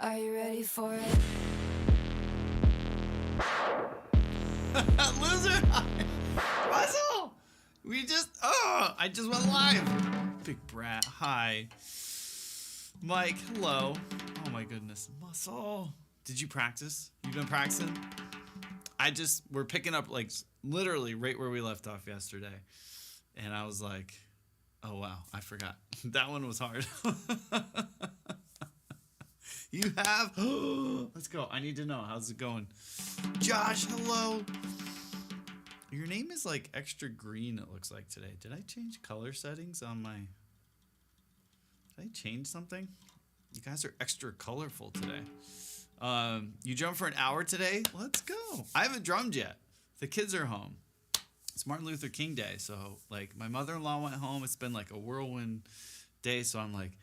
Are you ready for it? Loser! Russell! I just went live. Big brat, hi. Mike, hello. Oh my goodness. Muscle. Did you practice? You've been practicing? We're picking up like literally right where we left off yesterday. And I was like, oh wow, I forgot. That one was hard. You have? Let's go. I need to know. How's it going? Josh, hello. Your name is like extra green, it looks like today. Did I change color settings on my... Did I change something? You guys are extra colorful today. You drummed for an hour today? Let's go. I haven't drummed yet. The kids are home. It's Martin Luther King Day, so like my mother-in-law went home. It's been like a whirlwind day, so I'm like,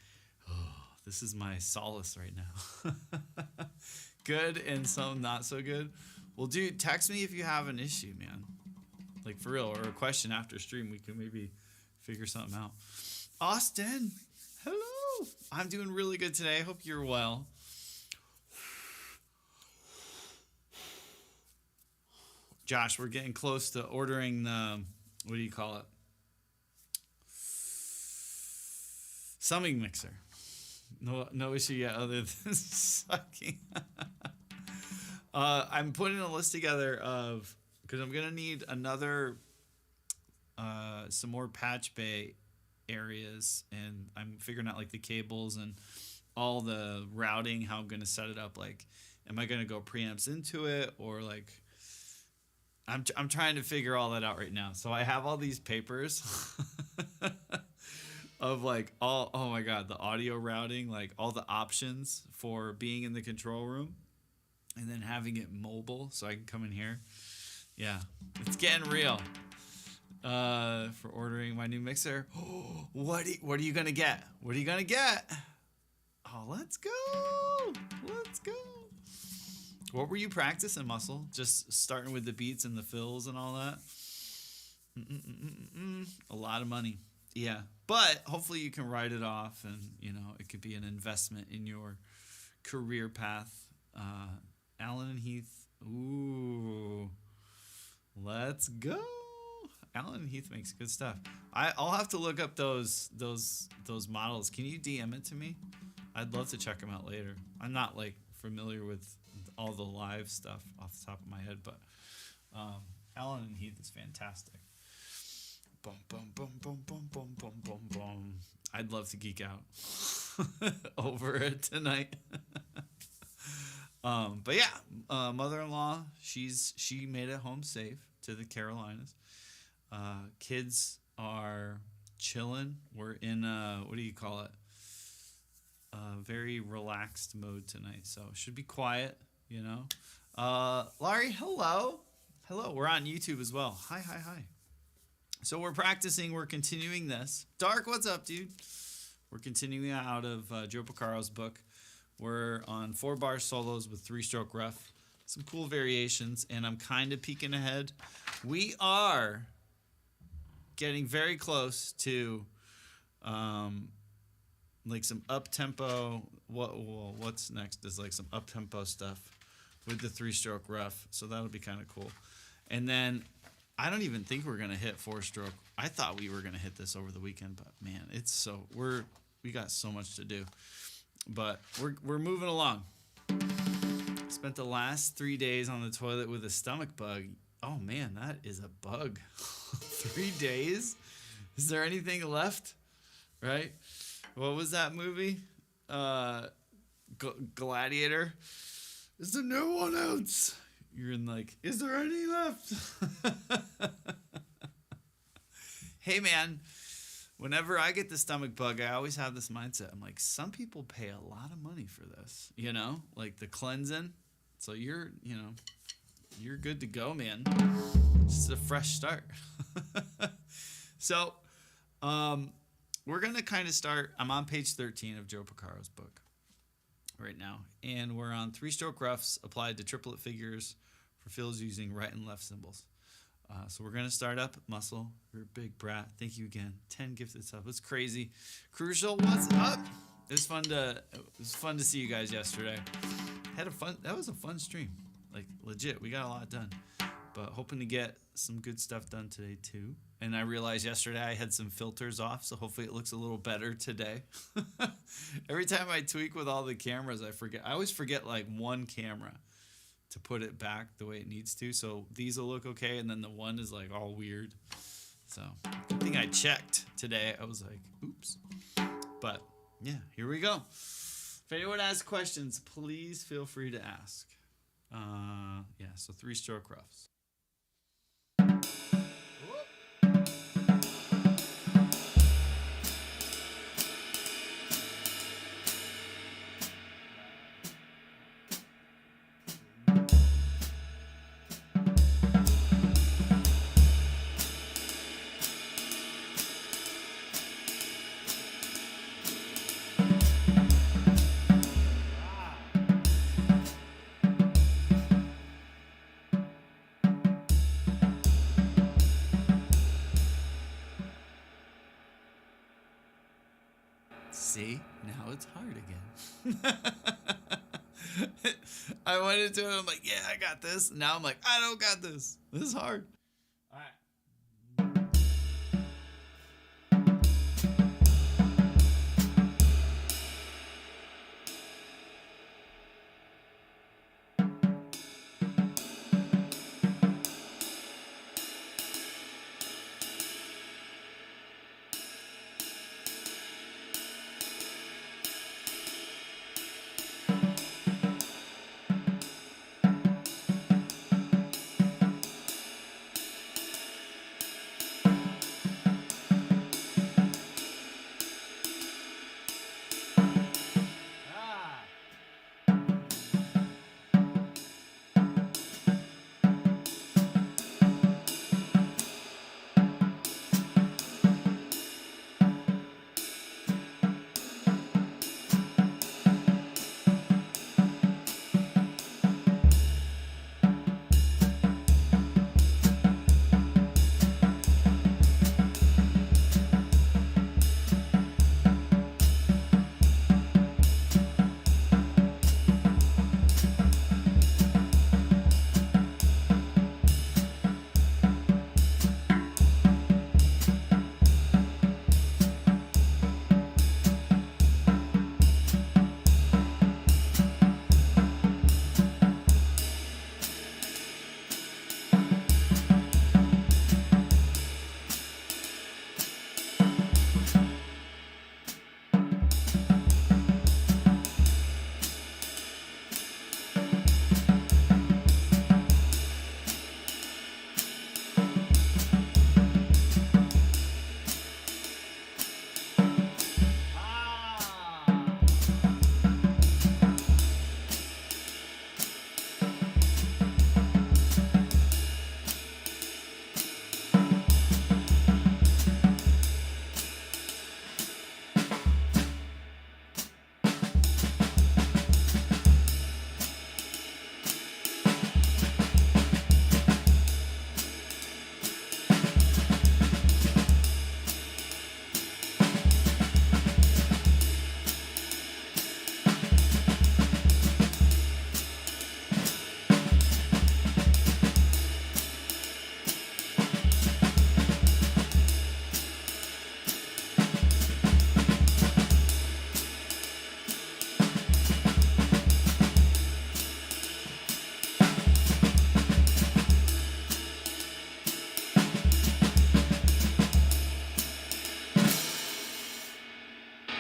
oh, this is my solace right now. Good and some not so good. Well, dude, text me if you have an issue, man. Like for real, or a question after stream. We can maybe figure something out. Austin, hello. I'm doing really good today. I hope you're well. Josh, we're getting close to ordering the, what do you call it? Summing mixer. No issue yet other than sucking. I'm putting a list together of, because I'm going to need another, some more patch bay areas, and I'm figuring out like the cables and all the routing, how I'm going to set it up. Like, am I going to go preamps into it, or like, I'm trying to figure all that out right now. So I have all these papers of like oh my God, the audio routing, like all the options for being in the control room and then having it mobile so I can come in here. Yeah, it's getting real. For ordering my new mixer. What are you gonna get? What are you gonna get? Oh, let's go. Let's go. What were you practicing, Muscle? Just starting with the beats and the fills and all that? A lot of money. Yeah. But hopefully you can write it off, and, you know, it could be an investment in your career path. Alan and Heath. Ooh. Let's go. Alan and Heath makes good stuff. I'll have to look up those models. Can you DM it to me? I'd love to check them out later. I'm not, like, familiar with all the live stuff off the top of my head, but Alan and Heath is fantastic. Boom, boom, boom, boom, boom, boom, boom, boom, boom. I'd love to geek out over it tonight. But yeah, mother-in-law, she made it home safe to the Carolinas. Kids are chilling. We're in what do you call it? Very relaxed mode tonight, so should be quiet, you know. Laurie, hello. We're on YouTube as well. Hi. So we're practicing. We're continuing this. Dark, what's up, dude? We're continuing out of Joe Porcaro's book. We're on 4-bar solos with 3-stroke rough. Some cool variations, and I'm kind of peeking ahead. We are getting very close to like some up-tempo. What's next is like some up-tempo stuff with the 3-stroke rough, so that'll be kind of cool. And then I don't even think we're gonna hit 4-stroke. I thought we were gonna hit this over the weekend, but man, we got so much to do. But we're moving along. Spent the last 3 days on the toilet with a stomach bug. Oh man, that is a bug. 3 days? Is there anything left? Right? What was that movie? Gladiator. Is there no one else? You're in like, is there any left? Hey man, whenever I get the stomach bug, I always have this mindset. I'm like, some people pay a lot of money for this, you know, like the cleansing. So you're good to go, man. Just a fresh start. So, we're going to kind of start. I'm on page 13 of Joe Porcaro's book right now. And we're on 3-stroke roughs applied to triplet figures for fills using right and left cymbals. So we're going to start up. Muscle, you're a big brat. Thank you again. 10 gifted subs. It's crazy. Crucial, what's up? It was fun to see you guys yesterday. That was a fun stream. Like legit, we got a lot done. But hoping to get some good stuff done today too. And I realized yesterday I had some filters off, so hopefully it looks a little better today. Every time I tweak with all the cameras, I forget. I always forget like one camera to put it back the way it needs to. So these will look okay, and then the one is like all weird. So good thing I checked today. I was like, oops. But yeah, here we go. If anyone has questions, please feel free to ask. Yeah, so 3-stroke roughs. See, now it's hard again. I went into it, I'm like, yeah, I got this. Now I'm like, I don't got this. This is hard. All right.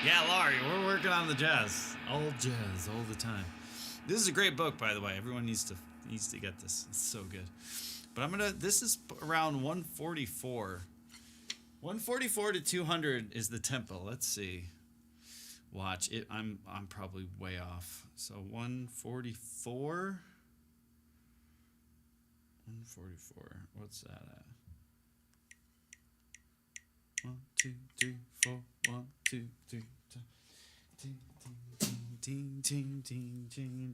Yeah, Laurie, we're working on the jazz. All jazz, all the time. This is a great book, by the way. Everyone needs to get this. It's so good. But this is around 144. 144 to 200 is the tempo. Let's see. Watch it. I'm probably way off. So 144. 144. What's that at? 1, 2, 3, 4. 1, 2, 3. Ting, ting, ting, ting, ting, ting.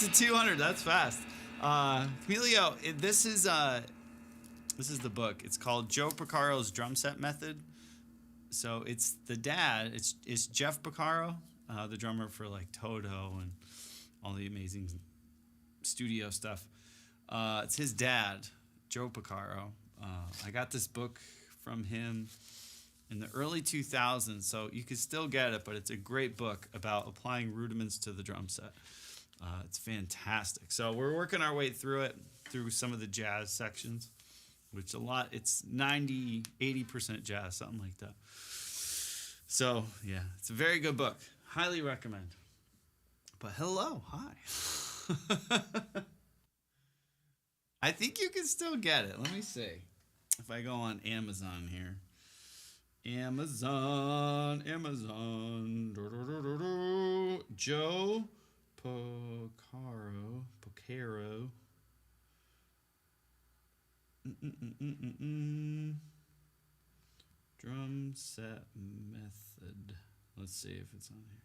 to 200. That's fast. Emilio, this is the book. It's called Joe Porcaro's Drum Set Method. So it's the dad. It's Jeff Porcaro, the drummer for like Toto and all the amazing studio stuff. It's his dad, Joe Porcaro. I got this book from him in the early 2000s, so you can still get it, but it's a great book about applying rudiments to the drum set. It's fantastic. So we're working our way through some of the jazz sections, which it's 90, 80% jazz, something like that. So, yeah, it's a very good book. Highly recommend. But hello, hi. I think you can still get it. Let me see. If I go on Amazon here. Amazon. Joe Porcaro. Drum set method. Let's see if it's on here.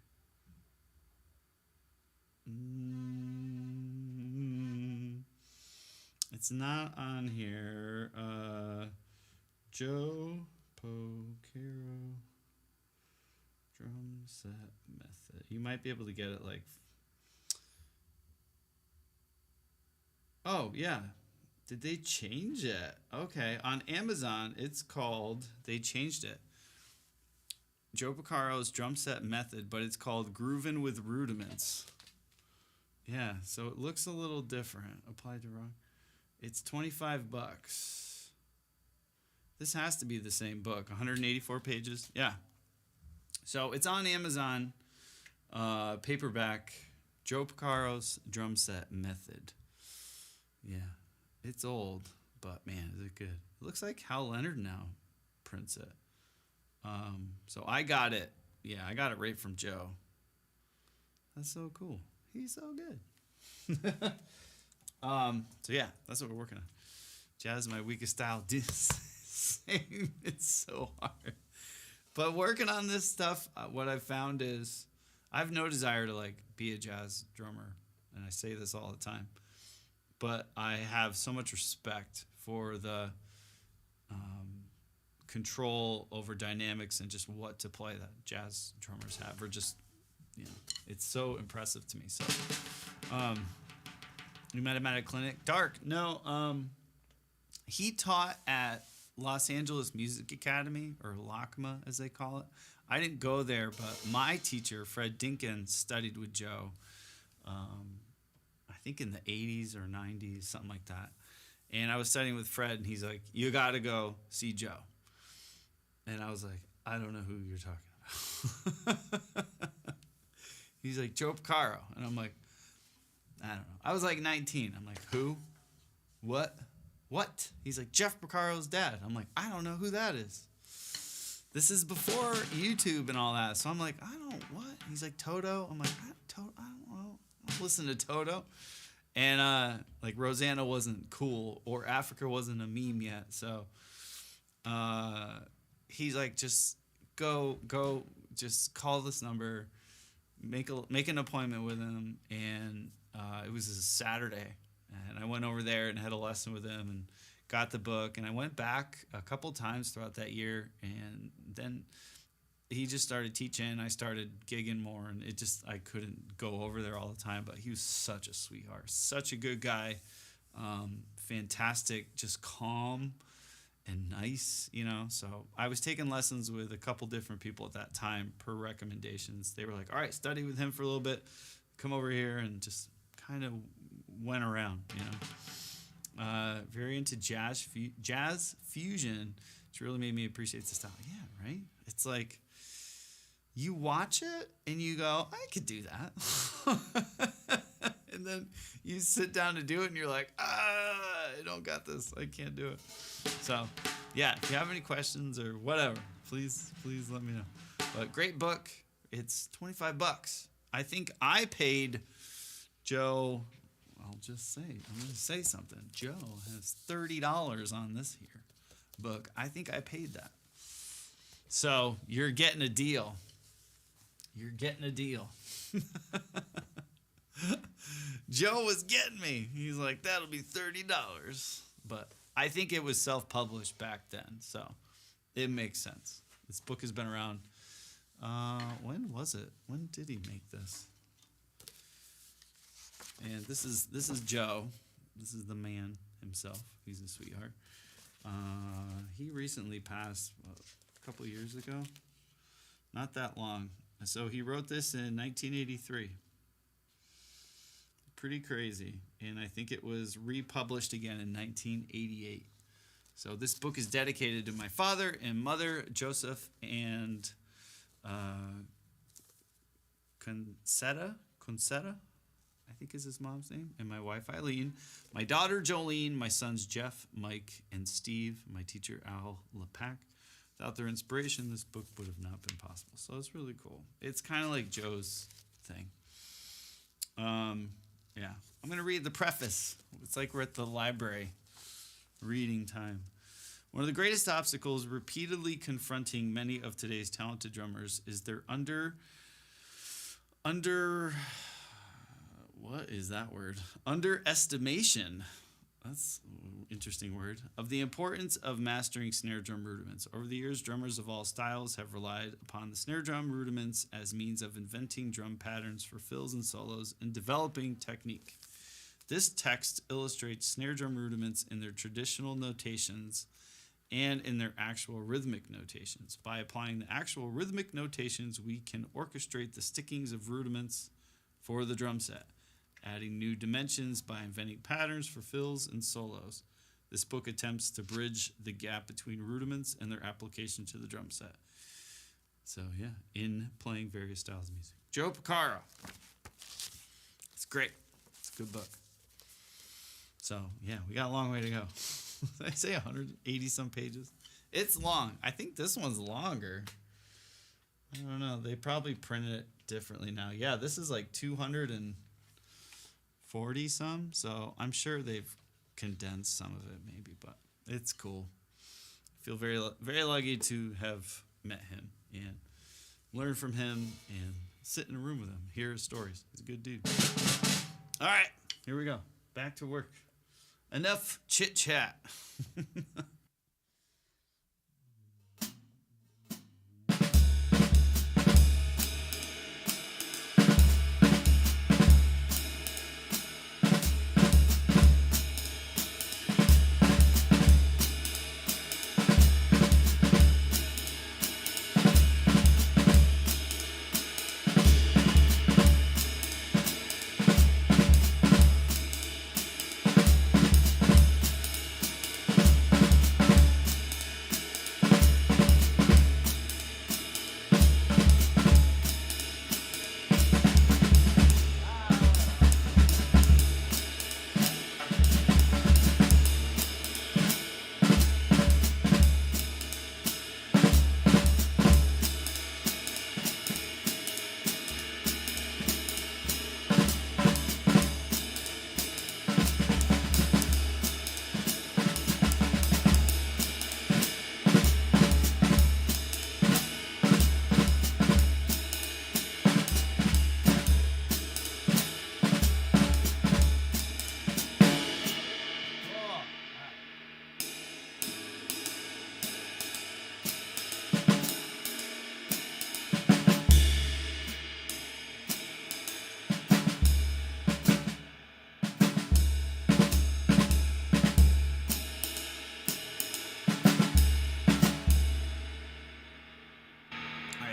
It's not on here. Joe Porcaro drum set method. You might be able to get it like. Oh yeah. Did they change it? Okay, on Amazon, they changed it. Joe Porcaro's Drum Set Method, but it's called Groovin' with Rudiments. Yeah, so it looks a little different. Applied to wrong. It's $25. This has to be the same book, 184 pages. Yeah. So it's on Amazon, paperback, Joe Porcaro's Drum Set Method. Yeah. It's old, but man, is it good. It looks like Hal Leonard now prints it. So I got it. Yeah, I got it right from Joe. That's so cool. He's so good. So yeah, that's what we're working on. Jazz is my weakest style. Same. It's so hard. But working on this stuff, what I've found is I have no desire to like be a jazz drummer, and I say this all the time. But I have so much respect for the control over dynamics and just what to play that jazz drummers have, or just, it's so impressive to me. So, we met him at a clinic. Dark, no, he taught at Los Angeles Music Academy, or LACMA as they call it. I didn't go there, but my teacher, Fred Dinkins, studied with Joe. I think in the 80s or 90s, something like that. And I was studying with Fred, and he's like, you got to go see Joe. And I was like, I don't know who you're talking about. He's like, Joe Porcaro. And I'm like, I don't know. I was like 19. I'm like, who? What? He's like, Jeff Porcaro's dad. I'm like, I don't know who that is. This is before YouTube and all that. So I'm like, what? He's like, Toto. I'm like, I don't know. I'll listen to Toto. And like Rosanna wasn't cool, or Africa wasn't a meme yet. So he's like, just go, just call this number, make an appointment with him. And it was a Saturday, and I went over there and had a lesson with him and got the book. And I went back a couple times throughout that year, and then he just started teaching. I started gigging more, and I couldn't go over there all the time, but he was such a sweetheart, such a good guy. Fantastic, just calm and nice, So I was taking lessons with a couple different people at that time per recommendations. They were like, all right, study with him for a little bit, come over here, and just kind of went around, Very into jazz fusion, which really made me appreciate the style. Yeah, right? It's like, you watch it and you go, I could do that. And then you sit down to do it and you're like, I don't got this. I can't do it. So, yeah, if you have any questions or whatever, please let me know. But great book. It's $25. I think I paid Joe, I'm going to say something. Joe has $30 on this here book. I think I paid that. So, you're getting a deal. Joe was getting me. He's like, that'll be $30. But I think it was self-published back then, so it makes sense. This book has been around. When was it? When did he make this? And this is Joe. This is the man himself. He's a sweetheart. He recently passed a couple years ago. Not that long. So he wrote this in 1983. Pretty crazy. And I think it was republished again in 1988. So this book is dedicated to my father and mother, Joseph, and Concetta, I think is his mom's name, and my wife, Eileen, my daughter, Jolene, my sons, Jeff, Mike, and Steve, my teacher, Al Lepac. Without their inspiration, this book would have not been possible. So it's really cool. It's kind of like Joe's thing. Yeah, I'm going to read the preface. It's like we're at the library reading time. One of the greatest obstacles repeatedly confronting many of today's talented drummers is their what is that word? Underestimation. That's an interesting word. Of the importance of mastering snare drum rudiments. Over the years, drummers of all styles have relied upon the snare drum rudiments as means of inventing drum patterns for fills and solos and developing technique. This text illustrates snare drum rudiments in their traditional notations and in their actual rhythmic notations. By applying the actual rhythmic notations, we can orchestrate the stickings of rudiments for the drum set, adding new dimensions by inventing patterns for fills and solos. This book attempts to bridge the gap between rudiments and their application to the drum set. So yeah, in playing various styles of music. Joe Porcaro. It's great. It's a good book. So yeah, we got a long way to go. Did I say 180 some pages? It's long. I think this one's longer. I don't know. They probably printed it differently now. Yeah, this is like 240 some. So I'm sure they've condensed some of it maybe, but it's cool. I feel very, very lucky to have met him and learn from him and sit in a room with him, hear his stories. He's a good dude. All right, here we go. Back to work. Enough chit chat.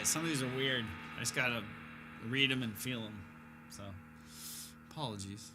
Some of these are weird. I just gotta read them and feel them. So, apologies.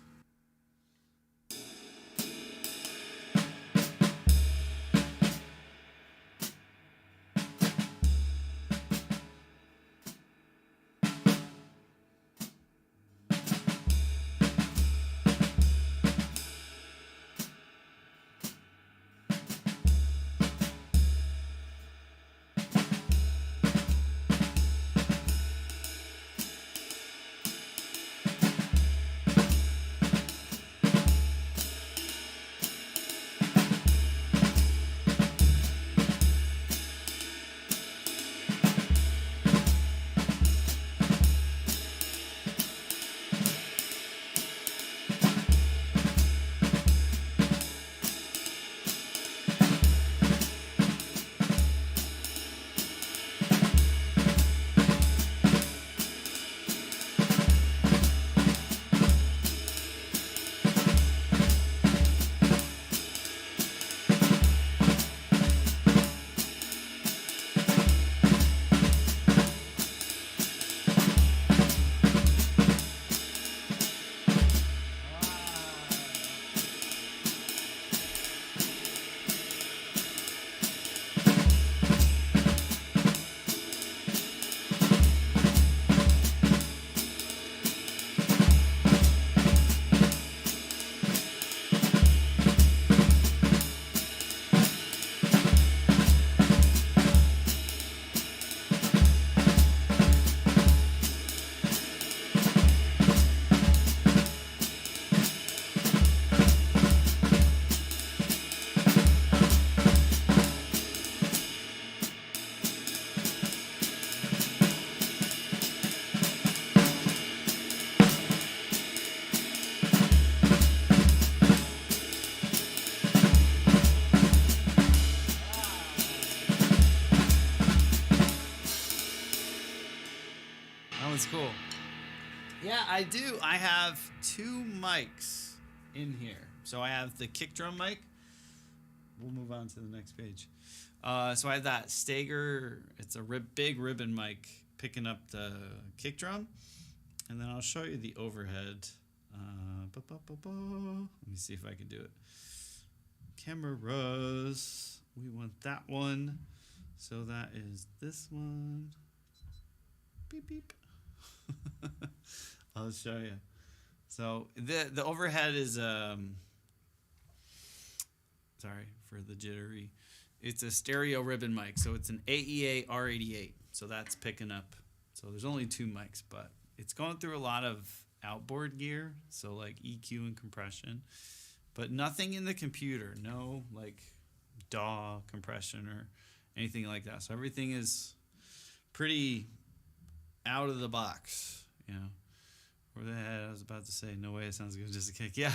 sounds cool. Yeah, I do. I have 2 mics in here. So I have the kick drum mic. We'll move on to the next page. So I have that Stager. It's a big ribbon mic picking up the kick drum. And then I'll show you the overhead. Let me see if I can do it. Cameras. We want that one. So that is this one. Beep, beep. I'll show you. So the overhead is sorry for the jittery. It's a stereo ribbon mic, so it's an AEA R88. So that's picking up. So there's only 2 mics, but it's going through a lot of outboard gear, so like EQ and compression, but nothing in the computer. No like DAW compression or anything like that. So everything is pretty out of the box, you know. Where the head, I was about to say, no way it sounds good, just a kick. Yeah.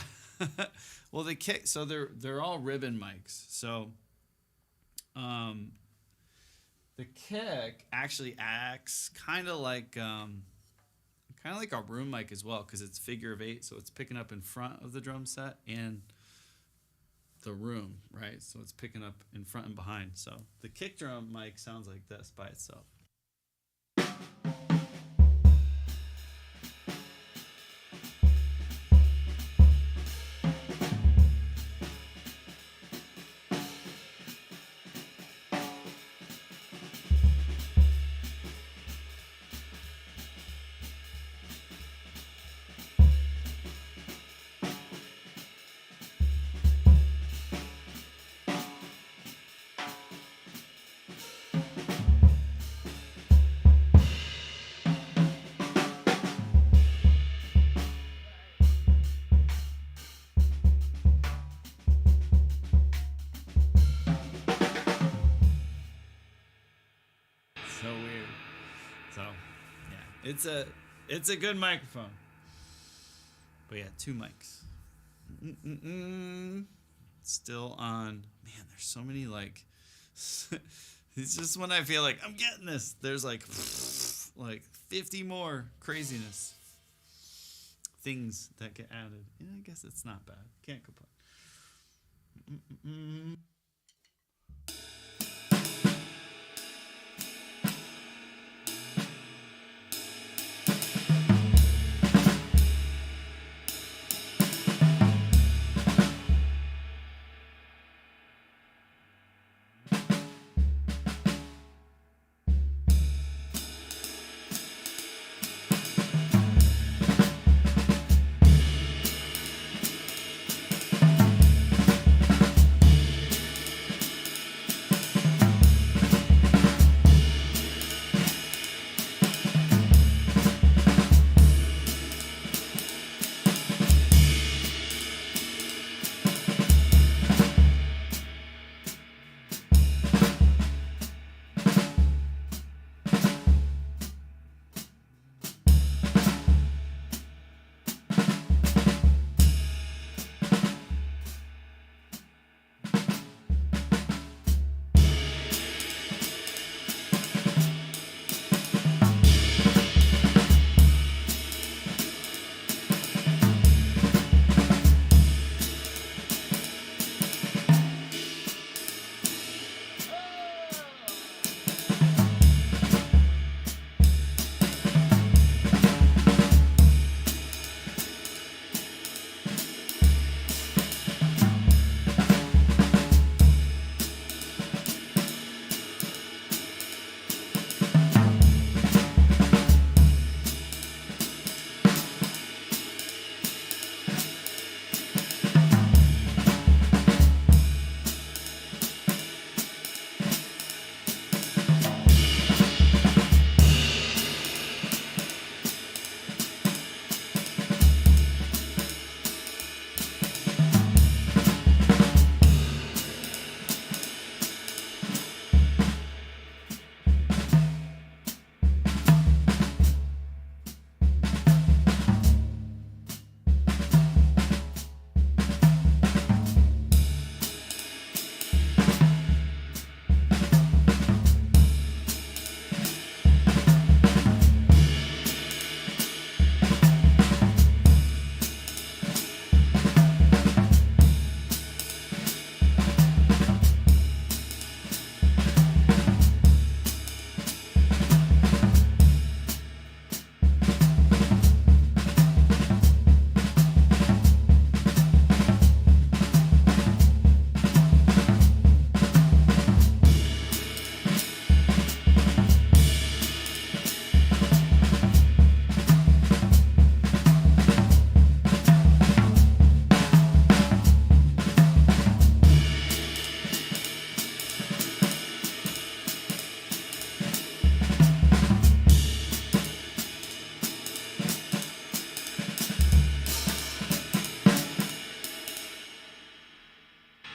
Well, the kick, so they're all ribbon mics. So the kick actually acts kind of like a room mic as well, because it's figure of 8, so it's picking up in front of the drum set and the room, right? So it's picking up in front and behind. So the kick drum mic sounds like this by itself. So weird. So yeah, it's a good microphone. But yeah, 2 mics. Still on. Man, there's so many like. It's just when I feel like I'm getting this. There's like 50 more craziness things that get added. Yeah, I guess it's not bad. Can't complain.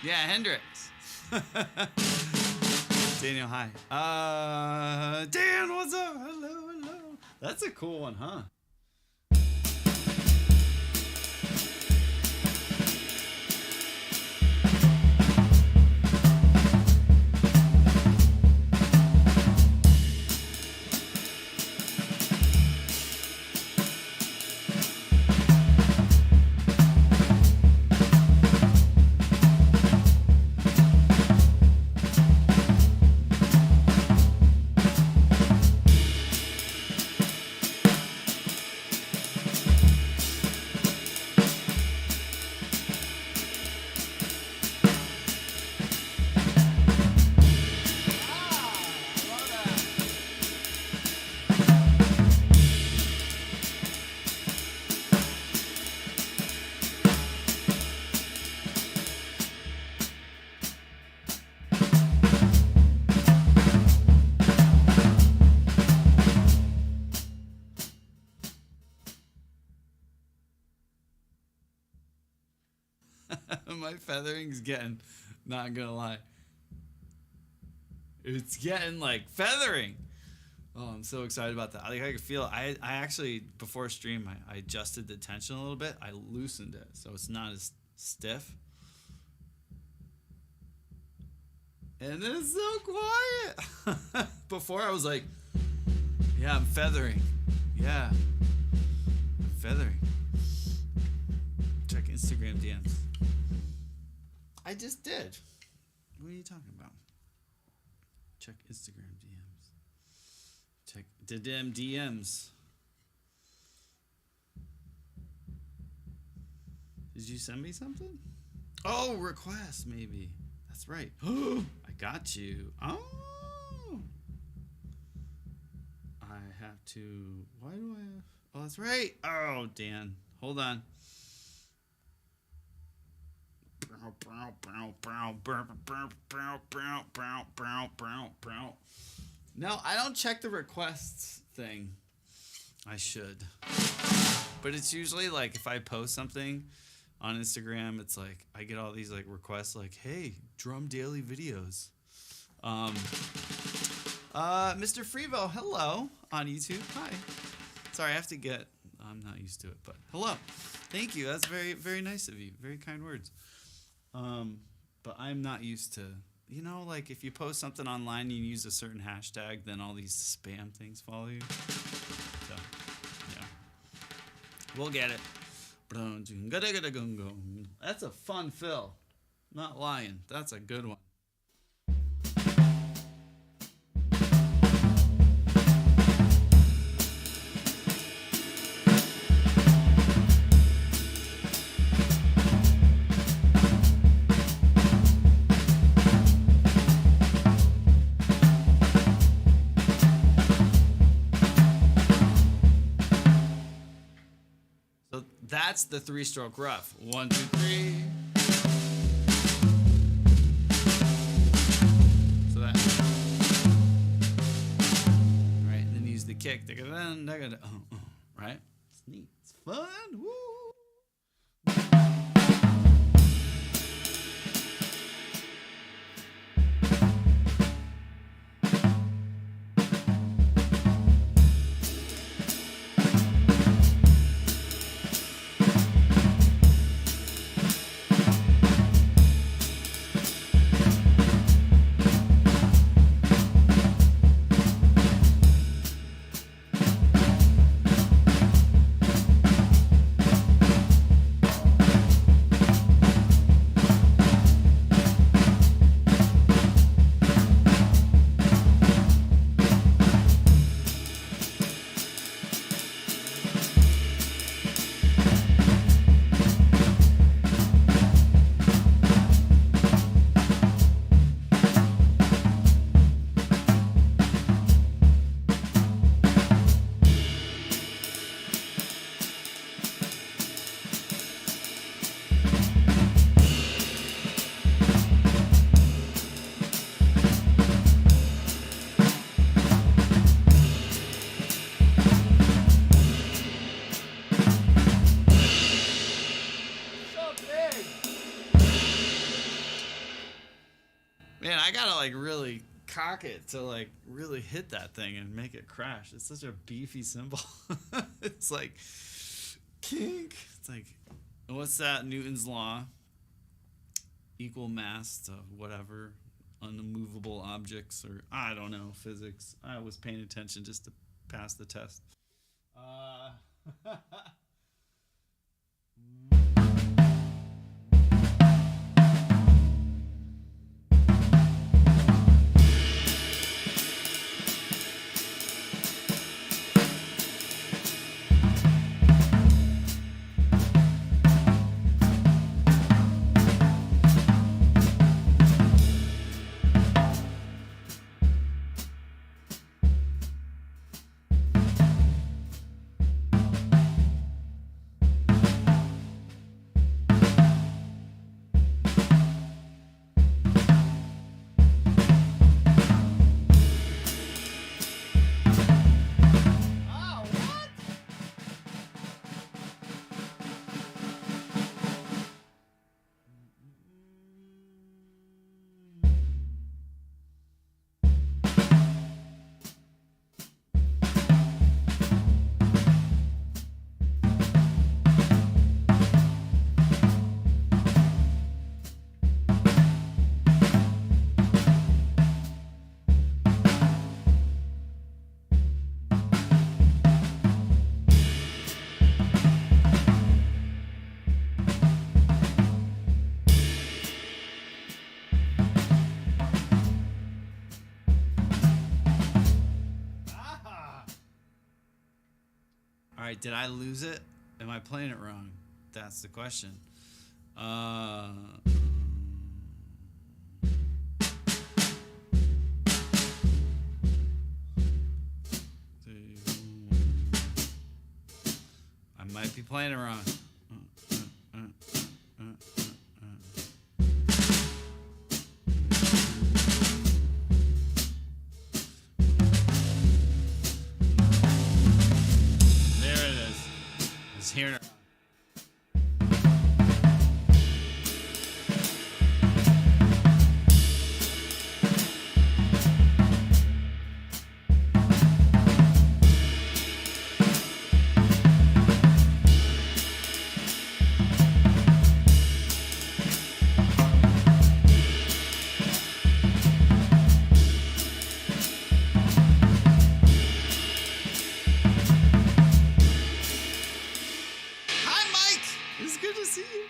Yeah, Hendrix. Daniel, hi. Dan, what's up? Hello, hello. That's a cool one, huh? My feathering's getting, not gonna lie, it's getting like feathering. Oh, I'm so excited about that. I can feel it. I actually, before stream, I adjusted the tension a little bit. I loosened it so it's not as stiff. And it's so quiet. Before I was like, yeah, I'm feathering. Yeah, I'm feathering. Check Instagram DMs. I just did. What are you talking about? Check Instagram DMs. Check the damn DMs. Did you send me something? Oh, request maybe. That's right. I got you. Oh. I have to. Why do I have? Oh, that's right. Oh, Dan. Hold on. No, I don't check the requests thing. I should. But it's usually like if I post something on Instagram, it's like I get all these like requests like, hey, drum daily videos. Mr. Frevo, hello on YouTube. Hi. Sorry, I have to get, I'm not used to it, but hello. Thank you. That's very, very nice of you. Very kind words. But I'm not used to, you know, like if you post something online and you use a certain hashtag, then all these spam things follow you. So, yeah. We'll get it. That's a fun fill. Not lying. That's a good one. That's the 3-stroke rough. 1, 2, 3. So that. Right, and then use the kick. Right? It's neat. It's fun. Woo! like really cock it to like really hit that thing and make it crash. It's such a beefy cymbal. It's like kink. It's like, what's that? Newton's law. Equal mass to whatever unmovable objects, or I don't know, physics. I was paying attention just to pass the test. All right, did I lose it? Am I playing it wrong? That's the question. I might be playing it wrong. Hearing it. It's good to see you.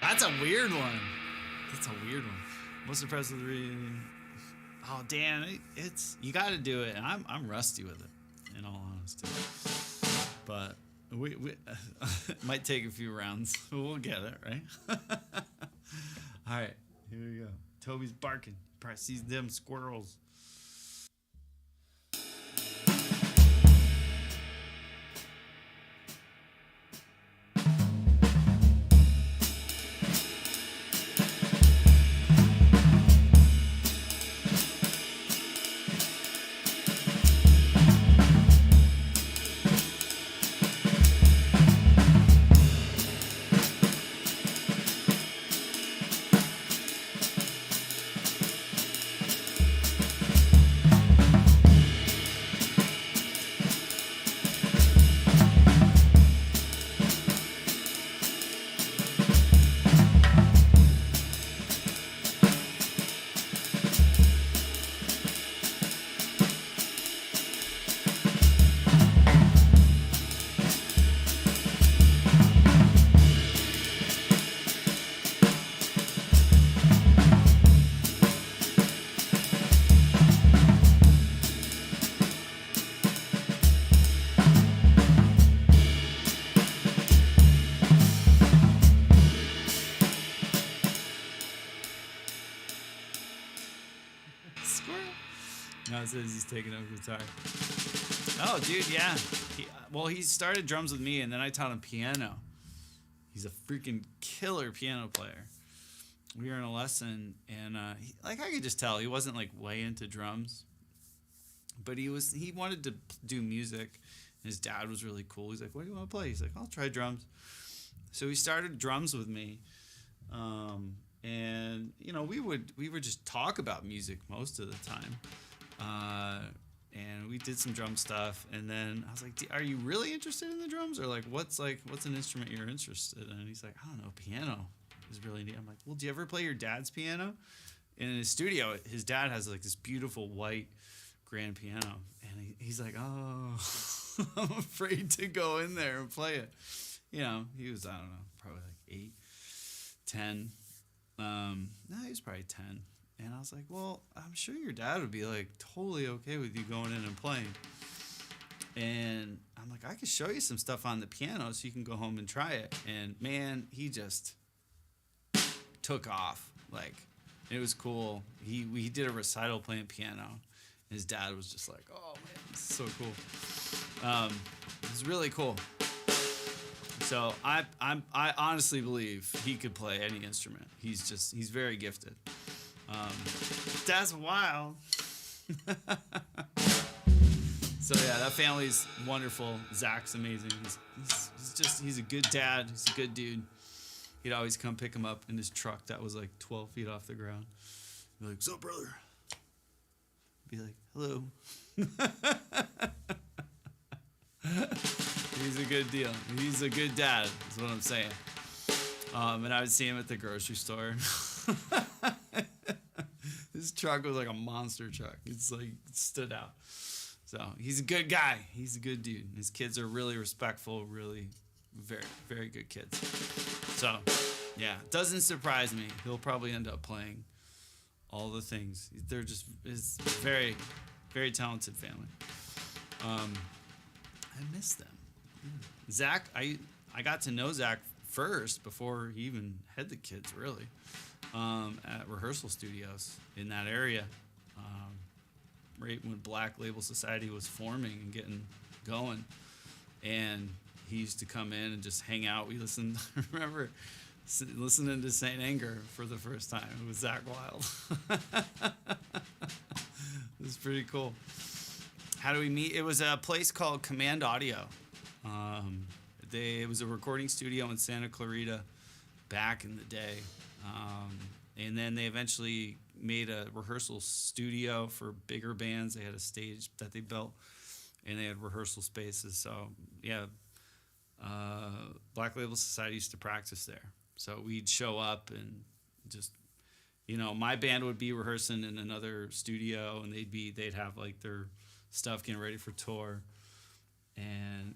That's a weird one. That's a weird one. What's the price of the reading? Oh, Dan, it's you got to do it. And I'm rusty with it, in all honesty. But we it might take a few rounds. We'll get it, right? All right, here we go. Toby's barking. Probably sees them squirrels. No, it says he's taking up guitar. Oh, dude, yeah. He started drums with me, and then I taught him piano. He's a freaking killer piano player. We were in a lesson, and I could just tell he wasn't like way into drums, but he wanted to do music. His dad was really cool. He's like, "What do you want to play?" He's like, "I'll try drums." So he started drums with me, and we would just talk about music most of the time, and we did some drum stuff. And then I was like, "Are you really interested in the drums, or what's an instrument you're interested in?" And he's like, "I don't know, piano is really neat." I'm like, "Well, do you ever play your dad's piano?" And in his studio, his dad has like this beautiful white grand piano, and he's like, "Oh, I'm afraid to go in there and play it." He was, I don't know, probably like 8, 10. No, he was probably 10. And I was like, "Well, I'm sure your dad would be like totally okay with you going in and playing." And I'm like, "I could show you some stuff on the piano so you can go home and try it." And man, he just took off. It was cool. We did a recital playing piano. His dad was just like, "Oh man, this is so cool." It was really cool. So I honestly believe he could play any instrument. He's very gifted. That's wild. So yeah, that family's wonderful. Zach's amazing. He's a good dad. He's a good dude. He'd always come pick him up in his truck that was like 12 feet off the ground. Be like, "So, brother." Be like, "Hello." He's a good deal. He's a good dad, is what I'm saying. And I would see him at the grocery store. His truck was like a monster truck. It's like, it stood out. So he's a good guy. He's a good dude. His kids are really respectful, really very, very good kids. So, yeah, doesn't surprise me. He'll probably end up playing all the things. It's very, very talented family. I miss them. Zach, I got to know Zach first before he even had the kids, really, at rehearsal studios in that area, right when Black Label Society was forming and getting going. And he used to come in and just hang out. We listened, I remember listening to Saint Anger for the first time. It was Zach Wild. It was pretty cool. How do we meet? It was a place called Command Audio. It was a recording studio in Santa Clarita back in the day. And then they eventually made a rehearsal studio for bigger bands. They had a stage that they built, and they had rehearsal spaces. So, yeah, Black Label Society used to practice there. So we'd show up and just, my band would be rehearsing in another studio, and they'd have like their stuff getting ready for tour. And,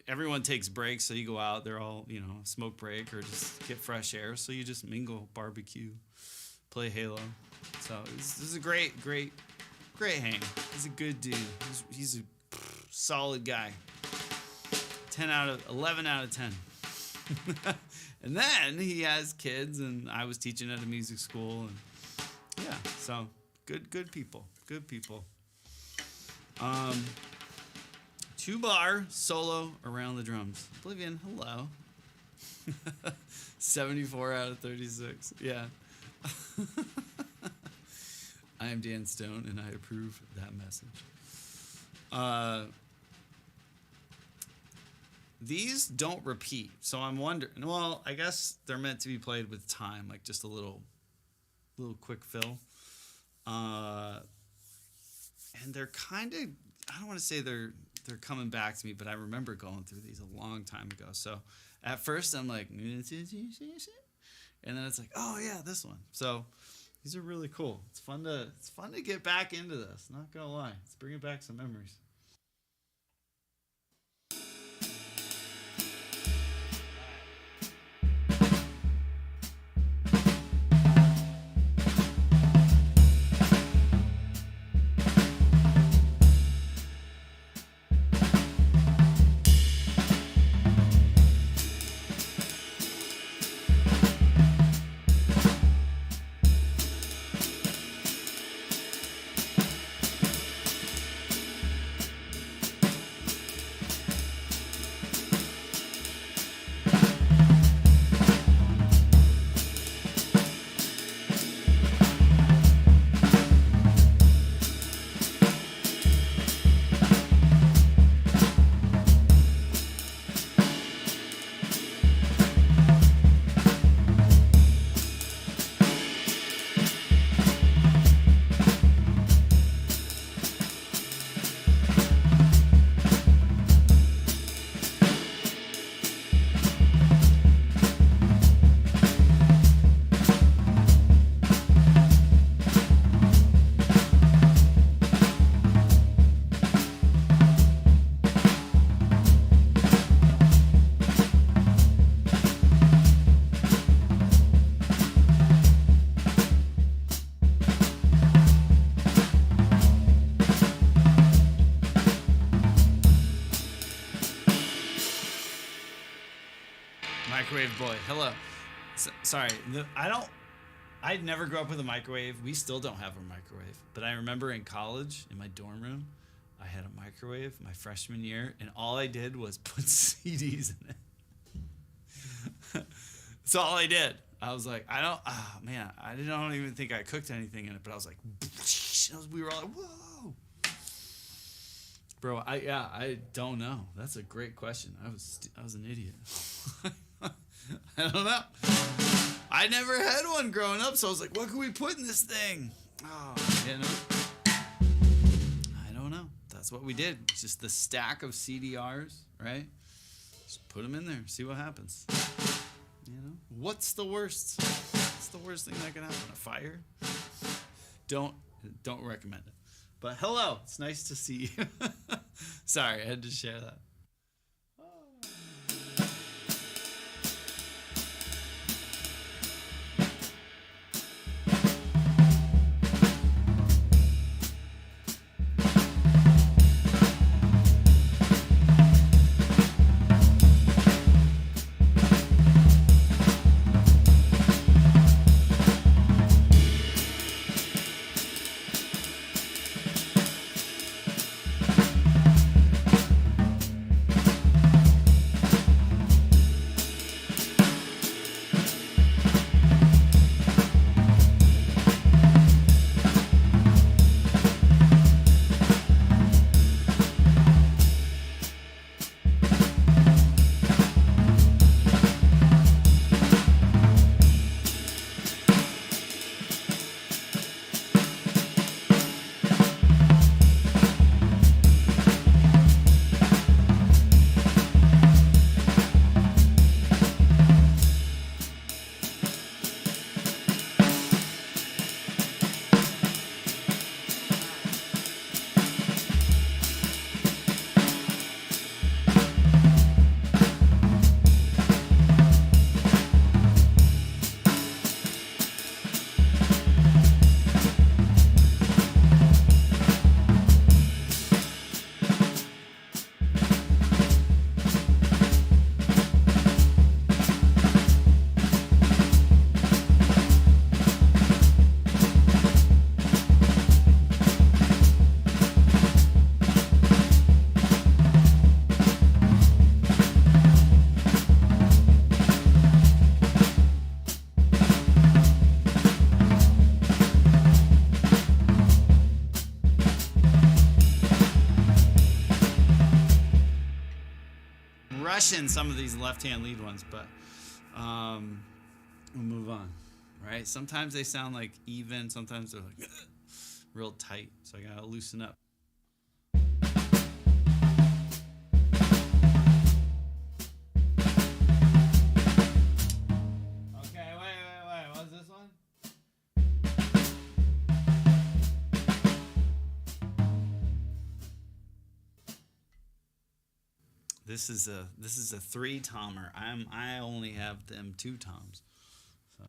everyone takes breaks, so you go out, they're all, smoke break or just get fresh air. So you just mingle, barbecue, play Halo. So this is a great hang. He's a good dude. He's a solid guy. 11 out of 10. And then he has kids, and I was teaching at a music school, and yeah, so good people. Two-bar solo around the drums. Oblivion, hello. 74 out of 36. Yeah. I am Dan Stone, and I approve that message. These don't repeat, so I'm wondering. Well, I guess they're meant to be played with time, like just a little quick fill. And they're kind of, I don't want to say they're coming back to me, but I remember going through these a long time ago. So at first I'm like, and then it's like, oh yeah, this one. So these are really cool. It's fun to get back into this. Not gonna lie, it's bringing back some memories. Microwave boy. Hello. Sorry. I never grew up with a microwave. We still don't have a microwave. But I remember in college, in my dorm room, I had a microwave my freshman year, and all I did was put CDs in it. That's all I did. I was like, I don't even think I cooked anything in it, but I was like, we were all like, whoa. Bro, I don't know. That's a great question. I was an idiot. I don't know. I never had one growing up, so I was like, what can we put in this thing? Oh, I don't know. That's what we did. It's just the stack of CDRs, right? Just put them in there, see what happens. What's the worst? What's the worst thing that can happen? A fire? Don't recommend it. But hello, it's nice to see you. Sorry, I had to share that. Rushing some of these left-hand lead ones, but we'll move on, right? Sometimes they sound like even, sometimes they're like real tight, so I gotta loosen up. Okay, wait, what's this one? This is a 3-tomer. I only have them 2 toms. So.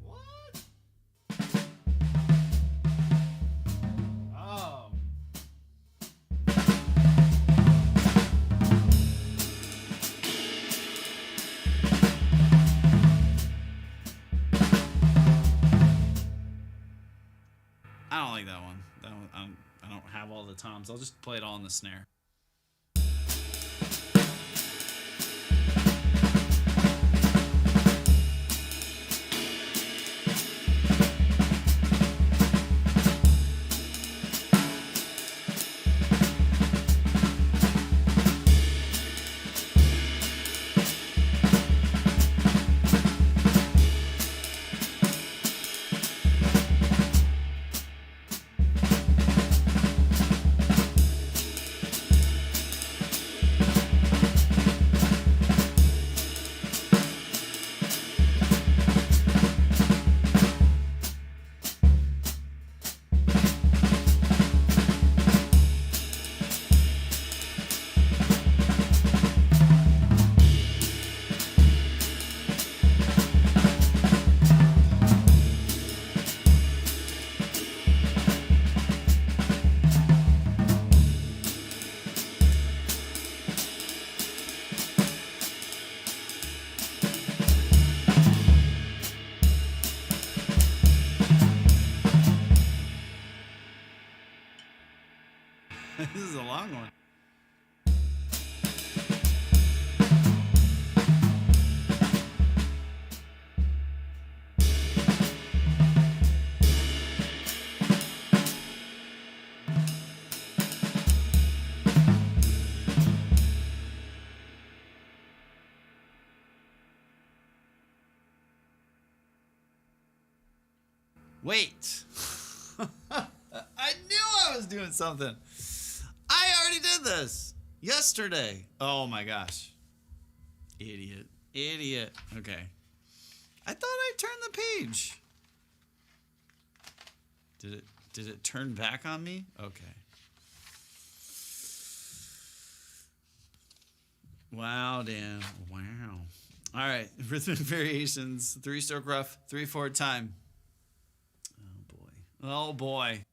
What? Oh. I don't like that one. I don't have all the toms. I'll just play it all on the snare. This is a long one. Wait. I knew I was doing something. I already did this yesterday. Oh my gosh. Idiot. Idiot. Okay. I thought I turned the page. Did it turn back on me? Okay. Wow, Dan. Wow. All right. Rhythmic variations. 3-stroke rough. 3/4 time. Oh boy.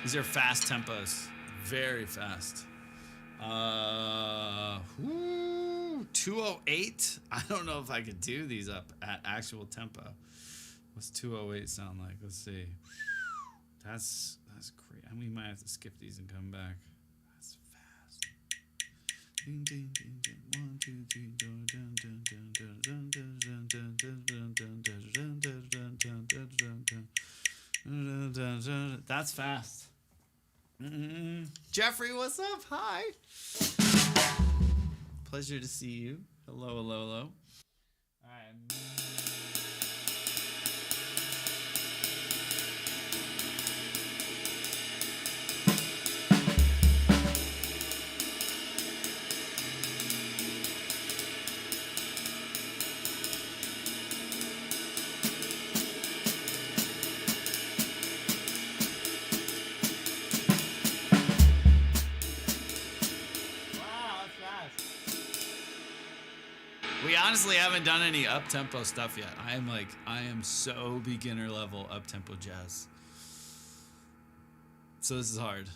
These are fast tempos. Very fast. 208. I don't know if I could do these up at actual tempo. What's 208 sound like? Let's see. That's great. We might have to skip these and come back. That's fast. 1, 2, 3, That's fast. Jeffrey, what's up? Hi. Pleasure to see you. Hello, hello, hello. All right. We honestly haven't done any up-tempo stuff yet. I am so beginner level up-tempo jazz. So this is hard.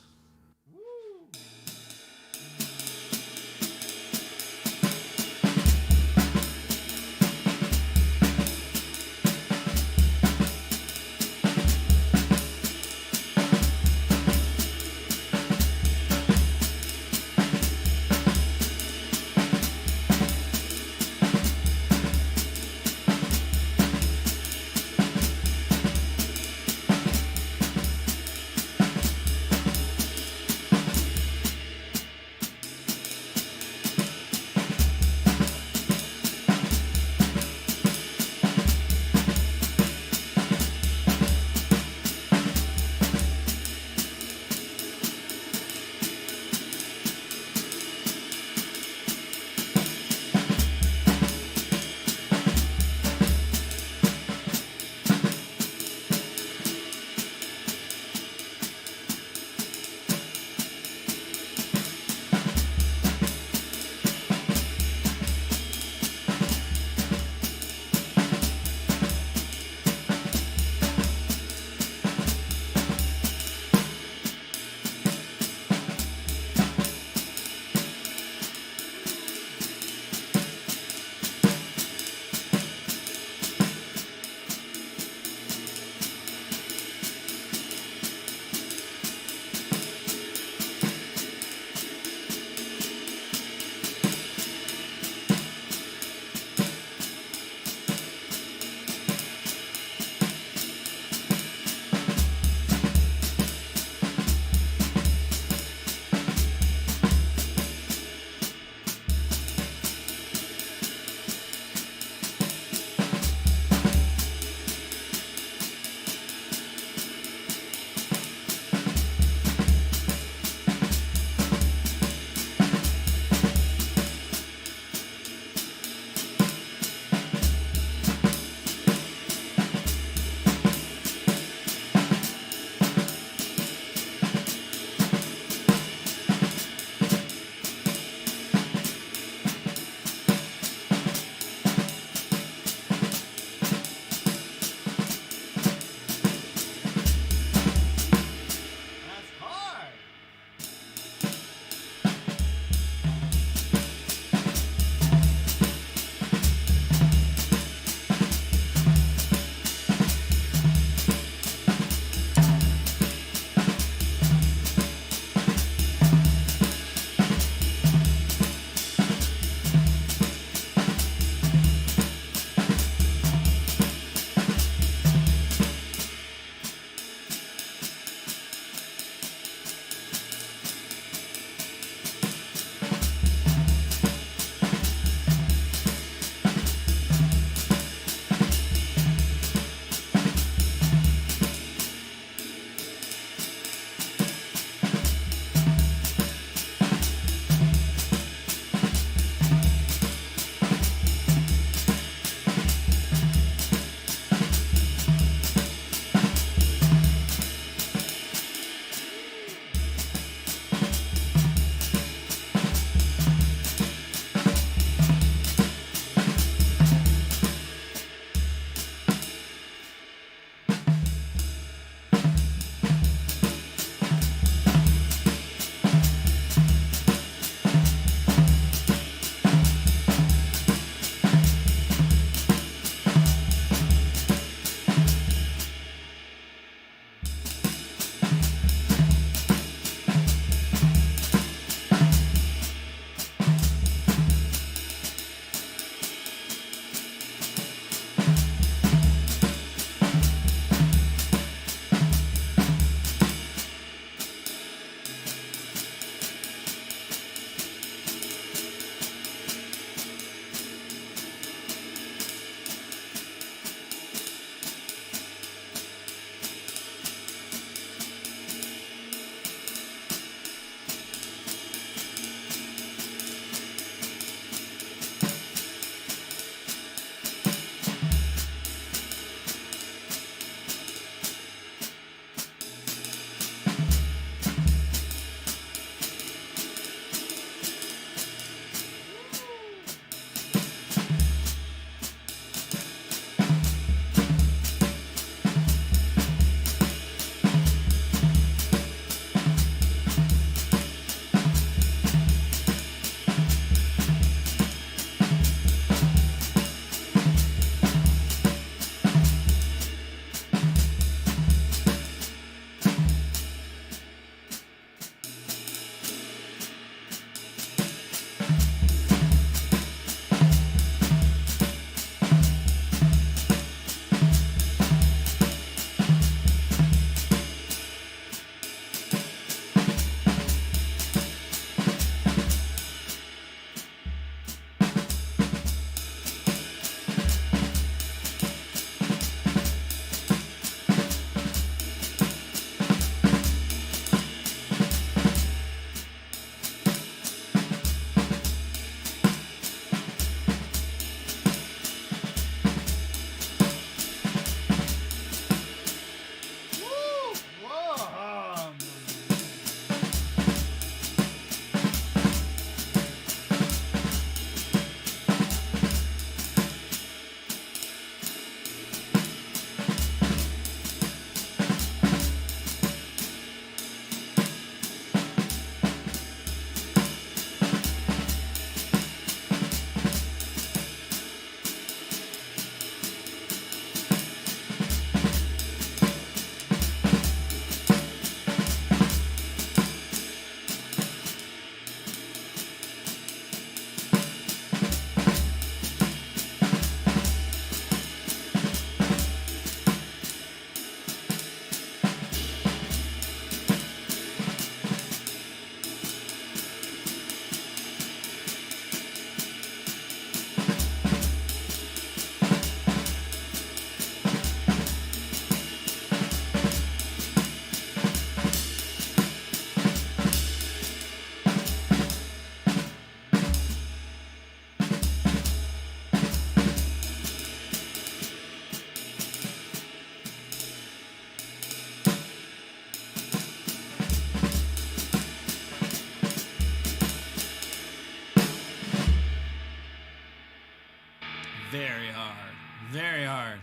Very hard. Very hard.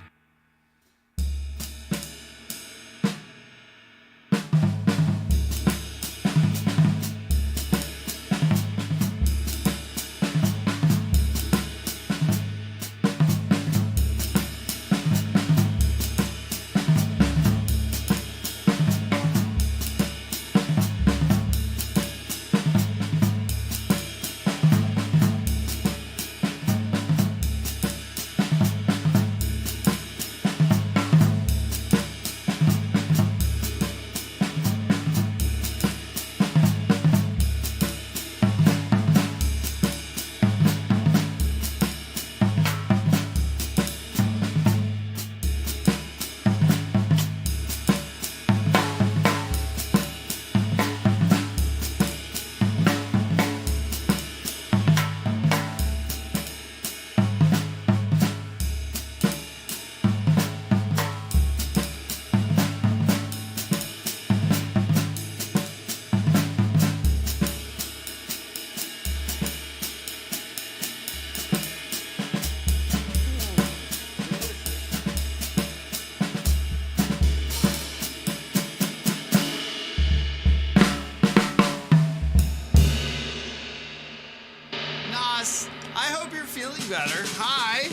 Nas, I hope you're feeling better. Hi.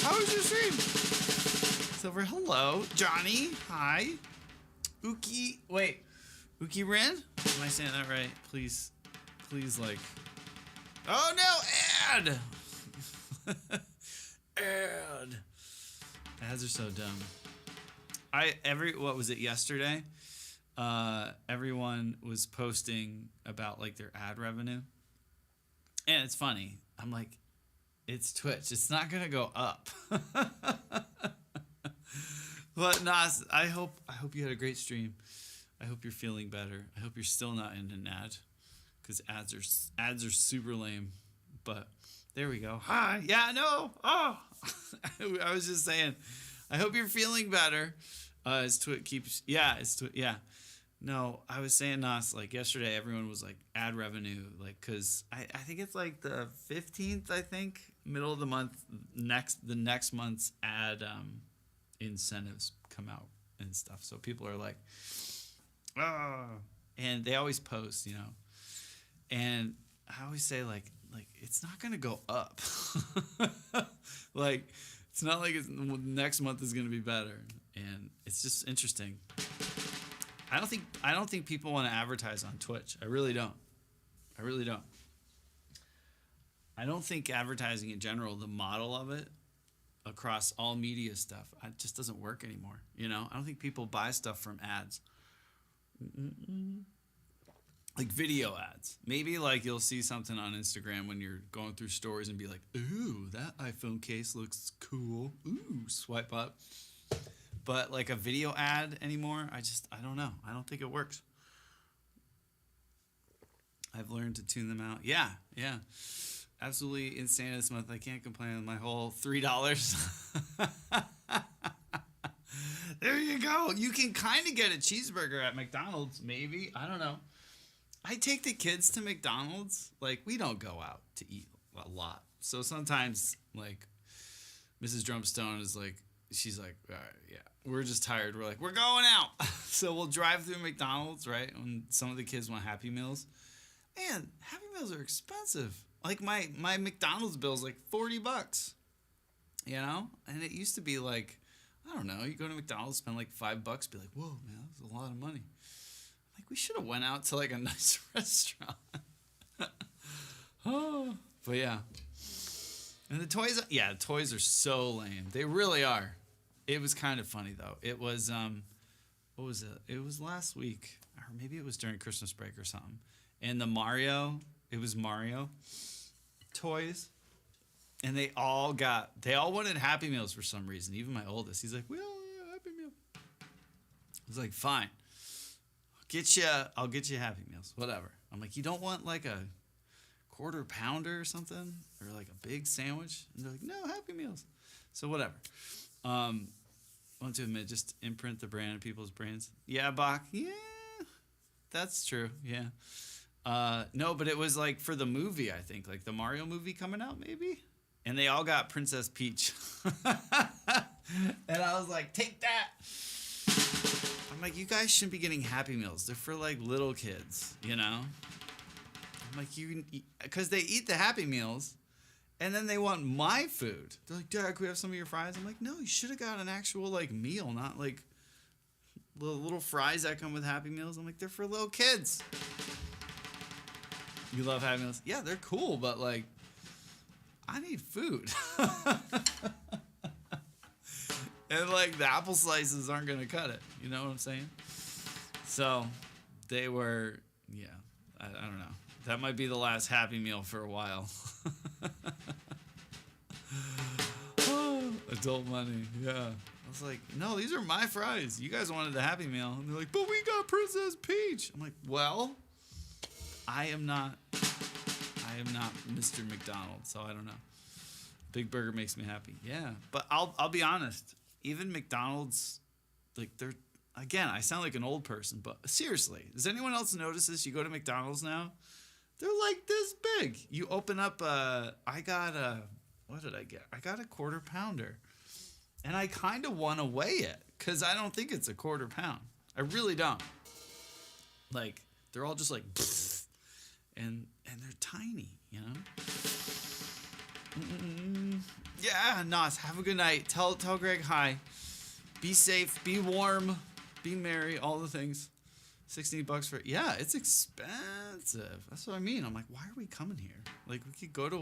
How was your stream? Silver, hello. Johnny, hi. Uki, wait. Uki Rin? Am I saying that right? Please, like. Oh no, ad! Ad. Ads are so dumb. What was it, yesterday? Everyone was posting about like their ad revenue. And it's funny. I'm like, it's Twitch. It's not gonna go up. But Nas, I hope you had a great stream. I hope you're feeling better. I hope you're still not in an ad, because ads are super lame. But there we go. Hi. Yeah. No. Oh. I was just saying. I hope you're feeling better. As Twitch keeps. Yeah. Yeah. No, I was saying, Nas, like yesterday, everyone was like ad revenue, like, cause I think it's like the 15th, I think, middle of the month, the next month's ad incentives come out and stuff. So people are like, oh, and they always post, and I always say like it's not gonna go up, like it's not like next month is gonna be better, and it's just interesting. I don't think people want to advertise on Twitch. I really don't. I don't think advertising in general, the model of it across all media stuff, it just doesn't work anymore. I don't think people buy stuff from ads. Like video ads. Maybe like you'll see something on Instagram when you're going through stories and be like, ooh, that iPhone case looks cool. Ooh, swipe up. But like a video ad anymore, I don't know. I don't think it works. I've learned to tune them out. Yeah. Absolutely insane this month. I can't complain with my whole $3. There you go. You can kind of get a cheeseburger at McDonald's, maybe. I don't know. I take the kids to McDonald's. Like, we don't go out to eat a lot. So sometimes, like, Mrs. Drumstone is like, she's like, all right, yeah, we're just tired. We're like, we're going out. So we'll drive through McDonald's, right? When some of the kids want Happy Meals. Man, Happy Meals are expensive. Like my McDonald's bill is like $40, And it used to be like, I don't know, you go to McDonald's, spend like $5, be like, whoa, man, that's a lot of money. Like, we should have went out to like a nice restaurant. Oh, but yeah. And the toys are so lame. They really are. It was kind of funny though. It was what was it? It was last week, or maybe it was during Christmas break or something. And it was Mario toys. And they all wanted Happy Meals for some reason. Even my oldest, he's like, "We all want a Happy Meal." I was like, "Fine, I'll get you Happy Meals, whatever." I'm like, "You don't want like a quarter pounder or something, or like a big sandwich?" And they're like, "No, Happy Meals." So whatever. I want to admit, just imprint the brand in people's brains. Yeah, Bach. Yeah, that's true. Yeah. No, but it was like for the movie, I think, like the Mario movie coming out, maybe. and they all got Princess Peach. And I was like, take that. I'm like, you guys shouldn't be getting Happy Meals. They're for like little kids, you know? I'm like, because they eat the Happy Meals and then they want my food. They're like, Dad, can we have some of your fries? I'm like, no, you should have got an actual like meal, not like little fries that come with Happy Meals. I'm like, they're for little kids. You love Happy Meals? Yeah, they're cool, but like, I need food. And like the apple slices aren't going to cut it. You know what I'm saying? So they were, yeah, I don't know. That might be the last Happy Meal for a while. Adult money, yeah. I was like, no, these are my fries. You guys wanted the Happy Meal. And they're like, but we got Princess Peach. I'm like, well, I am not Mr. McDonald, so I don't know. Big Burger makes me happy. Yeah, but I'll be honest. Even McDonald's, like they're, again, I sound like an old person, but seriously, does anyone else notice this? You go to McDonald's now, they're like this big. You open up what did I get? I got a quarter pounder. And I kind of want to weigh it because I don't think it's a quarter pound. I really don't. Like, they're all just like, and they're tiny, you know? Yeah, Nos, have a good night. Tell Greg hi. Be safe, be warm, be merry, all the things. $16 for, yeah, it's expensive. That's what I mean. I'm like, why are we coming here? Like, we could go to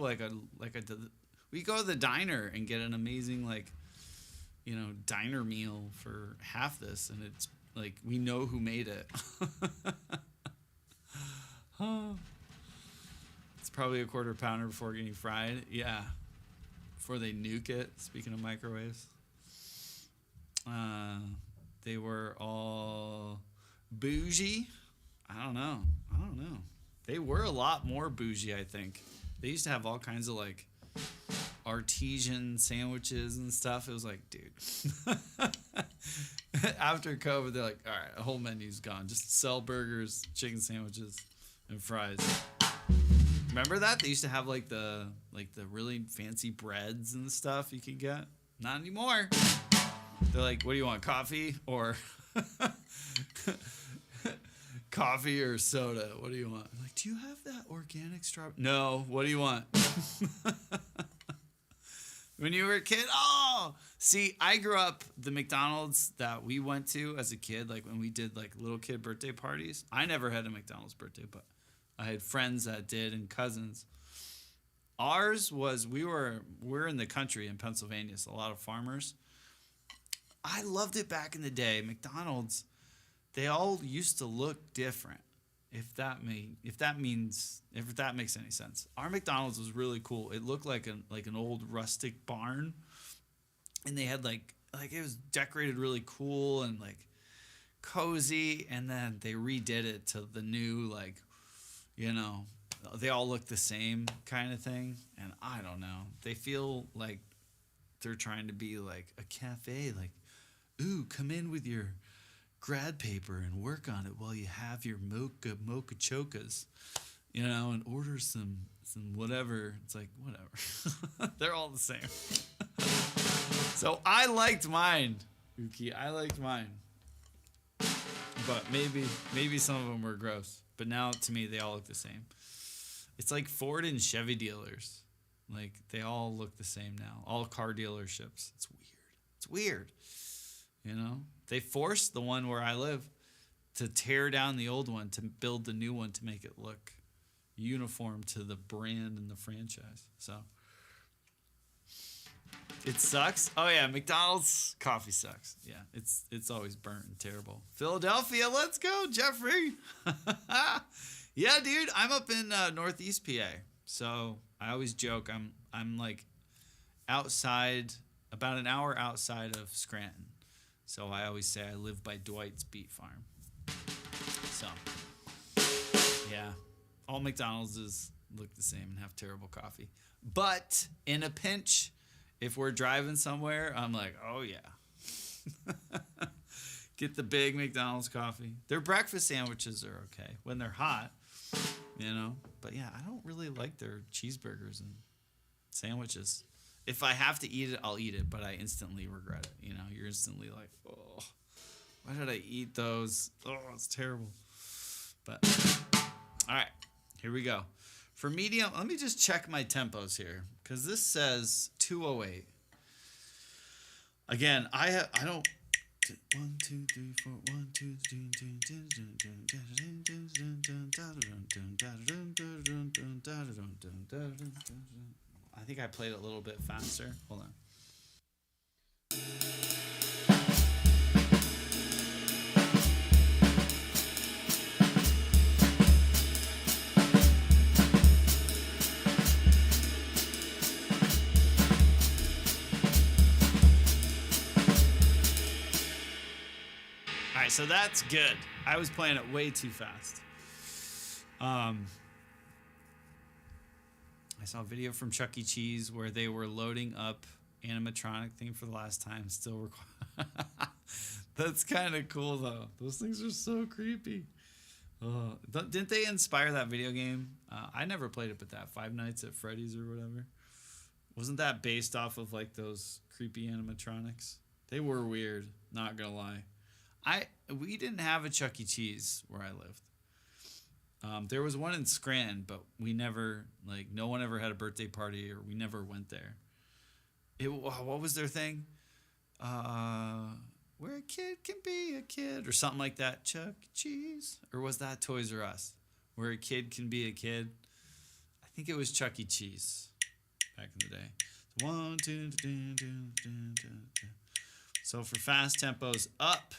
we go to the diner and get an amazing, like, you know, diner meal for half this, and it's like, we know who made it. It's probably a quarter pounder before getting fried. Yeah. Before they nuke it. Speaking of microwaves. They were all bougie. I don't know. They were a lot more bougie, I think. They used to have all kinds of like artesian sandwiches and stuff. It was like, dude. After COVID, they're like, all right, a whole menu's gone. Just sell burgers, chicken sandwiches, and fries. Remember that? They used to have like the really fancy breads and stuff you could get. Not anymore. They're like, what do you want, coffee or coffee or soda? What do you want? I'm like, do you have that organic strawberry? No. What do you want? When you were a kid? Oh, see, I grew up, the McDonald's that we went to as a kid, like when we did like little kid birthday parties. I never had a McDonald's birthday, but I had friends that did and cousins. Ours was, we're in the country in Pennsylvania, so a lot of farmers. I loved it back in the day. McDonald's, they all used to look different. If that makes any sense. Our McDonald's was really cool. It looked like an old rustic barn, and they had like it was decorated really cool and like cozy. And then they redid it to the new, like, you know, they all look the same kind of thing. And I don't know. They feel like they're trying to be like a cafe, like, ooh, come in with your grad paper and work on it while you have your mocha chokas, you know, and order some whatever. It's like, whatever. They're all the same. So I liked mine, Uki. I liked mine. But maybe some of them were gross. But now, to me, they all look the same. It's like Ford and Chevy dealers. Like, they all look the same now. All car dealerships. It's weird. You know? They forced the one where I live to tear down the old one to build the new one to make it look uniform to the brand and the franchise. So it sucks. Oh yeah, McDonald's coffee sucks. Yeah, it's always burnt and terrible. Philadelphia, let's go, Jeffrey. Yeah, dude, I'm up in Northeast PA. So I always joke I'm like outside, about an hour outside of Scranton. So I always say I live by Dwight's Beet Farm. So, yeah. All McDonald's look the same and have terrible coffee. But in a pinch, if we're driving somewhere, I'm like, oh, yeah. Get the big McDonald's coffee. Their breakfast sandwiches are okay when they're hot, you know. But, yeah, I don't really like their cheeseburgers and sandwiches. if I have to eat it, I'll eat it, but I instantly regret it. You know, you're instantly like, oh, why did I eat those? Oh, it's terrible. But all right, here we go. For medium, let me just check my tempos here because this says 208. Again, I don't. 1, 2, 3, 4, 1, 2, 3, I think I played it a little bit faster. Hold on. Alright, so that's good. I was playing it way too fast. I saw a video from Chuck E. Cheese where they were loading up animatronic thing for the last time. Still That's kind of cool though. Those things are so creepy. Didn't they inspire that video game? I never played it, but that Five Nights at Freddy's or whatever. Wasn't that based off of like those creepy animatronics? They were weird, not gonna lie. We didn't have a Chuck E. Cheese where I lived. There was one in Scranton, but we never, like, no one ever had a birthday party, or we never went there. What was their thing? Where a kid can be a kid, or something like that. Chuck E. Cheese, or was that Toys R Us? Where a kid can be a kid. I think it was Chuck E. Cheese back in the day. 1, 2, 3. So for fast tempos, up.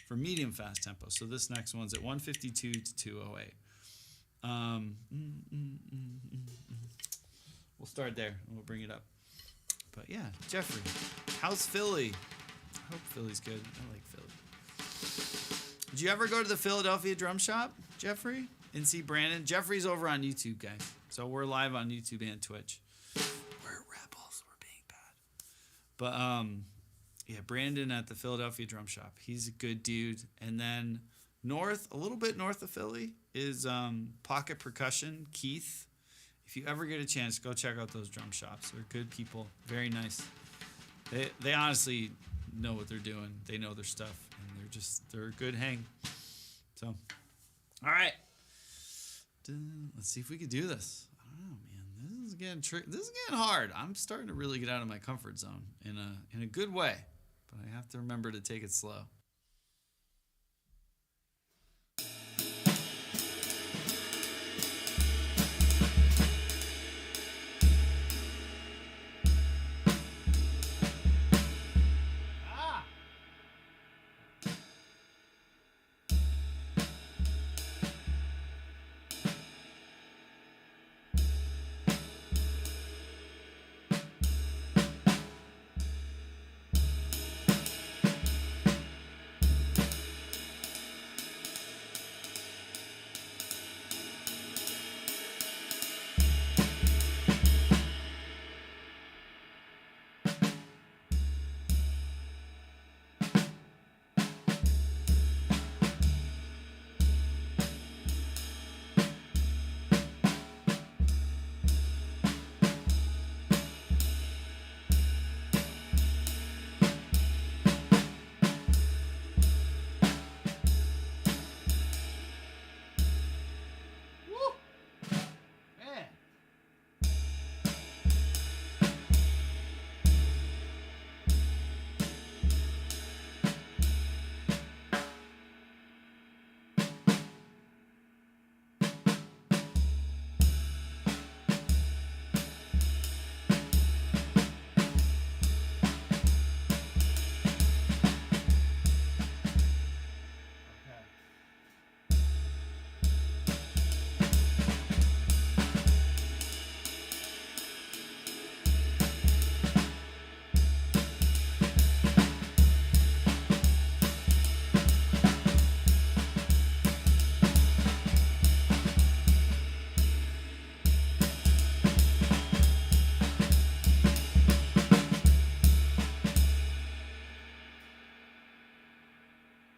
For medium fast tempo. So this next one's at 152 to 208. We'll start there and we'll bring it up. But yeah, Jeffrey, how's Philly? I hope Philly's good. I like Philly. Did you ever go to the Philadelphia Drum Shop, Jeffrey, and see Brandon? Jeffrey's over on YouTube, guys. So we're live on YouTube and Twitch. We're rebels. We're being bad. But yeah, Brandon at the Philadelphia Drum Shop. He's a good dude. And then a little bit north of Philly, is Pocket Percussion, Keith. If you ever get a chance, go check out those drum shops. They're good people. Very nice. They honestly know what they're doing. They know their stuff. And they're a good hang. So, all right. Let's see if we could do this. I don't know, man. This is getting hard. I'm starting to really get out of my comfort zone in a good way. But I have to remember to take it slow.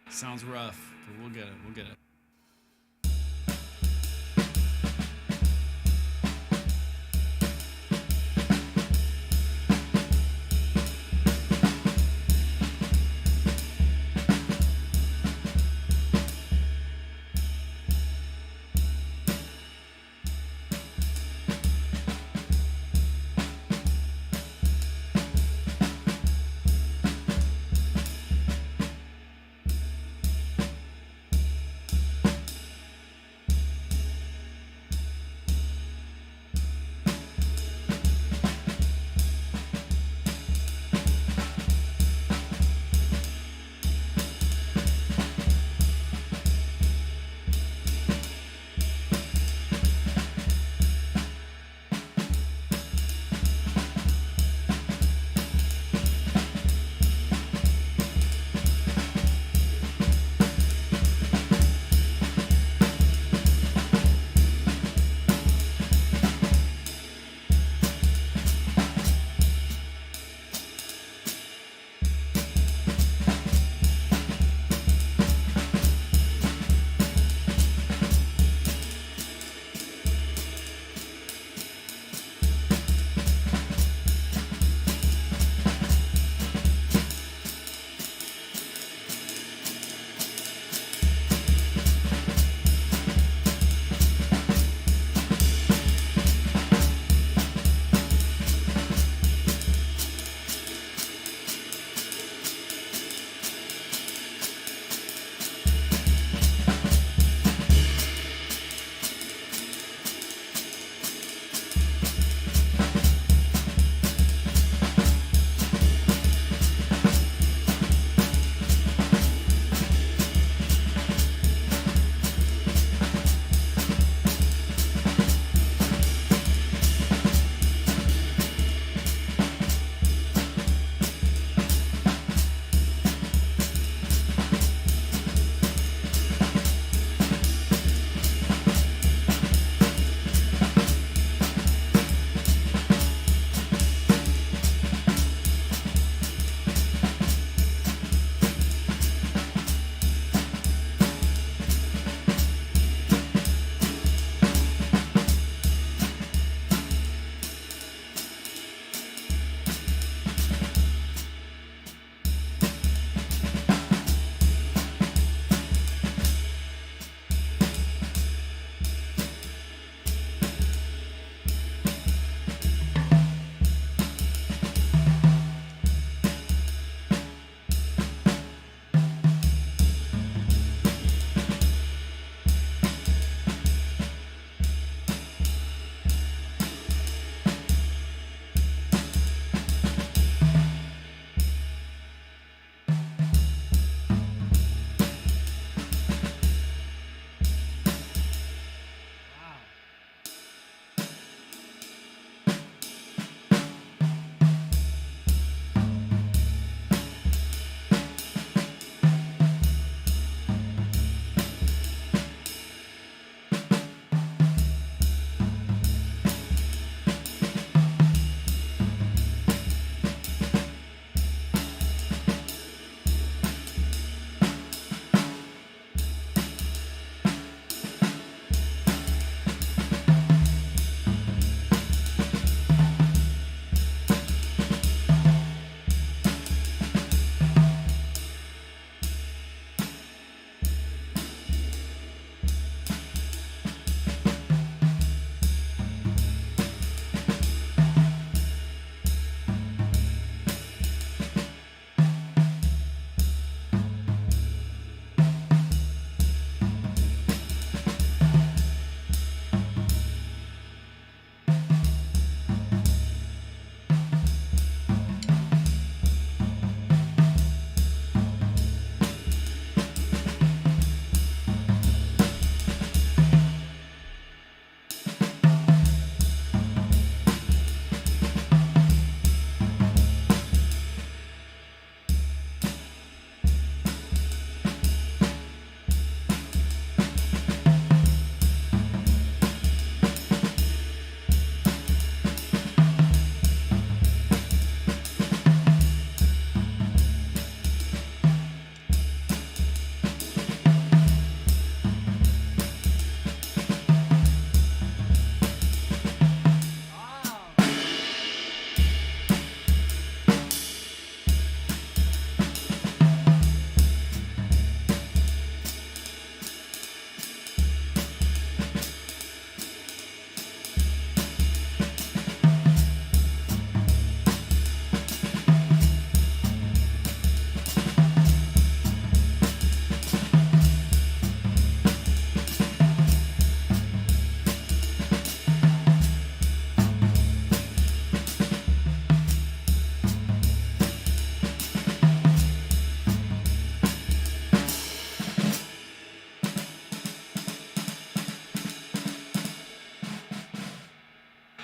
Sounds rough, but we'll get it. We'll get it.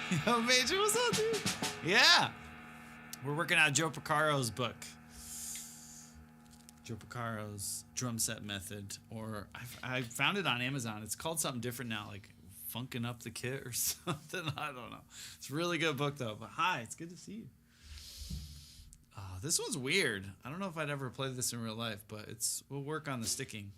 Yo, Major, what's up, dude? Yeah. We're working on Joe Porcaro's book. Joe Porcaro's drum set method. Or I found it on Amazon. It's called something different now, like Funkin' Up the Kit or something. I don't know. It's a really good book, though. But hi, it's good to see you. This one's weird. I don't know if I'd ever play this in real life, but we'll work on the sticking.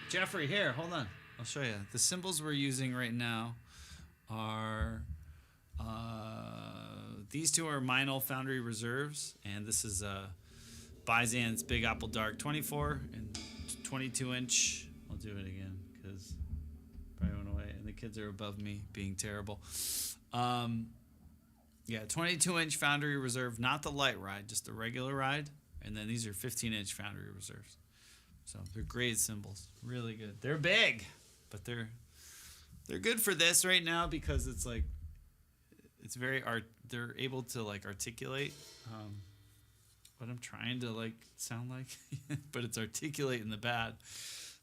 Jeffrey, here, hold on. I'll show you. The cymbals we're using right now are these two are Meinl Foundry Reserves, and this is Bizan's Big Apple Dark 24 and 22 inch. I'll do it again because probably went away, and the kids are above me being terrible. Yeah, 22 inch Foundry Reserve, not the light ride, just the regular ride, and then these are 15 inch Foundry Reserves. So they're great cymbals, really good. They're big, but they're good for this right now because it's like they're able to like articulate what I'm trying to like sound like, but it's articulating the bad.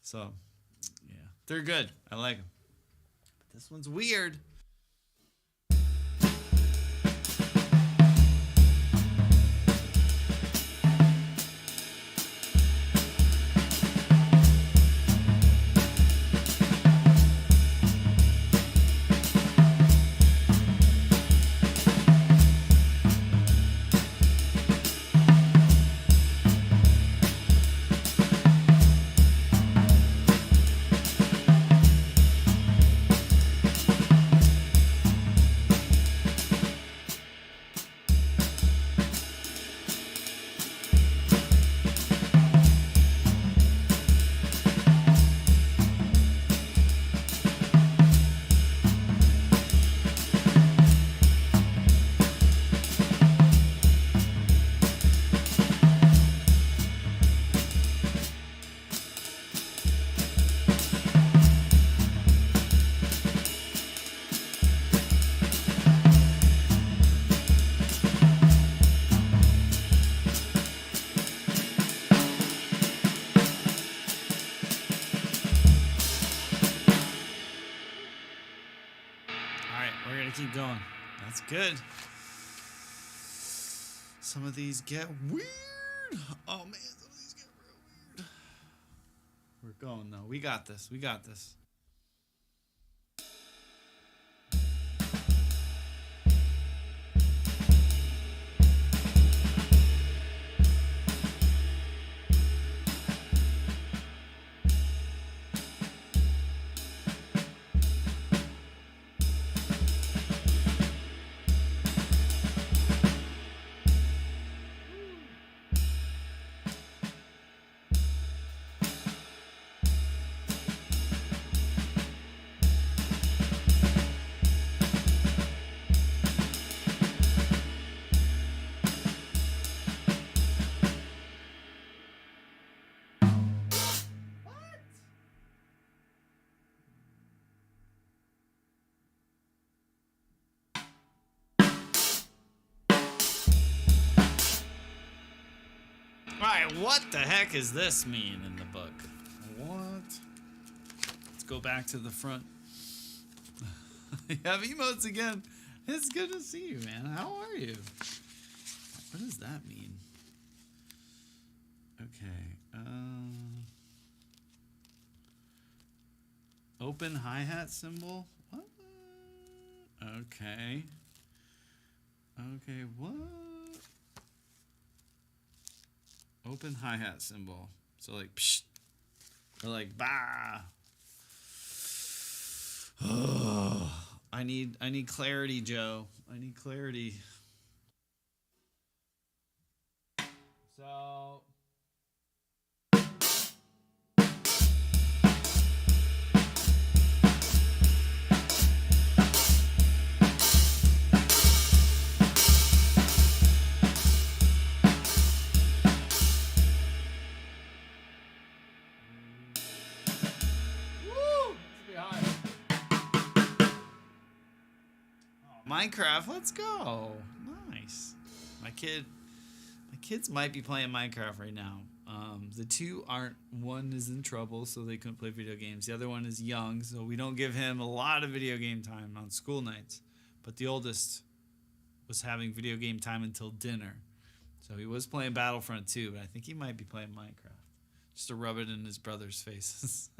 So yeah, they're good. I like them. But this one's weird. Keep going. That's good. Some of these get weird. Oh man, some of these get real weird. We're going though. We got this. We got this. Alright, what the heck is this mean in the book? What? Let's go back to the front. You have emotes again. It's good to see you, man. How are you? What does that mean? Okay. Open hi-hat symbol? What? Okay. Okay, what? Open hi-hat cymbal. So like psh, or like bah. Oh, I need clarity, Joe. I need clarity. So Minecraft, let's go. Nice. My kids might be playing Minecraft right now. The two aren't. One is in trouble, so they couldn't play video games. The other one is young, so we don't give him a lot of video game time on school nights. But the oldest was having video game time until dinner. So he was playing Battlefront 2, but I think he might be playing Minecraft. Just to rub it in his brother's faces.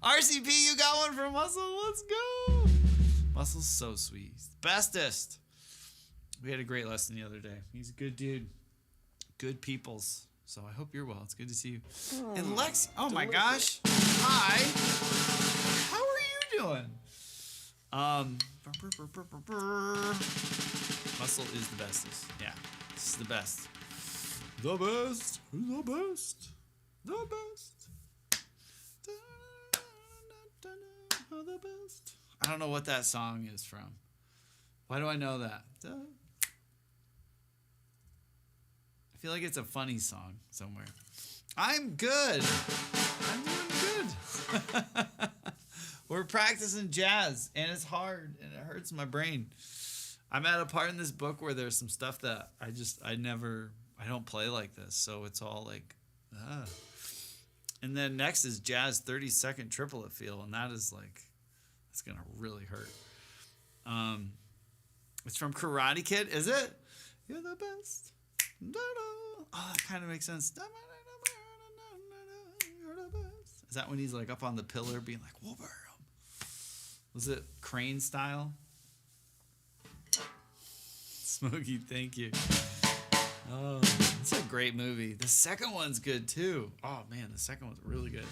RCP, you got one for Muscle. Let's go. Muscle's so sweet. He's the bestest. We had a great lesson the other day. He's a good dude. Good peoples. So I hope you're well. It's good to see you. And Lex, oh my gosh. Hi. How are you doing? Muscle is the bestest. Yeah. This is the best. The best. The best. The best. The best. I don't know what that song is from. Why do I know that? I feel like it's a funny song somewhere. I'm good. I'm doing good. We're practicing jazz, and it's hard, and it hurts my brain. I'm at a part in this book where there's some stuff that I don't play like this, so it's all like, And then next is jazz 30-second triplet feel, and that is like, it's gonna really hurt. It's from Karate Kid, is it? You're the best. Oh, that kind of makes sense. You're the best. Is that when he's like up on the pillar being like, Wolverine? Was it crane style? Smokey, thank you. Oh, it's a great movie. The second one's good too. Oh man, the second one's really good.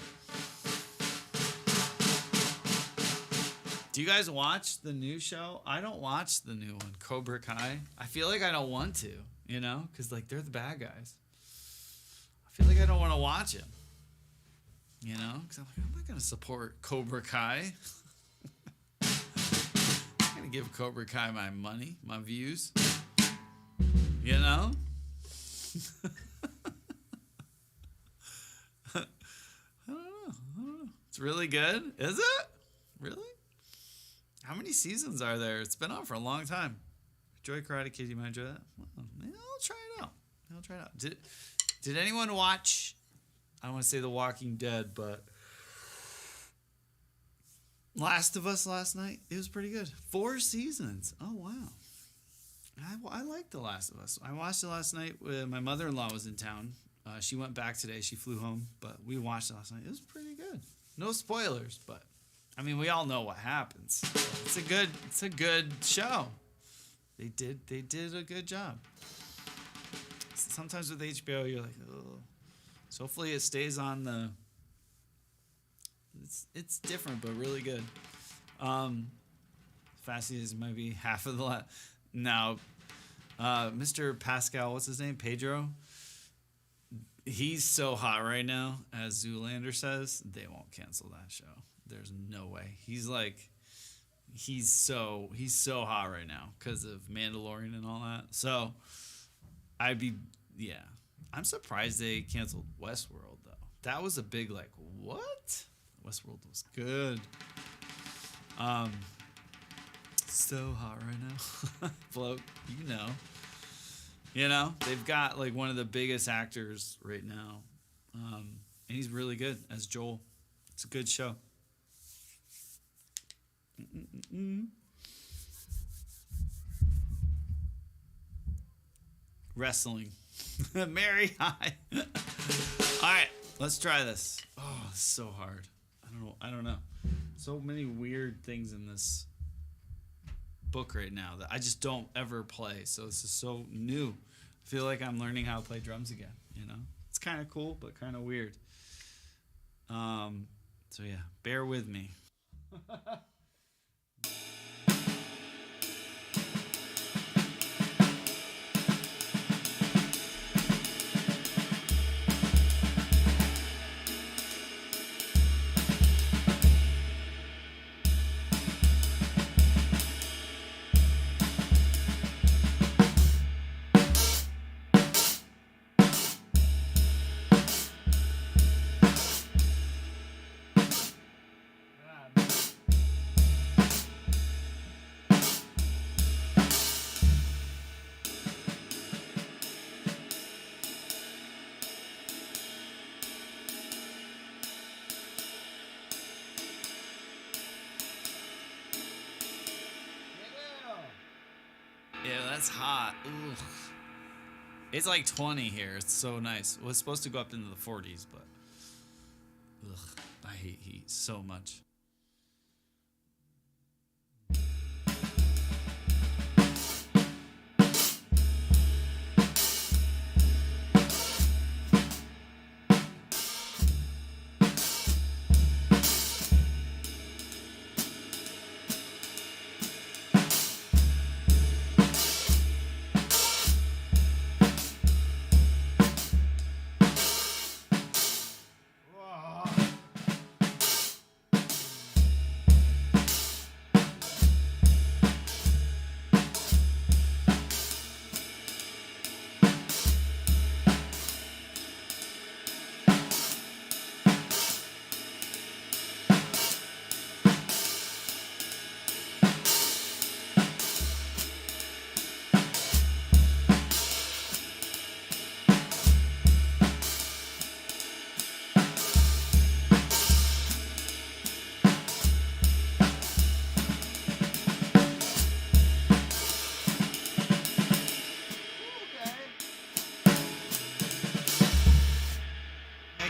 Do you guys watch the new show? I don't watch the new one, Cobra Kai. I feel like I don't want to, you know, because like they're the bad guys. I feel like I don't want to watch it, you know, because I'm like, I'm not gonna support Cobra Kai. I'm gonna give Cobra Kai my money, my views, you know. I don't know. It's really good. Is it? Really? How many seasons are there? It's been on for a long time. Enjoy Karate Kid. You might enjoy that. Well, maybe I'll try it out. Did anyone watch? I don't want to say The Walking Dead, but Last of Us last night. It was pretty good. 4 seasons. Oh wow. I liked The Last of Us. I watched it last night when my mother-in-law was in town. She went back today. She flew home, but we watched it last night. It was pretty good. No spoilers, but I mean, we all know what happens. It's a good show. They did a good job. Sometimes with HBO, you're like, oh. So hopefully it stays on the. It's different, but really good. Fasty is maybe half of the now. Mr. Pascal, what's his name? Pedro. He's so hot right now, as Zoolander says. They won't cancel that show. There's no way. He's so hot right now because of Mandalorian and all that. So I'm surprised they canceled Westworld though. That was a big like what? Westworld was good. So hot right now. Float, you know, they've got like one of the biggest actors right now. And he's really good as Joel. It's a good show. Wrestling. Mary, hi. All right, let's try this. Oh, it's so hard. I don't know. So many weird things in this book right now that I just don't ever play. So this is so new. I feel like I'm learning how to play drums again. You know, it's kind of cool, but kind of weird. So yeah, bear with me. Yeah, that's hot. Ooh. It's like 20 here. It's so nice. It was supposed to go up into the 40s, but I hate heat so much.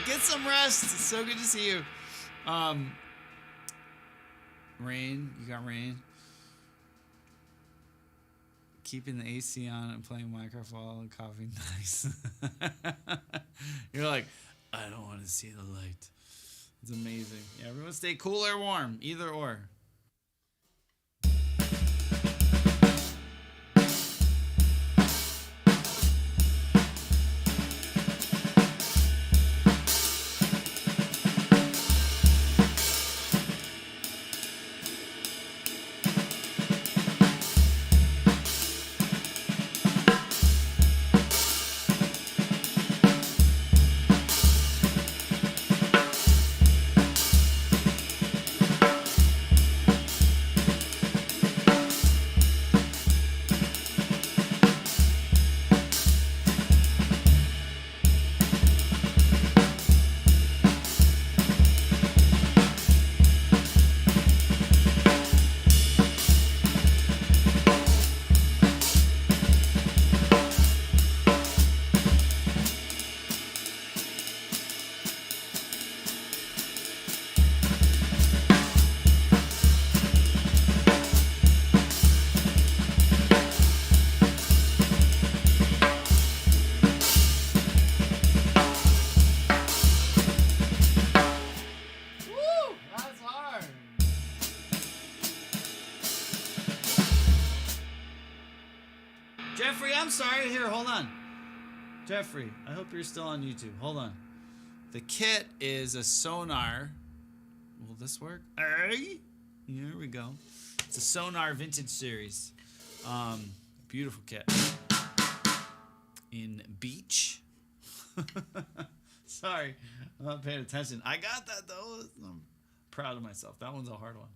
Get some rest. It's so good to see you. Rain, you got rain. Keeping the AC on and playing Minecraft while and coffee. Nice. You're like, I don't want to see the light. It's amazing. Yeah, everyone stay cool or warm, either or. Jeffrey, I'm sorry. Here, hold on. Jeffrey, I hope you're still on YouTube. Hold on. The kit is a sonar. Will this work? Hey, here we go. It's a sonar vintage series. Beautiful kit. In beach. Sorry, I'm not paying attention. I got that though. I'm proud of myself. That one's a hard one.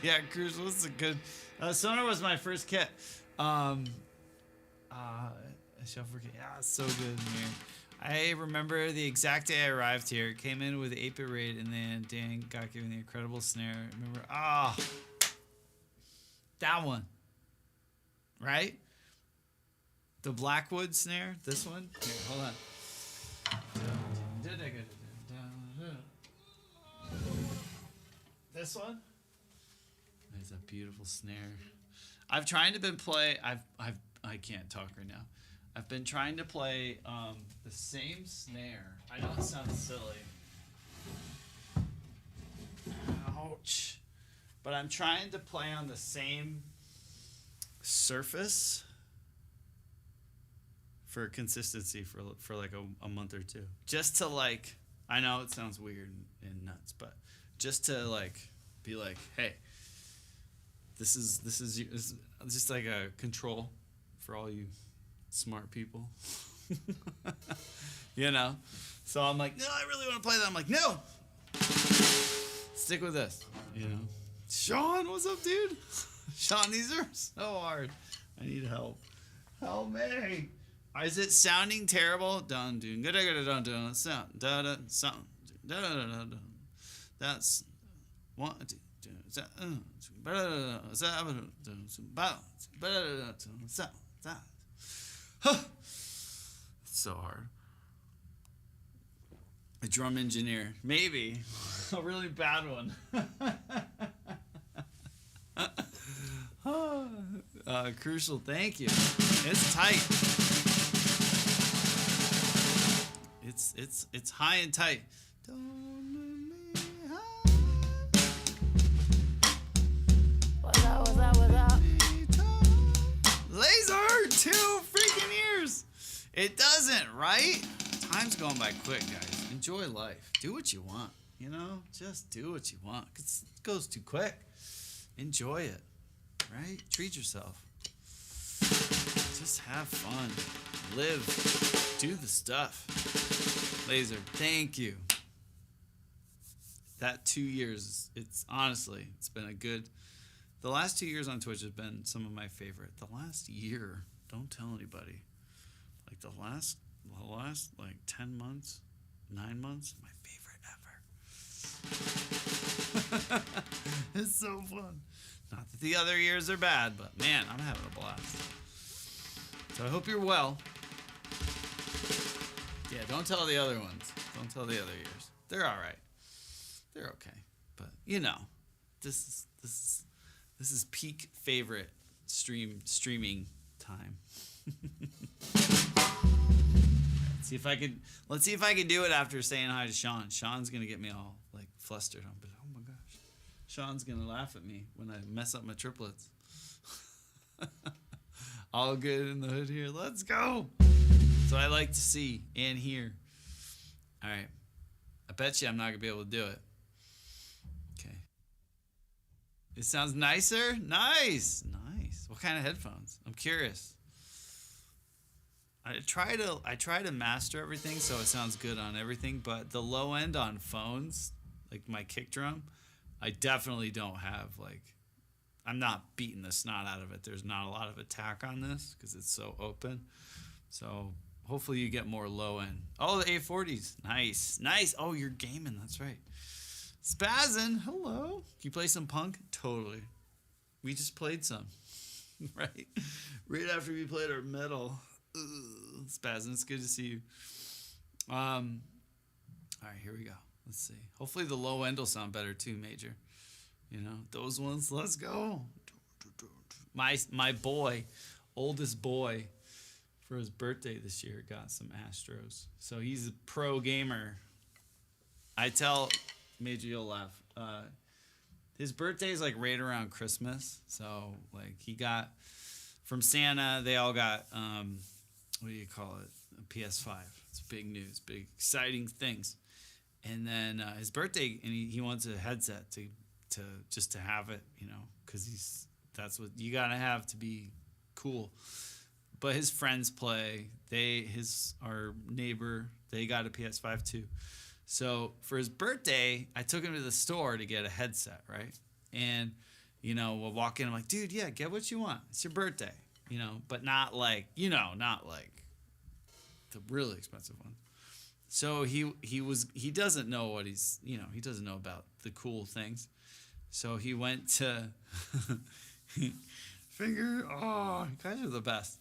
Yeah, Crucial was a good. Sonar was my first kit. I shall forget. Yeah, it's so good in here. I remember the exact day I arrived here. It came in with the 8-bit raid, and then Dan got given the incredible snare. Remember? That one. Right? The Blackwood snare. This one. Here, hold on. This one. It's a beautiful snare. I've tried to play. I can't talk right now. I've been trying to play the same snare. I know it sounds silly. Ouch. But I'm trying to play on the same surface for consistency for like a month or two. Just to like, I know it sounds weird and nuts, but just to like be like, hey, this is just like a control for all you smart people. You know? So I'm like, no, I really want to play that. I'm like, no! Stick with this. You know? Sean, what's up, dude? Sean, these are so hard. I need help. Help me. Is it sounding terrible? Dun dun dun dun dun dun sound da da sound da da da da. That's one two. It's so hard. A drum engineer, maybe a really bad one. Crucial, thank you. It's tight. It's high and tight. What's up? Laser, 2 freaking years. It doesn't, right? Time's going by quick, guys. Enjoy life. Do what you want. You know, just do what you want. 'Cause it goes too quick. Enjoy it, right? Treat yourself. Just have fun. Live. Do the stuff. Laser, thank you. That 2 years, it's honestly, it's been a good. The last 2 years on Twitch has been some of my favorite. The last year, don't tell anybody. Like the last like 10 months, 9 months, my favorite ever. It's so fun. Not that the other years are bad, but man, I'm having a blast. So I hope you're well. Yeah, don't tell the other ones. Don't tell the other years. They're all right. They're okay. But you know, this is peak favorite streaming time. Let's see if I can do it after saying hi to Sean. Sean's gonna get me all like flustered. I'm like, oh my gosh. Sean's gonna laugh at me when I mess up my triplets. All good in the hood here. Let's go. So I like to see and hear. All right. I bet you I'm not gonna be able to do it. Okay. It sounds nicer? Nice. What kind of headphones? I'm curious. I try to master everything so it sounds good on everything, but the low end on phones, like my kick drum, I definitely don't have like, I'm not beating the snot out of it. There's not a lot of attack on this because it's so open. So hopefully you get more low end. Oh, the A40s. Nice. Oh, you're gaming. That's right. Spazzin', hello. Can you play some punk? Totally. We just played some. Right after we played our metal. Spazzin', it's good to see you. All right, here we go. Let's see. Hopefully the low end will sound better too, Major. You know, those ones. Let's go. My boy, oldest boy, for his birthday this year, got some Astros. So he's a pro gamer. I tell Major, you'll laugh. His birthday is like right around Christmas. So like he got from Santa, they all got what do you call it? A PS5. It's big news, big exciting things. And then his birthday, and he wants a headset to just to have it, you know, because that's what you gotta have to be cool. But his friends play. Our neighbor, they got a PS5 too. So for his birthday, I took him to the store to get a headset, right? And, we'll walk in. I'm like, dude, yeah, get what you want. It's your birthday, but not like, not like the really expensive one. So he doesn't know what he doesn't know about the cool things. So he went to you guys are the best.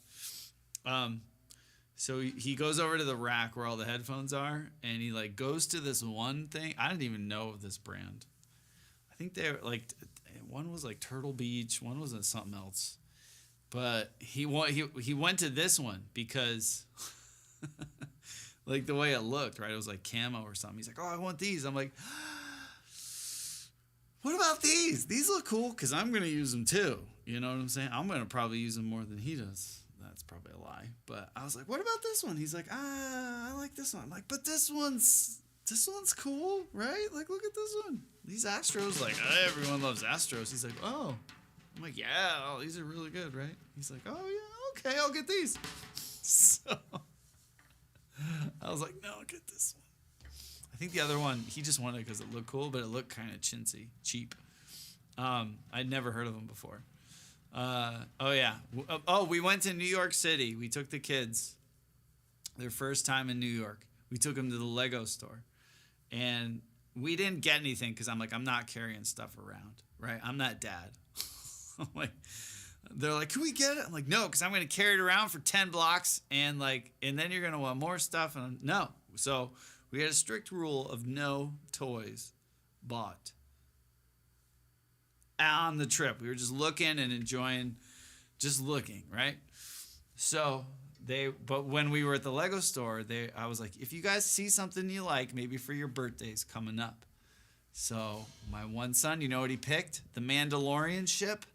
So he goes over to the rack where all the headphones are, and he like goes to this one thing. I didn't even know of this brand. I think they're like, one was like Turtle Beach, one was something else. But he went to this one because like the way it looked, right? It was like camo or something. He's like, oh, I want these. I'm like, what about these? These look cool because I'm going to use them too. You know what I'm saying? I'm going to probably use them more than he does. That's probably a lie. But I was like, what about this one? He's like, I like this one. I'm like, but this one's cool, right? Like, look at this one. These Astros, like, everyone loves Astros. He's like, oh. I'm like, yeah, these are really good, right? He's like, oh, yeah, okay, I'll get these. So I was like, no, I'll get this one. I think the other one, he just wanted it because it looked cool, but it looked kind of chintzy, cheap. I'd never heard of them before. We went to New York City. We took the kids, their first time in New York. We took them to the Lego store. And we didn't get anything because I'm like, I'm not carrying stuff around, right? I'm not dad. I'm like, they're like, can we get it? I'm like, no, because I'm going to carry it around for 10 blocks and then you're going to want more stuff. And no. So we had a strict rule of no toys bought on the trip. We were just looking and enjoying, just looking, right? So but when we were at the Lego store, I was like, if you guys see something you like, maybe for your birthdays coming up. So my one son, you know what he picked? The Mandalorian ship.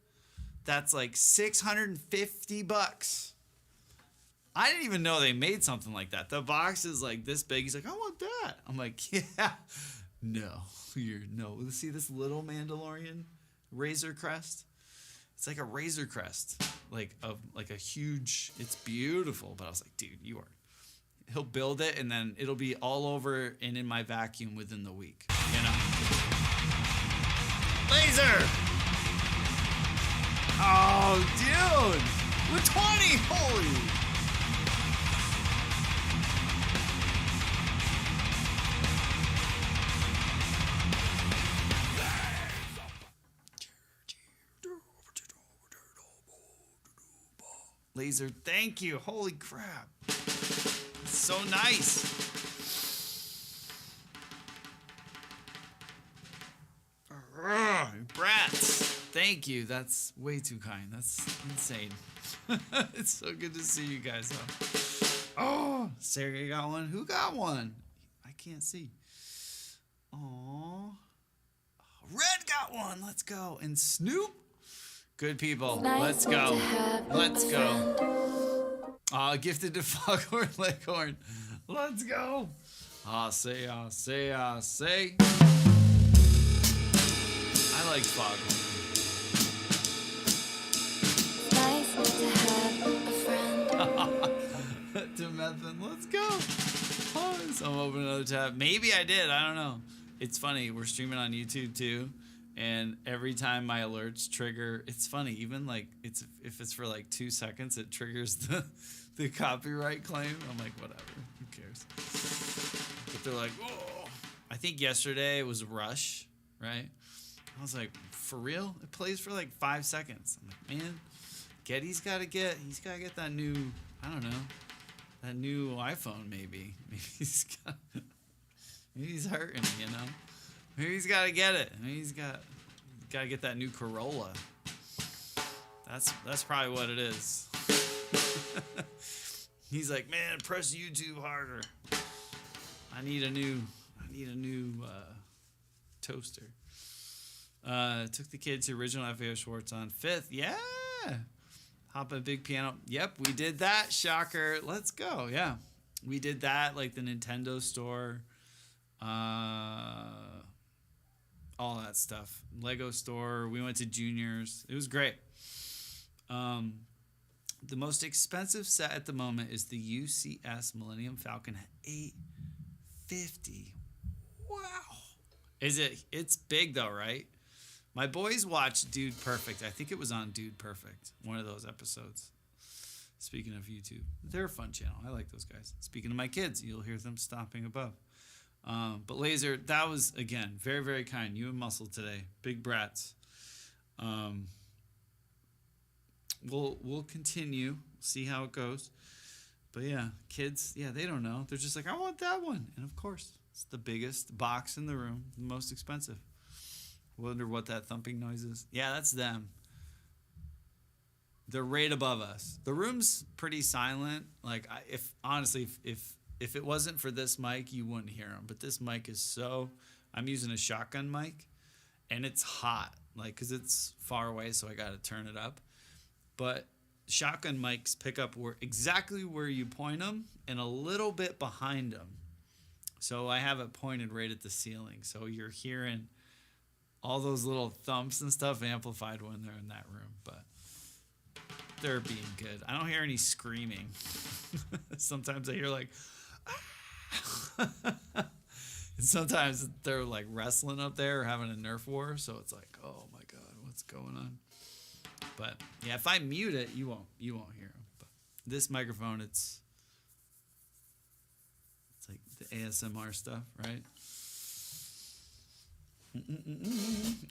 That's like $650. I didn't even know they made something like that. The box is like this big. He's like, I want that. I'm like, yeah. No. See this little Mandalorian Razor Crest? It's like a Razor Crest. Like a huge, it's beautiful. But I was like, dude, he'll build it and then it'll be all over and in my vacuum within the week. Laser! Oh, dude! We're 20! Holy! Laser, thank you. Holy crap. It's so nice. Brats. Thank you. That's way too kind. That's insane. It's so good to see you guys. Oh, Sergey got one. Who got one? I can't see. Aw. Red got one. Let's go. And Snoop. Good people. Let's go. Let's go. Gifted to Foghorn Leghorn. Let's go. Say. I like Foghorn. Nice to have a friend. To Methan. Let's go. Oh, so I'm opening another tab. Maybe I did. I don't know. It's funny. We're streaming on YouTube too. And every time my alerts trigger, it's funny, even like if it's for like 2 seconds, it triggers the copyright claim. I'm like, whatever, who cares? But they're like, oh, I think yesterday it was Rush, right? I was like, for real? It plays for like 5 seconds. I'm like, man, he's got to get that new, I don't know, that new iPhone maybe. Maybe he's hurting, Maybe he's got to get it. Maybe he's got to get that new Corolla. That's probably what it is. He's like, man, press YouTube harder. I need a new toaster. Took the kids to original FAO Schwartz on 5th. Yeah. Hop a big piano. Yep, we did that. Shocker. Let's go. Yeah. We did that, like the Nintendo store. All that stuff. Lego store. We went to Junior's. It was great. The most expensive set at the moment is the UCS Millennium Falcon at $850. Wow. Is it? It's big though, right? My boys watched Dude Perfect. I think it was on Dude Perfect, one of those episodes. Speaking of YouTube, they're a fun channel. I like those guys. Speaking of my kids, you'll hear them stopping above. But Laser, that was, again, very, very kind. You and Muscle today. Big brats. We'll continue, see how it goes. But yeah, kids, yeah, they don't know. They're just like, I want that one. And of course, it's the biggest box in the room, the most expensive. Wonder what that thumping noise is. Yeah, that's them. They're right above us. The room's pretty silent. Like, honestly, if it wasn't for this mic, you wouldn't hear them. But this mic is so. I'm using a shotgun mic, and it's hot, like, cause it's far away, so I gotta turn it up. But shotgun mics pick up exactly where you point them and a little bit behind them. So I have it pointed right at the ceiling. So you're hearing all those little thumps and stuff amplified when they're in that room. But they're being good. I don't hear any screaming. Sometimes I hear like, ah! And sometimes they're like wrestling up there or having a Nerf war. So it's like, oh my God, what's going on? But yeah, if I mute it, you won't hear them. But this microphone, it's like the ASMR stuff, right?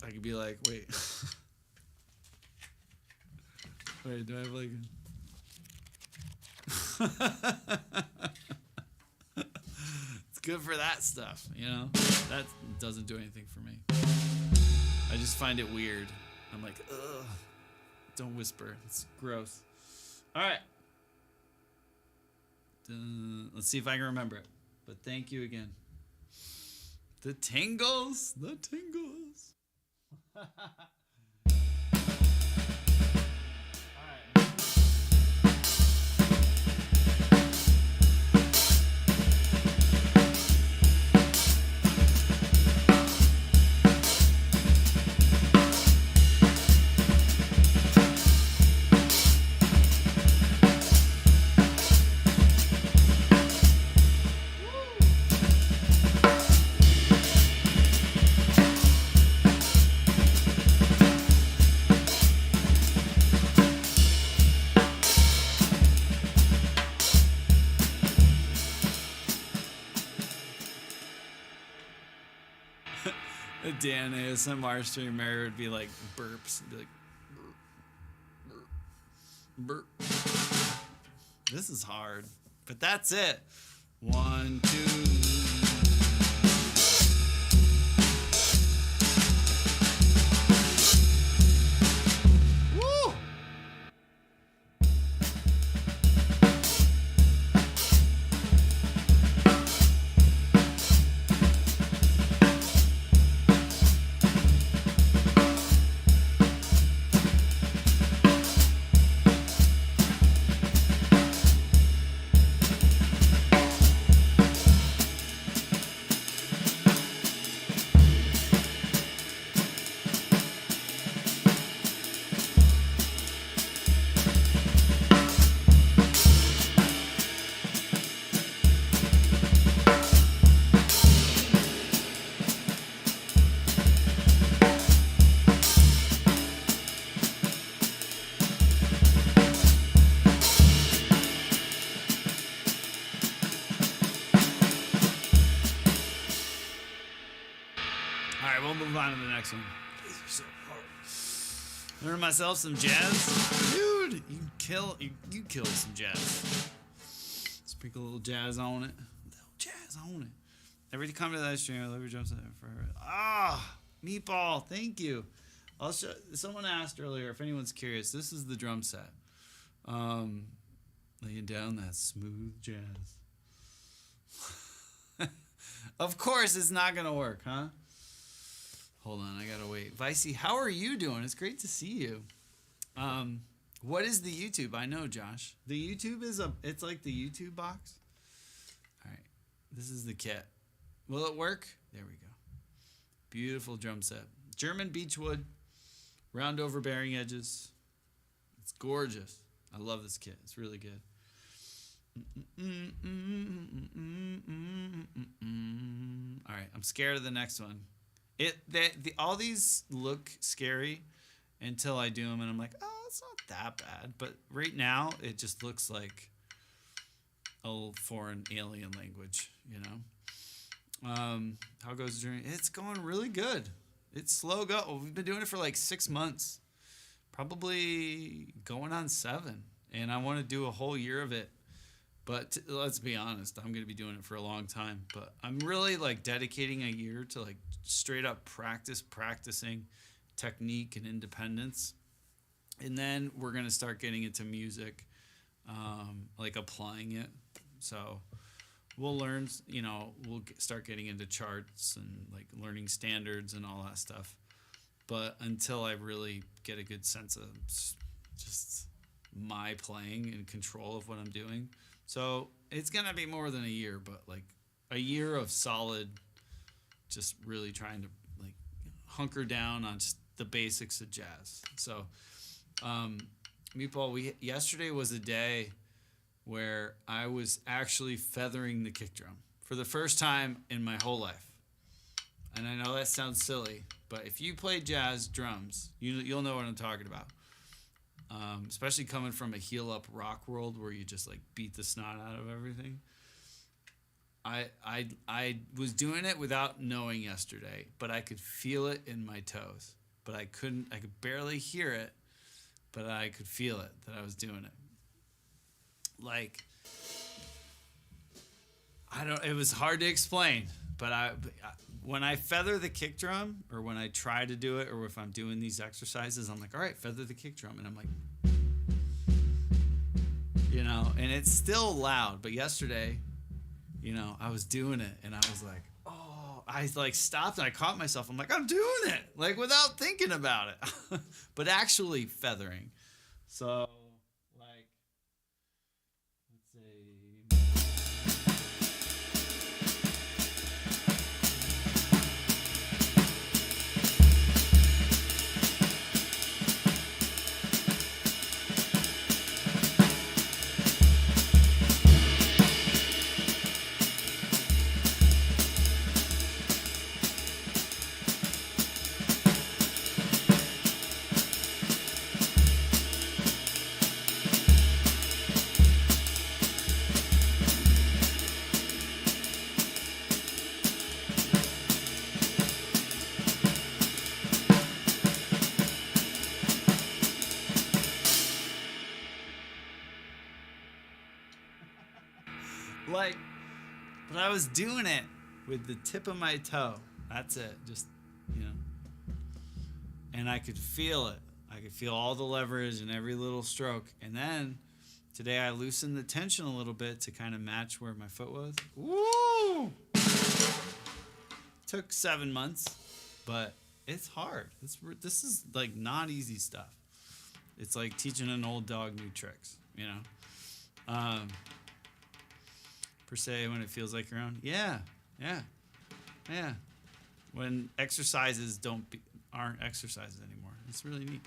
I could be like, wait, wait, do I have like? It's good for that stuff, you know. That doesn't do anything for me. I just find it weird. I'm like, ugh. Don't whisper. It's gross. All right. Let's see if I can remember it. But thank you again. The tingles. The tingles. All right. A Dan ASMR streamer would be like burps. Be like, burp, burp. This is hard, but that's it. 1, 2. We'll move on to the next one. These are so hard. Learn myself some jazz. Dude, you kill some jazz. Sprinkle a little jazz on it. Every time come to that stream, I love your jumps for her. Ah, Meatball, thank you. I'll show, someone asked earlier, if anyone's curious, this is the drum set. Laying down that smooth jazz. Of course it's not gonna work, huh? Hold on, I gotta wait. Vicey, how are you doing? It's great to see you. What is the YouTube? I know, Josh. The YouTube it's like the YouTube box. All right, this is the kit. Will it work? There we go. Beautiful drum set. German beechwood, round over bearing edges. It's gorgeous. I love this kit. It's really good. All right, I'm scared of the next one. All these look scary until I do them, and I'm like, oh, it's not that bad. But right now, it just looks like a foreign alien language, you know. How goes the journey? It's going really good. It's slow go. We've been doing it for like 6 months, probably going on 7, and I want to do a whole year of it. But let's be honest, I'm going to be doing it for a long time. But I'm really like dedicating a year to like straight up practicing technique and independence. And then we're going to start getting into music, like applying it. So we'll learn, start getting into charts and like learning standards and all that stuff. But until I really get a good sense of just my playing and control of what I'm doing. So it's going to be more than a year, but like a year of solid, just really trying to like hunker down on just the basics of jazz. So, Meatball, yesterday was a day where I was actually feathering the kick drum for the first time in my whole life. And I know that sounds silly, but if you play jazz drums, you'll know what I'm talking about. Especially coming from a heel up rock world where you just like beat the snot out of everything. I was doing it without knowing yesterday, but I could feel it in my toes. But I could barely hear it, but I could feel it that I was doing it. Like, it was hard to explain, but when I feather the kick drum, or when I try to do it, or if I'm doing these exercises, I'm like, all right, feather the kick drum. And I'm like, and it's still loud. But yesterday, I was doing it and I was like, oh, I like stopped and I caught myself. I'm like, I'm doing it, like without thinking about it, but actually feathering. So like, let's see. But I was doing it with the tip of my toe. That's it. Just, and I could feel it. I could feel all the leverage and every little stroke. And then today I loosened the tension a little bit to kind of match where my foot was. Woo! Took 7 months, but it's hard. This is like not easy stuff. It's like teaching an old dog new tricks, per se, when it feels like your own. Yeah. When exercises aren't exercises anymore. It's really neat.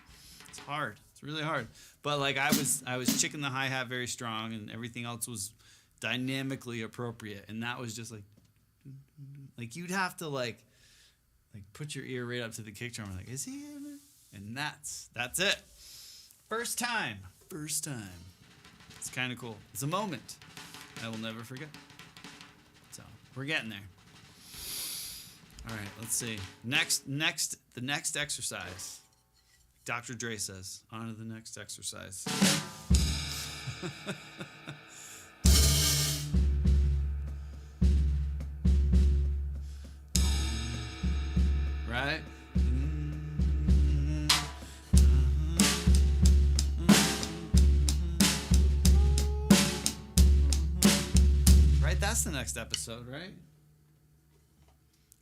It's hard. It's really hard. But like I was chicking the hi-hat very strong, and everything else was dynamically appropriate. And that was just like you'd have to like put your ear right up to the kick drum and like, is he in it? And that's it. First time. It's kind of cool. It's a moment I will never forget. So we're getting there. All right, let's see. The next exercise. Dr. Dre says, on to the next exercise. Right? Right? That's the next episode, right?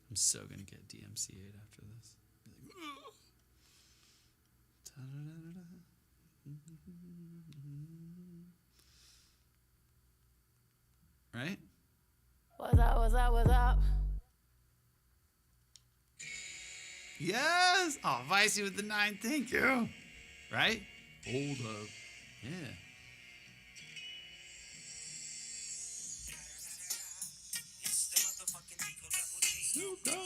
I'm so gonna get DMCA'd after this. Right? What's up? Yes! Oh, Vicey with the 9, thank you. Right? Hold up. Yeah. Snoop Dogg.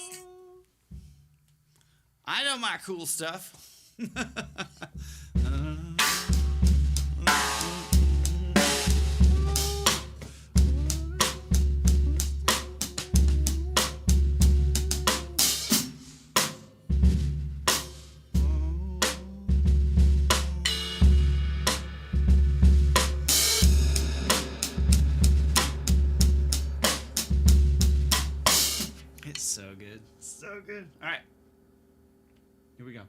I know my cool stuff. It's so good. So good. All right. Here we go.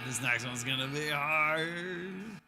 This next one's gonna be hard.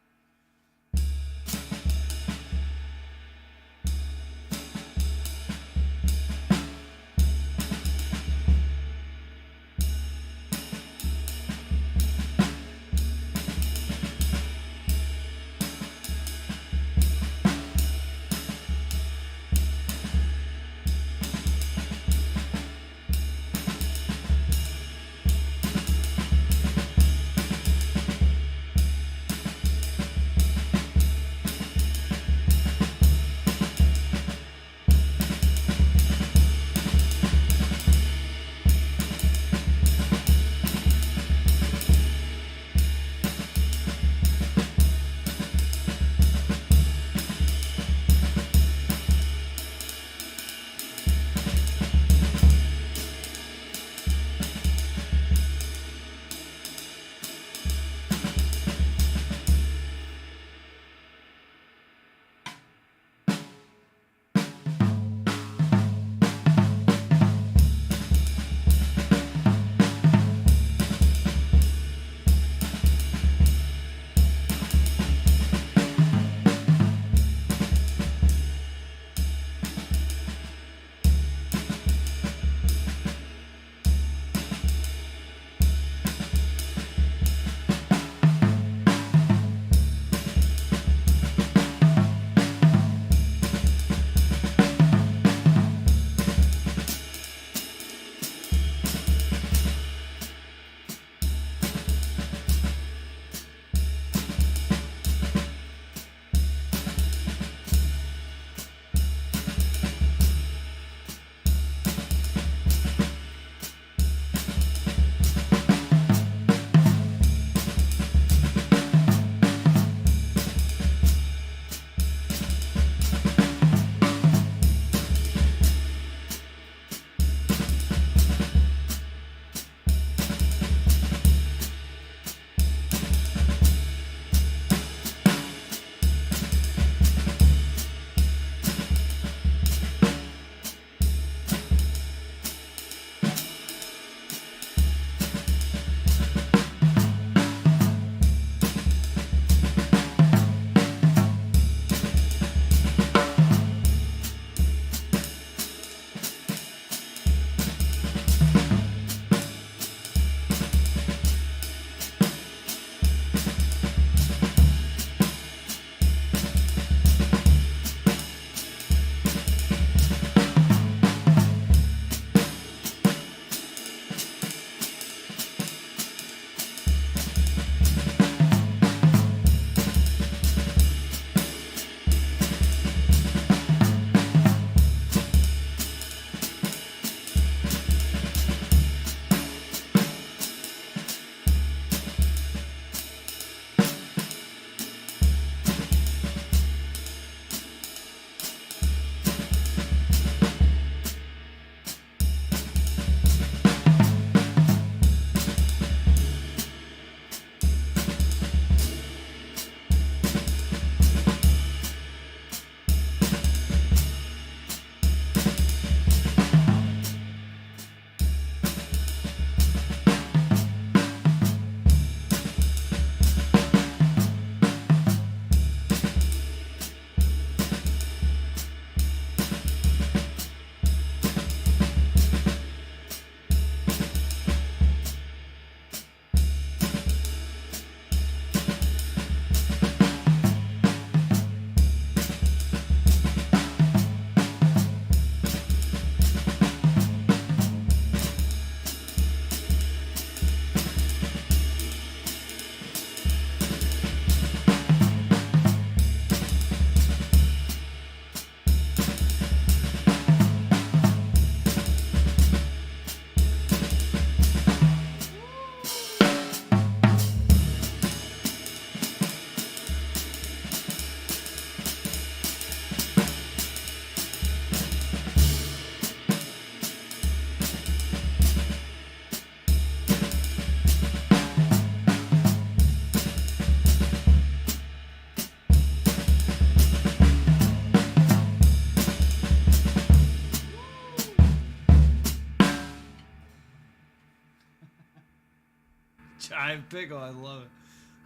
Chive pickle, I love it.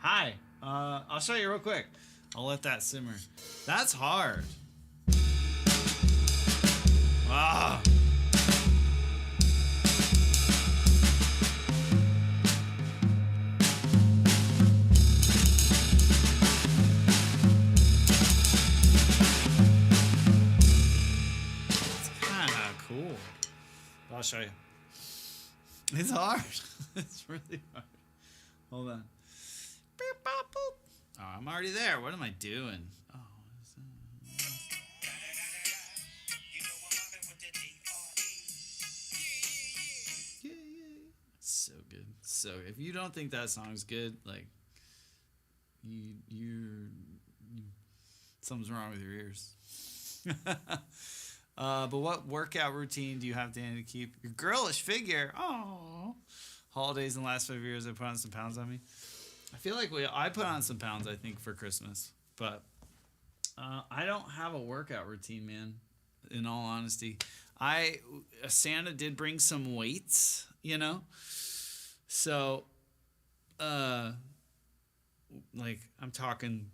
Hi, I'll show you real quick. I'll let that simmer. That's hard. Ah. It's kind of cool. I'll show you. It's hard. It's really hard. Hold on. Beep, bop, boop. Oh, I'm already there. What am I doing? Oh, what is that? Yeah, yeah. So good. So if you don't think that song's good, like something's wrong with your ears. But what workout routine do you have, Danny, to keep your girlish figure? Oh, holidays in the last 5 years, I put on some pounds on me. I feel like I put on some pounds, I think, for Christmas, but I don't have a workout routine, man. In all honesty, Santa did bring some weights, so like I'm talking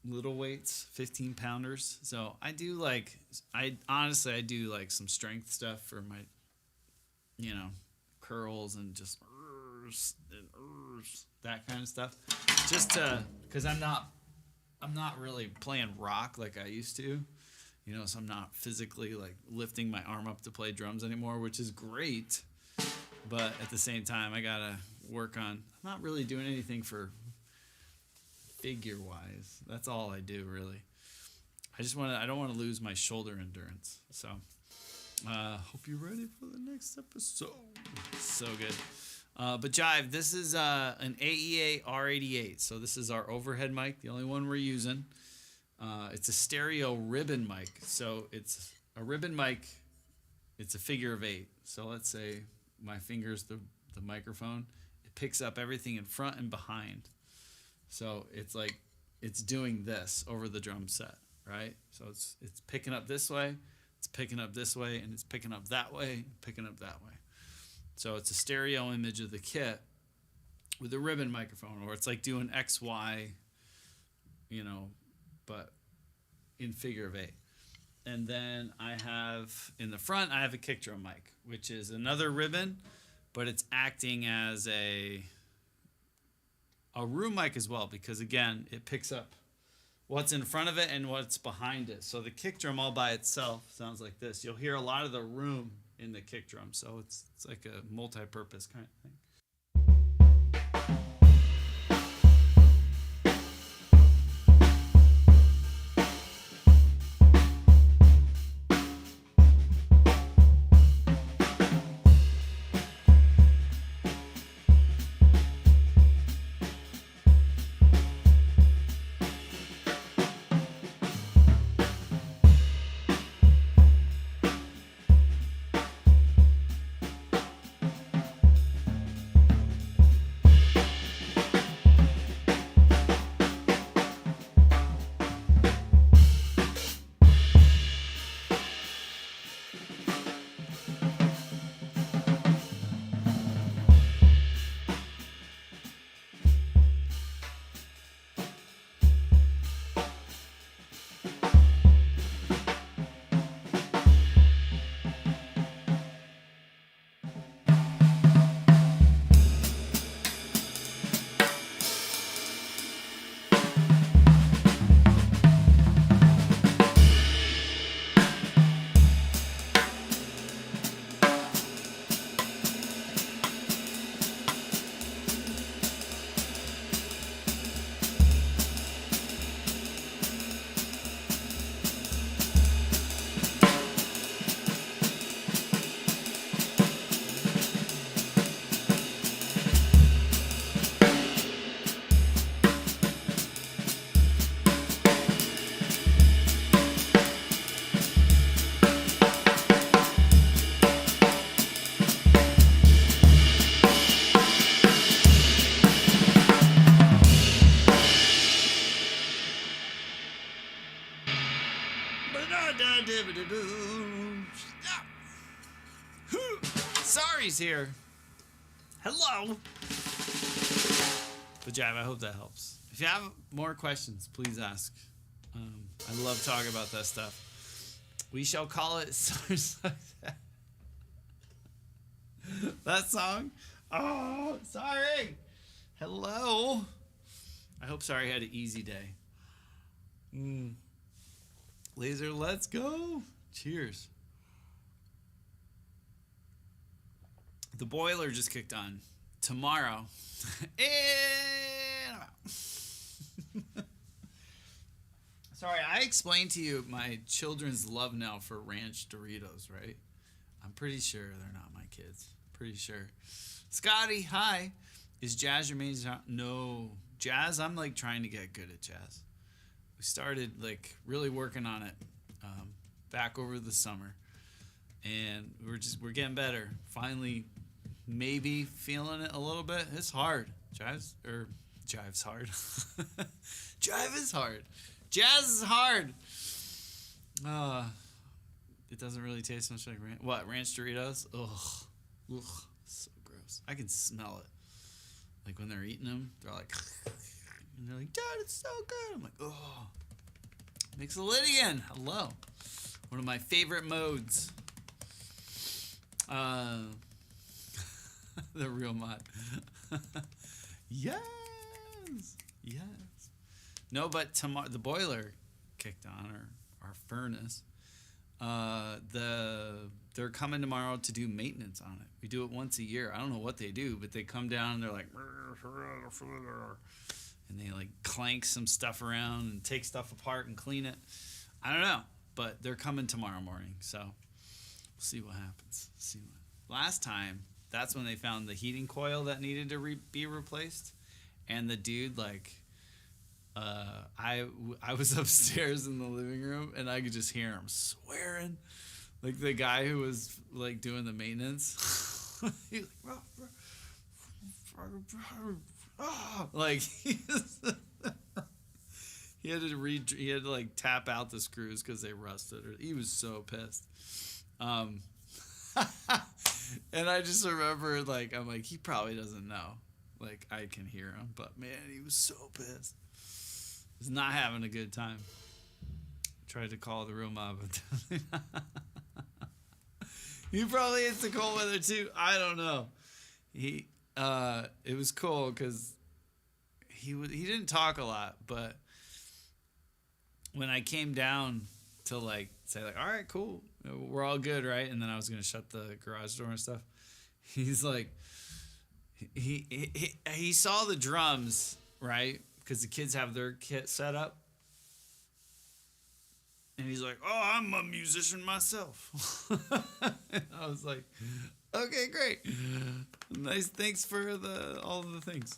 little weights, 15 pounders. So I do I do like some strength stuff for my, curls and just that kind of stuff. Just because I'm not really playing rock like I used to, so I'm not physically like lifting my arm up to play drums anymore, which is great. But at the same time, I gotta work on. I'm not really doing anything for figure wise. That's all I do really. I don't want to lose my shoulder endurance. So hope you're ready for the next episode. So good. But Jive, this is an AEA R88. So this is our overhead mic, the only one we're using. It's a stereo ribbon mic. So it's a ribbon mic. It's a figure of 8. So let's say my finger's the microphone. It picks up everything in front and behind. So it's like it's doing this over the drum set, right? So it's picking up this way, it's picking up this way, and it's picking up that way, picking up that way. So it's a stereo image of the kit with a ribbon microphone, or it's like doing XY, but in figure of 8. And then I have in the front, I have a kick drum mic, which is another ribbon, but it's acting as a room mic as well, because again, it picks up what's in front of it and what's behind it. So the kick drum all by itself sounds like this. You'll hear a lot of the room in the kick drum. So it's like a multi-purpose kind of thing. Sorry's here. Hello. But Jav, I hope that helps. If you have more questions, please ask. I love talking about that stuff. We shall call it that song. Oh, sorry. Hello. I hope Sorry had an easy day. Laser, let's go. Cheers. The boiler just kicked on. Tomorrow. And I'm out. Sorry, I explained to you my children's love now for ranch Doritos, right? I'm pretty sure they're not my kids. Pretty sure. Scotty, hi. Is Jazz your main? No. Jazz, I'm like trying to get good at jazz. We started like really working on it back over the summer. And we're getting better. Finally, maybe feeling it a little bit. It's hard. Jive's hard. Jive is hard. Jazz is hard. It doesn't really taste much like ranch. What, ranch Doritos? Ugh, so gross. I can smell it. Like when they're eating them, they're like, and they're like, Dad, it's so good. I'm like, oh. Mixolydian, hello. One of my favorite modes. The real mod. Yes. No, but tomorrow the boiler kicked on, or our furnace. They're coming tomorrow to do maintenance on it. We do it once a year. I don't know what they do, but they come down and they're like, and they like clank some stuff around and take stuff apart and clean it. I don't know, but they're coming tomorrow morning, so we'll see what happens. Last time, that's when they found the heating coil that needed to be replaced, and the dude like. I was upstairs in the living room and I could just hear him swearing, like the guy who was like doing the maintenance. He like he had to like tap out the screws because they rusted. He was so pissed. And I just remember like I'm like he probably doesn't know. Like I can hear him, but man, he was so pissed. He's not having a good time. Tried to call the real mob. He probably hates the cold weather too. I don't know. It was cool because he didn't talk a lot, but when I came down to like say like, all right, cool, we're all good, right? And then I was gonna shut the garage door and stuff. He's like, he saw the drums, right? Because the kids have their kit set up. And he's like, oh, I'm a musician myself. And I was like, okay, great. Nice, thanks for all of the things.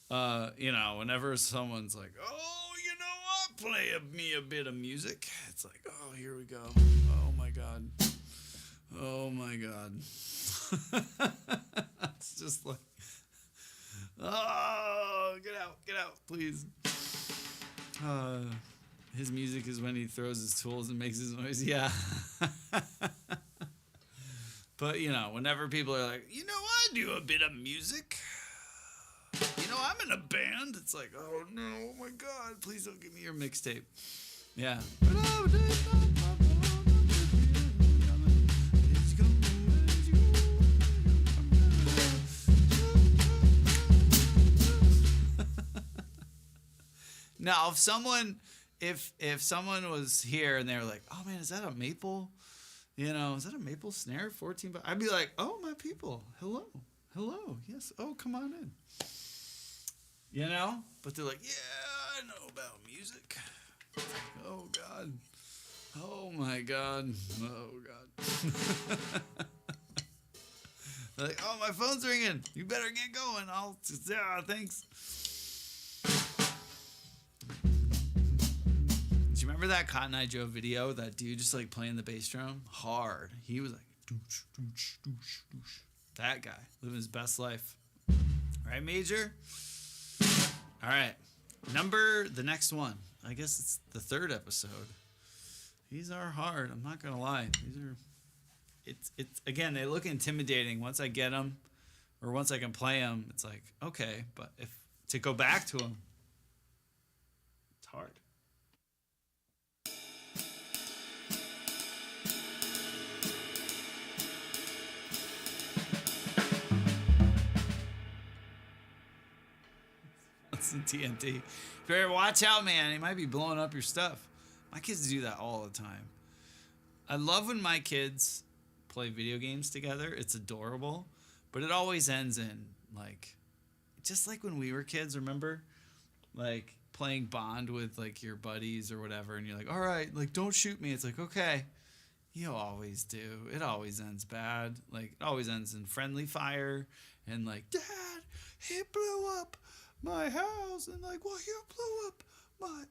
Whenever someone's like, oh, play me a bit of music. It's like, oh, here we go. Oh, my God. Oh, my God. It's just like, oh, get out, please. His music is when he throws his tools and makes his noise. Yeah. But, whenever people are like, I do a bit of music. I'm in a band. It's like, oh, no, oh, my God. Please don't give me your mixtape. Yeah. Now, if someone was here and they were like, oh man, is that a maple? Is that a maple snare? 14. I'd be like, oh my people, hello, yes, oh come on in. But they're like, yeah, I know about music. Oh God, oh my God, oh God. They're like, oh, my phone's ringing. You better get going. Thanks. Do you remember that Cotton Eye Joe video? That dude just like playing the bass drum hard. He was like, doosh, doosh, doosh, doosh. That guy living his best life. Right, Major? All right. The next one. I guess it's the third episode. These are hard. I'm not gonna lie. It's again. They look intimidating. Once I get them, or once I can play them, it's like okay. But if to go back to them. It's hard. That's the TNT. Better watch out, man. He might be blowing up your stuff. My kids do that all the time. I love when my kids play video games together. It's adorable, but it always ends in like, just like when we were kids, remember? Like playing Bond with like your buddies or whatever, and you're like, all right, like don't shoot me. It's like, okay. You always do. It always ends bad. Like it always ends in friendly fire and like, Dad, he blew up my house, and like, well, you blew up my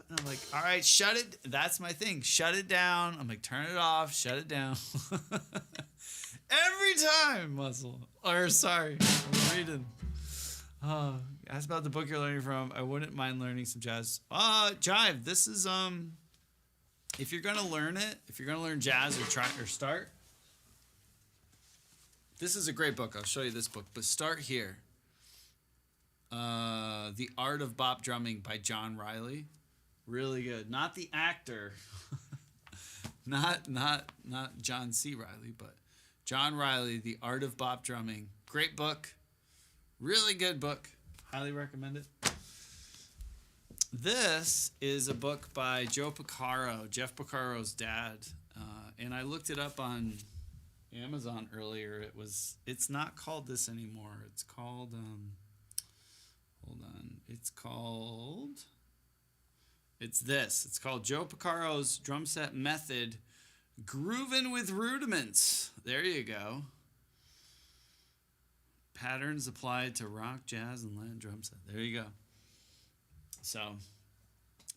and I'm like, all right, shut it. That's my thing. Shut it down. I'm like, turn it off. Shut it down. Every time, Muscle. Or sorry, I'm reading. Ask about the book you're learning from. I wouldn't mind learning some jazz. Jive. This is if you're gonna learn it, if you're gonna learn jazz or try or start, this is a great book. I'll show you this book, but start here. The Art of Bop Drumming by John Riley. Really good. Not the actor. not John C. Riley, but John Riley, The Art of Bop Drumming. Great book. Really good book. Highly recommend it. This is a book by Joe Porcaro, Jeff Porcaro's dad. And I looked it up on Amazon earlier. It's not called this anymore. It's called hold on. It's called Joe Porcaro's Drum Set Method, Groovin' with Rudiments. There you go. Patterns applied to rock, jazz, and Latin drum set. There you go. So,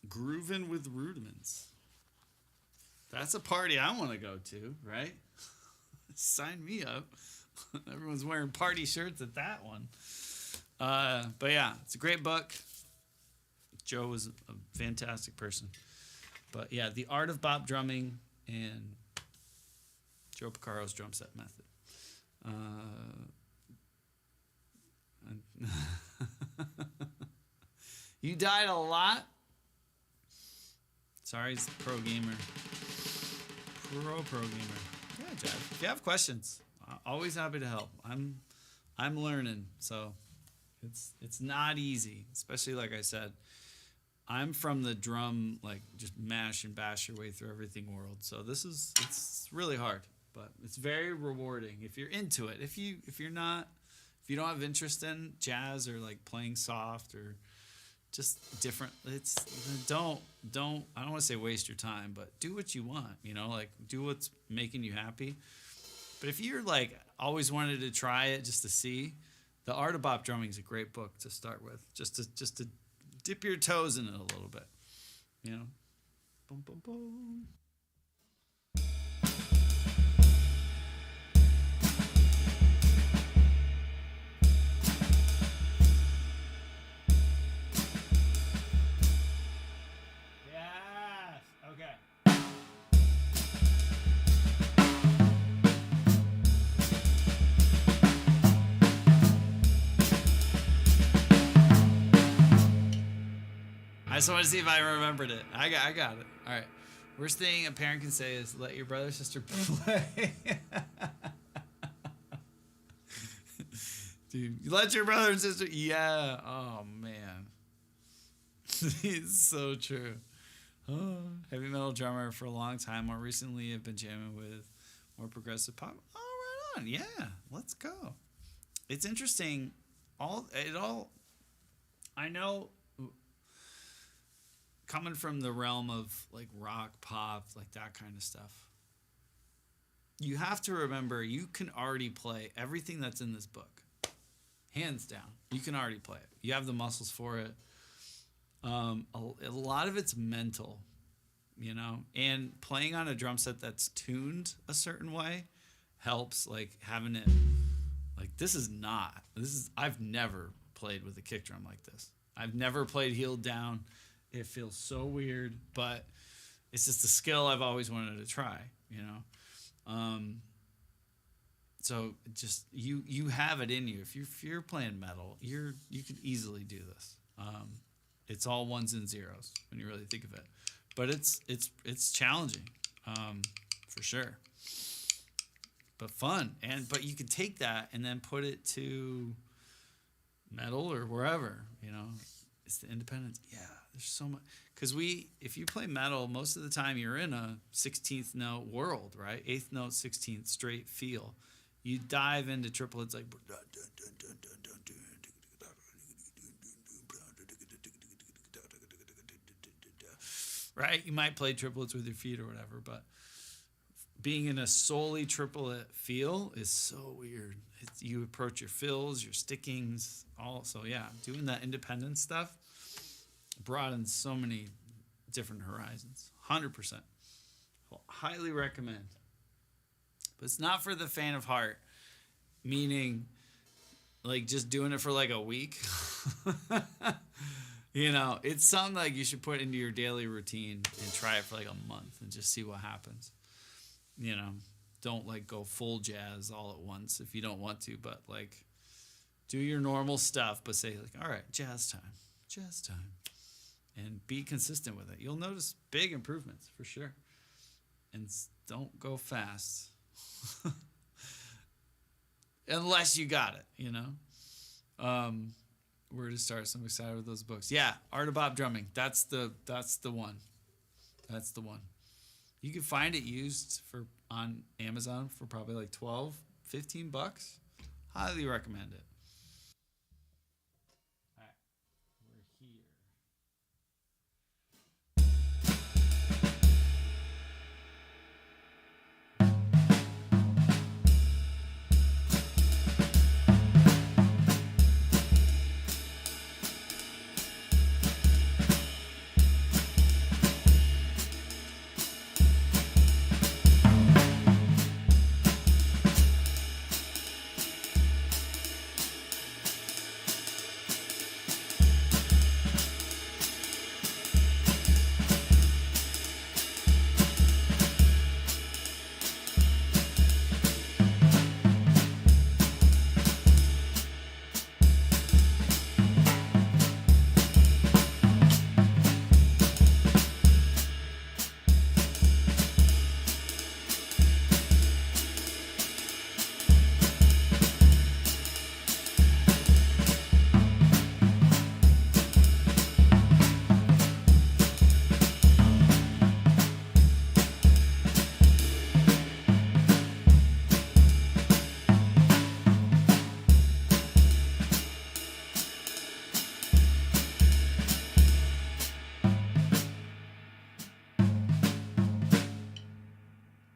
Groovin' with Rudiments. That's a party I want to go to, right? Sign me up. Everyone's wearing party shirts at that one. But yeah, it's a great book. Joe was a fantastic person. But yeah, The Art of Bop Drumming and Joe Porcaro's Drum Set Method. You died a lot? Sorry, it's pro gamer. Pro gamer. Yeah, Jeff. If you have questions, always happy to help. I'm learning, so it's not easy, especially like I said. I'm from the drum, like just mash and bash your way through everything world. So it's really hard, but it's very rewarding if you're into it. If you're not, if you don't have interest in jazz or like playing soft or just different, don't I don't want to say waste your time, but do what you want, like do what's making you happy. But if you're like always wanted to try it just to see, The Art of Bop Drumming is a great book to start with, just to dip your toes in it a little bit, Boom, boom, boom. Yes. Okay. I just want to see if I remembered it. I got it. All right. Worst thing a parent can say is let your brother or sister play. Dude, you let your brother and sister. Yeah. Oh, man. It's so true. Oh, heavy metal drummer for a long time. More recently, I've been jamming with more progressive pop. Oh, right on. Yeah. Let's go. It's interesting. I know. Coming from the realm of like rock, pop, like that kind of stuff, you have to remember you can already play everything that's in this book. Hands down. You can already play it. You have the muscles for it. A lot of it's mental, and playing on a drum set that's tuned a certain way helps, like having it, like I've never played with a kick drum like this. I've never played heeled down. It feels so weird, but it's just a skill I've always wanted to try, So just you have it in you. If you're playing metal, you could easily do this. It's all ones and zeros when you really think of it, but it's challenging, for sure, but fun. But you can take that and then put it to metal or wherever, it's the independence. Yeah, there's so much, because if you play metal, most of the time you're in a 16th note world, right? Eighth note, 16th straight feel. You dive into triplets like right. You might play triplets with your feet or whatever, but being in a solely triplet feel is so weird. You approach your fills, your stickings, all. So yeah, doing that independent stuff broadens so many different horizons. 100%. Well, highly recommend. But it's not for the faint of heart, meaning like just doing it for like a week. It's something like you should put into your daily routine and try it for like a month and just see what happens. Don't like go full jazz all at once if you don't want to, but like do your normal stuff, but say like, all right, jazz time, and be consistent with it. You'll notice big improvements for sure. And don't go fast. Unless you got it, where to start? So I'm excited with those books. Yeah, Art of Bop Drumming. That's the one. That's the one. You can find it used on Amazon for probably like $12-15. Highly recommend it. All right, we're here.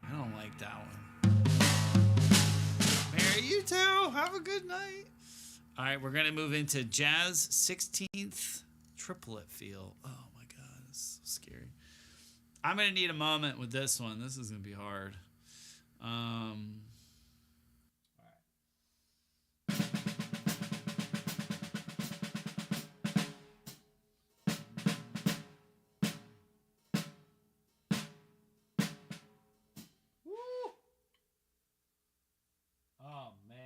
I don't like that one. Mary, you too. Have a good night. All right, we're going to move into jazz 16th triplet feel. Oh my God, it's so scary. I'm going to need a moment with this one. This is going to be hard. All right. Woo! Oh man.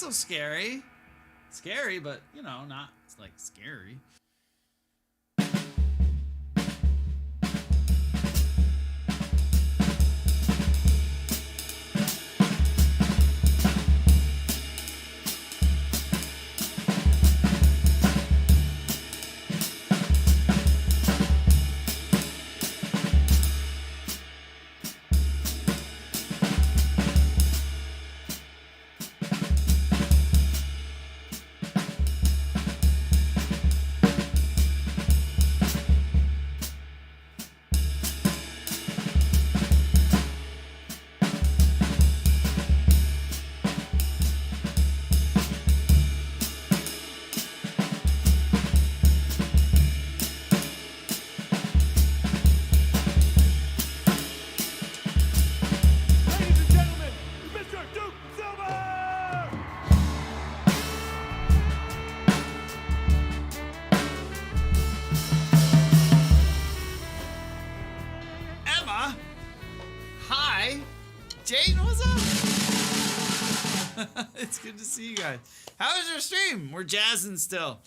so scary. Scary, but not like scary. Ladies and gentlemen, Mr. Duke Silver! Emma, hi. Jane, what's up? It's good to see you guys. How was your stream? We're jazzing still.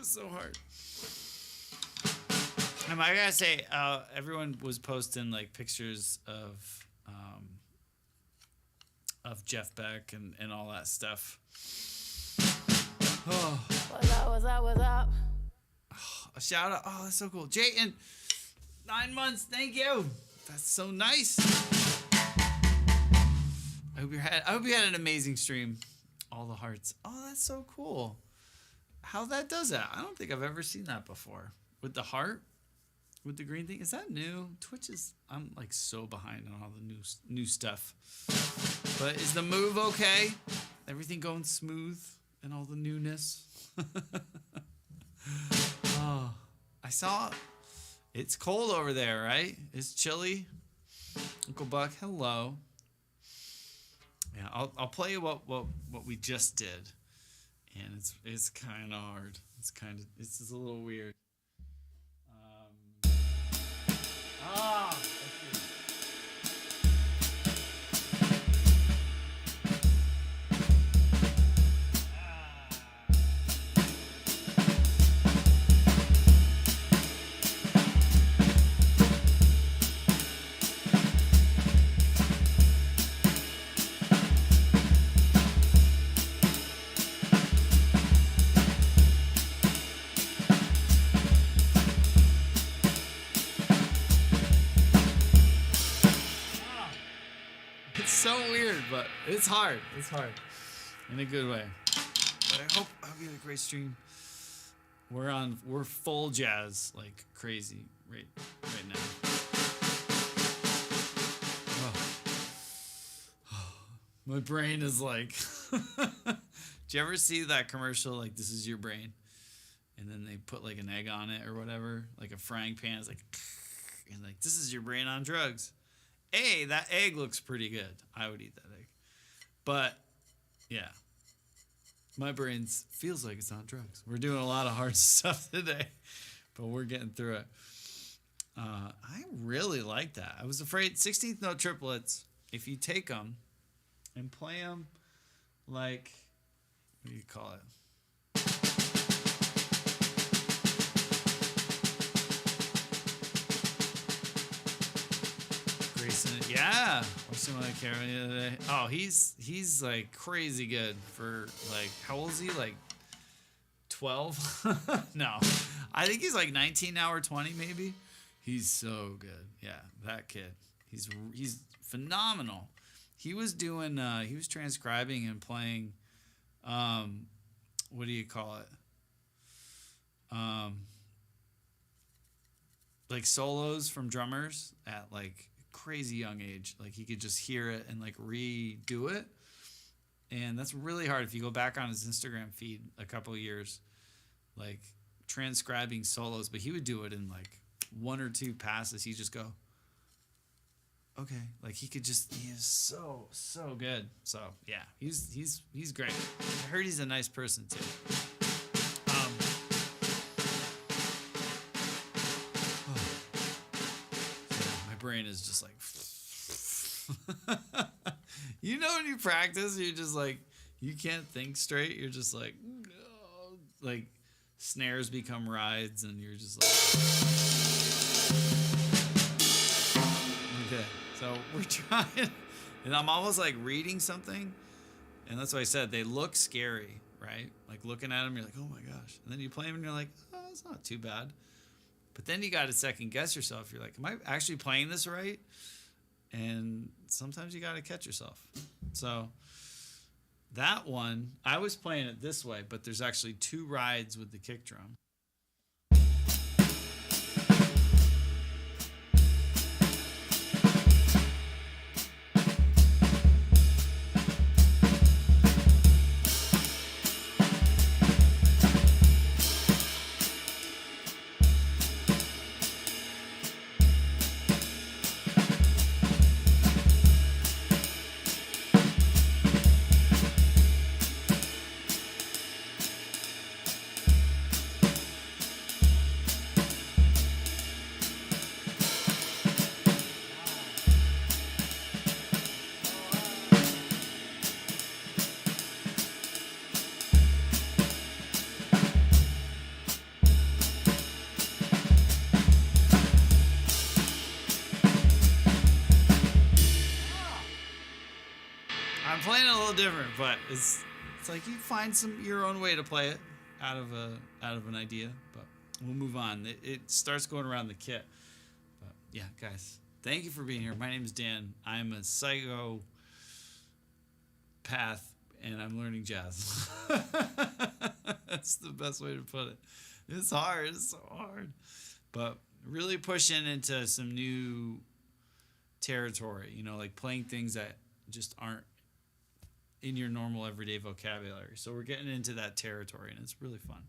So hard. I gotta say, everyone was posting like pictures of Jeff Beck and all that stuff. Oh, What's up? What's up? What's up? a shout out! Oh, that's so cool, Jayton. 9 months, thank you. That's so nice. I hope you had an amazing stream. All the hearts. Oh, that's so cool. How that does that? I don't think I've ever seen that before. With the heart, with the green thing. Is that new? Twitch is. I'm like so behind on all the new stuff. But is the move okay? Everything going smooth and all the newness. Oh, I saw. It's cold over there, right? It's chilly. Uncle Buck, hello. Yeah, I'll play you what we just did, and it's kind of hard. It's just a little weird. Let's see. It's so weird, but it's hard. It's hard in a good way. But I hope you had a great stream. We're full jazz like crazy right now. Oh. My brain is like. Do you ever see that commercial like this is your brain, and then they put like an egg on it or whatever, like a frying pan? It's like, and like this is your brain on drugs. Hey, that egg looks pretty good. I would eat that egg. But, yeah. My brain feels like it's on drugs. We're doing a lot of hard stuff today, but we're getting through it. I really like that. I was afraid 16th note triplets, if you take them and play them like, what do you call it? Yeah, watched him on the camera the other day. Oh, he's like crazy good for like how old is he? Like 12? No, I think he's like 19 now or 20 maybe. He's so good. Yeah, that kid. He's phenomenal. He was doing. He was transcribing and playing. What do you call it? Like solos from drummers at like crazy young age. Like he could just hear it and like redo it, and that's really hard. If you go back on his Instagram feed a couple of years, like transcribing solos, but he would do it in like 1 or 2 passes. He just go, okay, like he is so good. So yeah, he's great. I heard he's a nice person too. Brain is just like when you practice, you're just like you can't think straight. You're just like snares become rides, and you're just like, okay. So we're trying, and I'm almost like reading something, and that's why I said they look scary, right? Like looking at them, you're like, oh my gosh, and then you play them, and you're like, oh, it's not too bad. But then you got to second guess yourself. You're like, am I actually playing this right? And sometimes you got to catch yourself. So that one, I was playing it this way, but there's actually 2 rides with the kick drum. I'm playing it a little different, but it's like you find your own way to play it out of an idea. But we'll move on. It starts going around the kit. But yeah, guys, thank you for being here. My name is Dan. I'm a psychopath, and I'm learning jazz. That's the best way to put it. It's hard. It's so hard. But really pushing into some new territory, like playing things that just aren't in your normal everyday vocabulary. So we're getting into that territory, and it's really fun.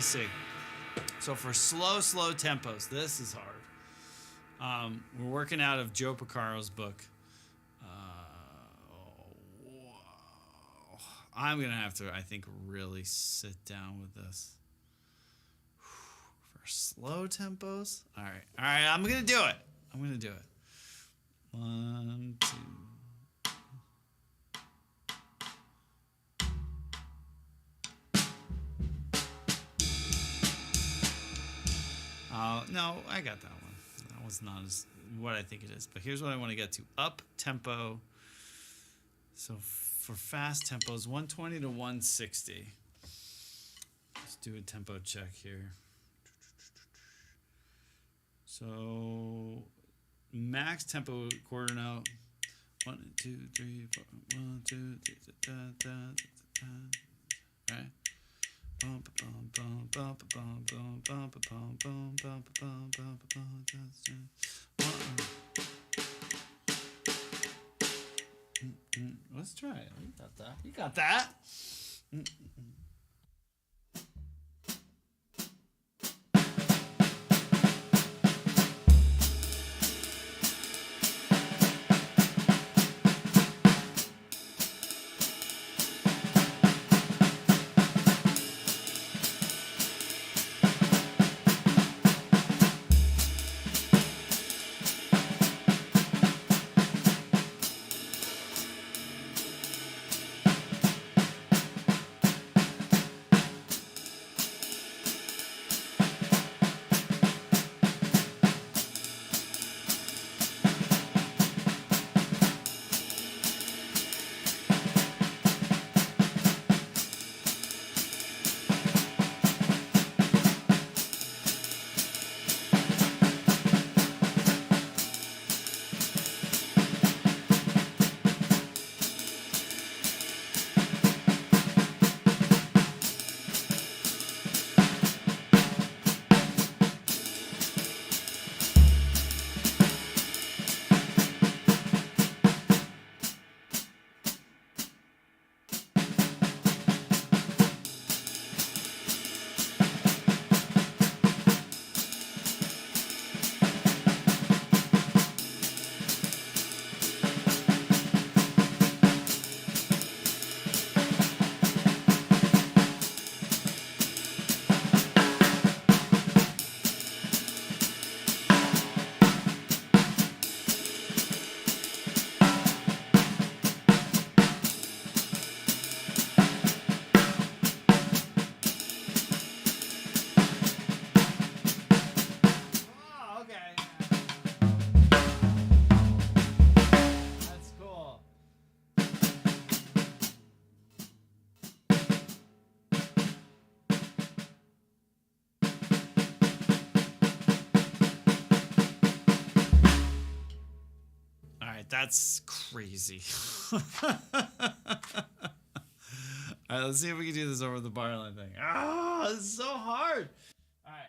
See. So for slow tempos, this is hard. We're working out of Joe Porcaro's book. I'm going to have to, I think, really sit down with this for slow tempos. All right. I'm gonna do it. 1, 2. Oh no, I got that one. That was not as what I think it is. But here's what I want to get to: up tempo. So for fast tempos, 120 to 160. Let's do a tempo check here. So max tempo quarter note. 1, 2, 3, 4. 1, 2, 3, da, da, da, da. Right. Bum bum bum bum bum bum bum bum bum bum bum bum bum. Let's try it. You got that. You got that. That's crazy. All right, let's see if we can do this over the bar line thing. Ah, this is so hard. All right.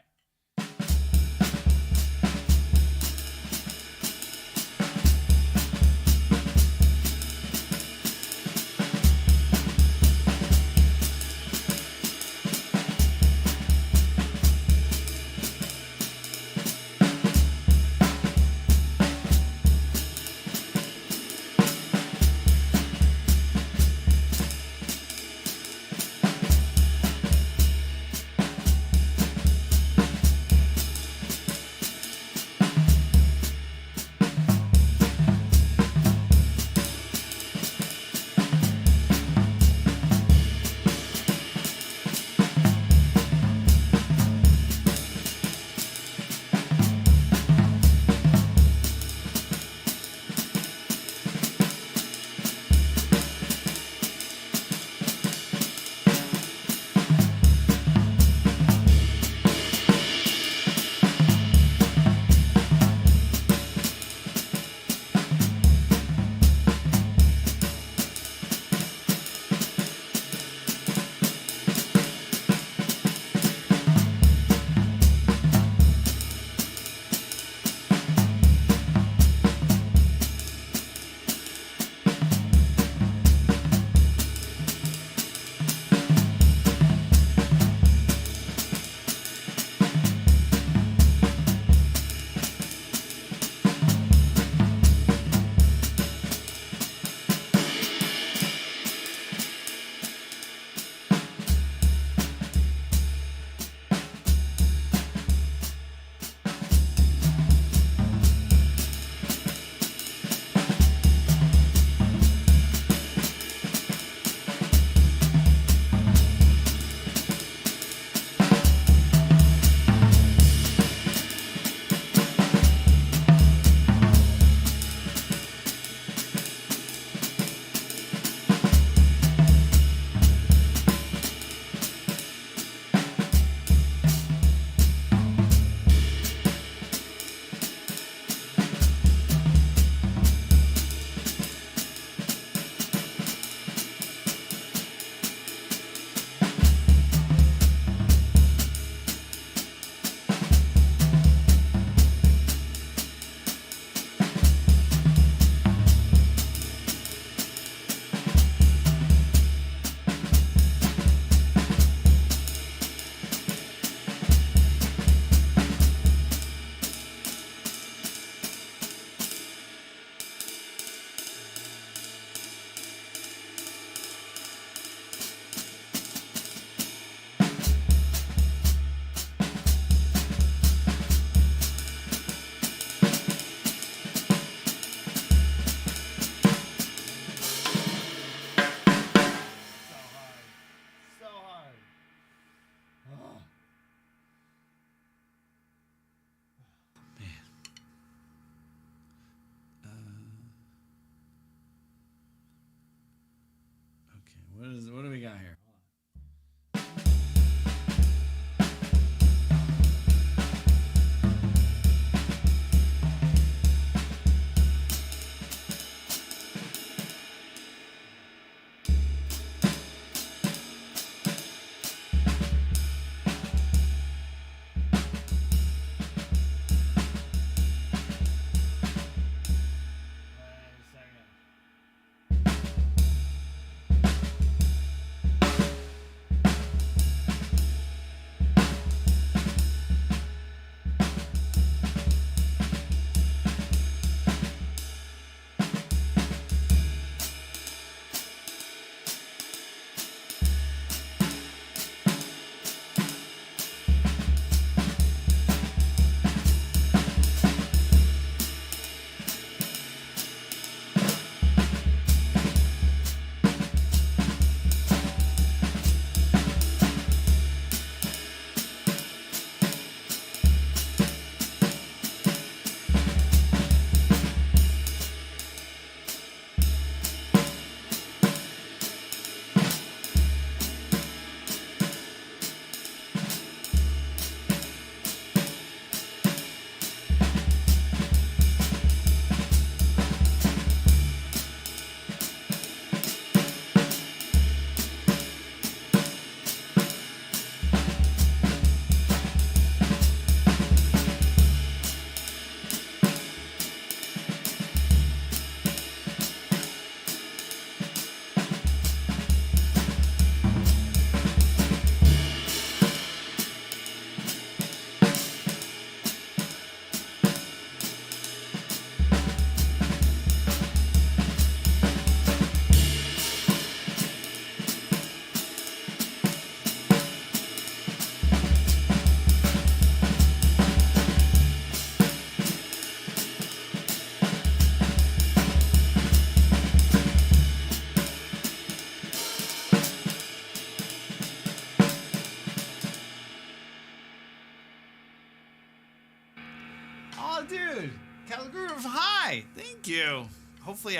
Oh, dude. Caligroove, hi. Thank you. Hopefully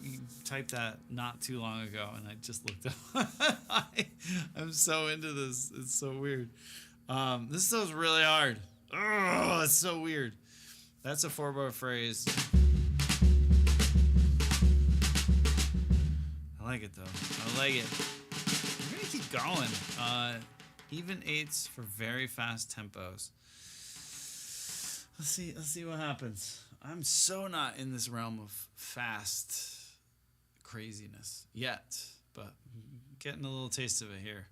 you typed that not too long ago, and I just looked up. I'm so into this. It's so weird. This feels really hard. Oh, it's so weird. That's a 4-bar phrase. I like it though. I like it. We're gonna keep going. Even 8s for very fast tempos. Let's see what happens. I'm so not in this realm of fast craziness yet, but getting a little taste of it here.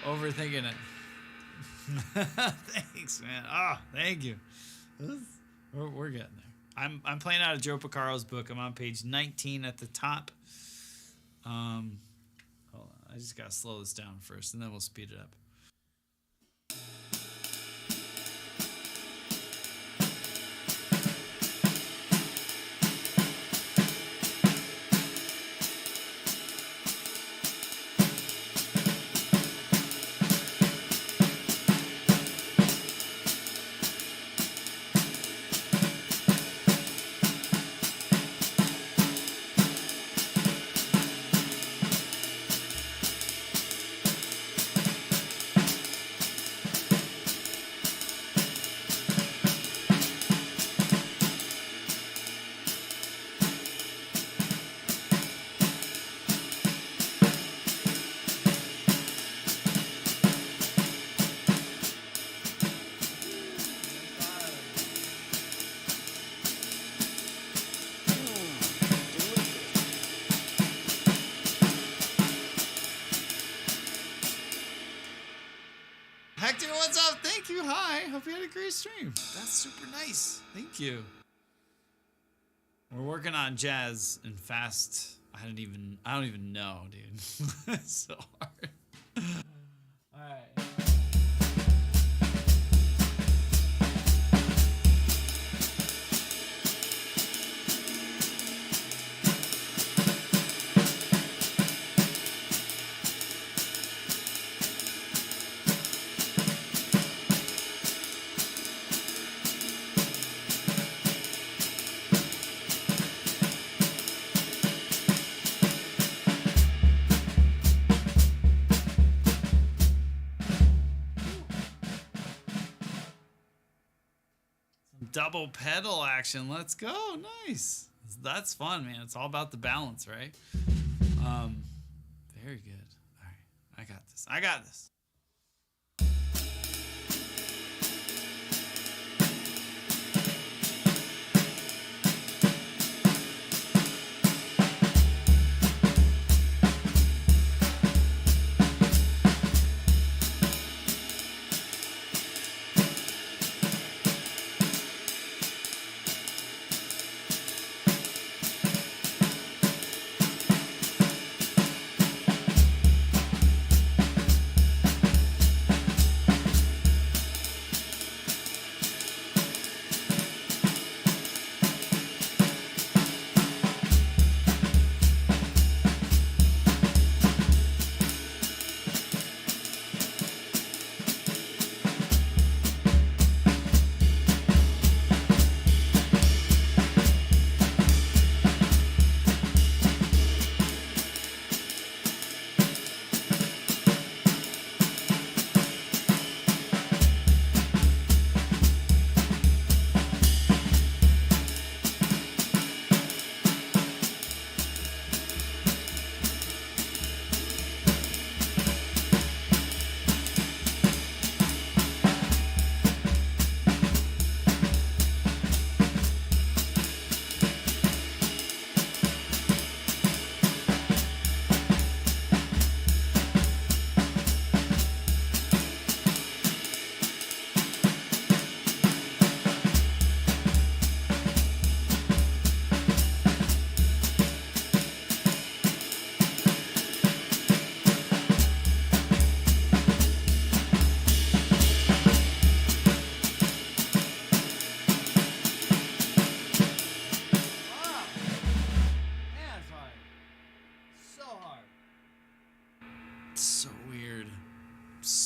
Overthinking it. Thanks, man. Oh, thank you. We're getting there. I'm playing out of Joe Picaro's book. I'm on page 19 at the top. Hold on. I just gotta slow this down first, and then we'll speed it up. Hector, what's up? Thank you. Hi. Hope you had a great stream. That's super nice. Thank you. We're working on jazz and fast. I don't even know, dude. It's so hard. All right. Double pedal action. Let's go. Nice. That's fun, man. It's all about the balance, right? Very good. All right. I got this. I got this.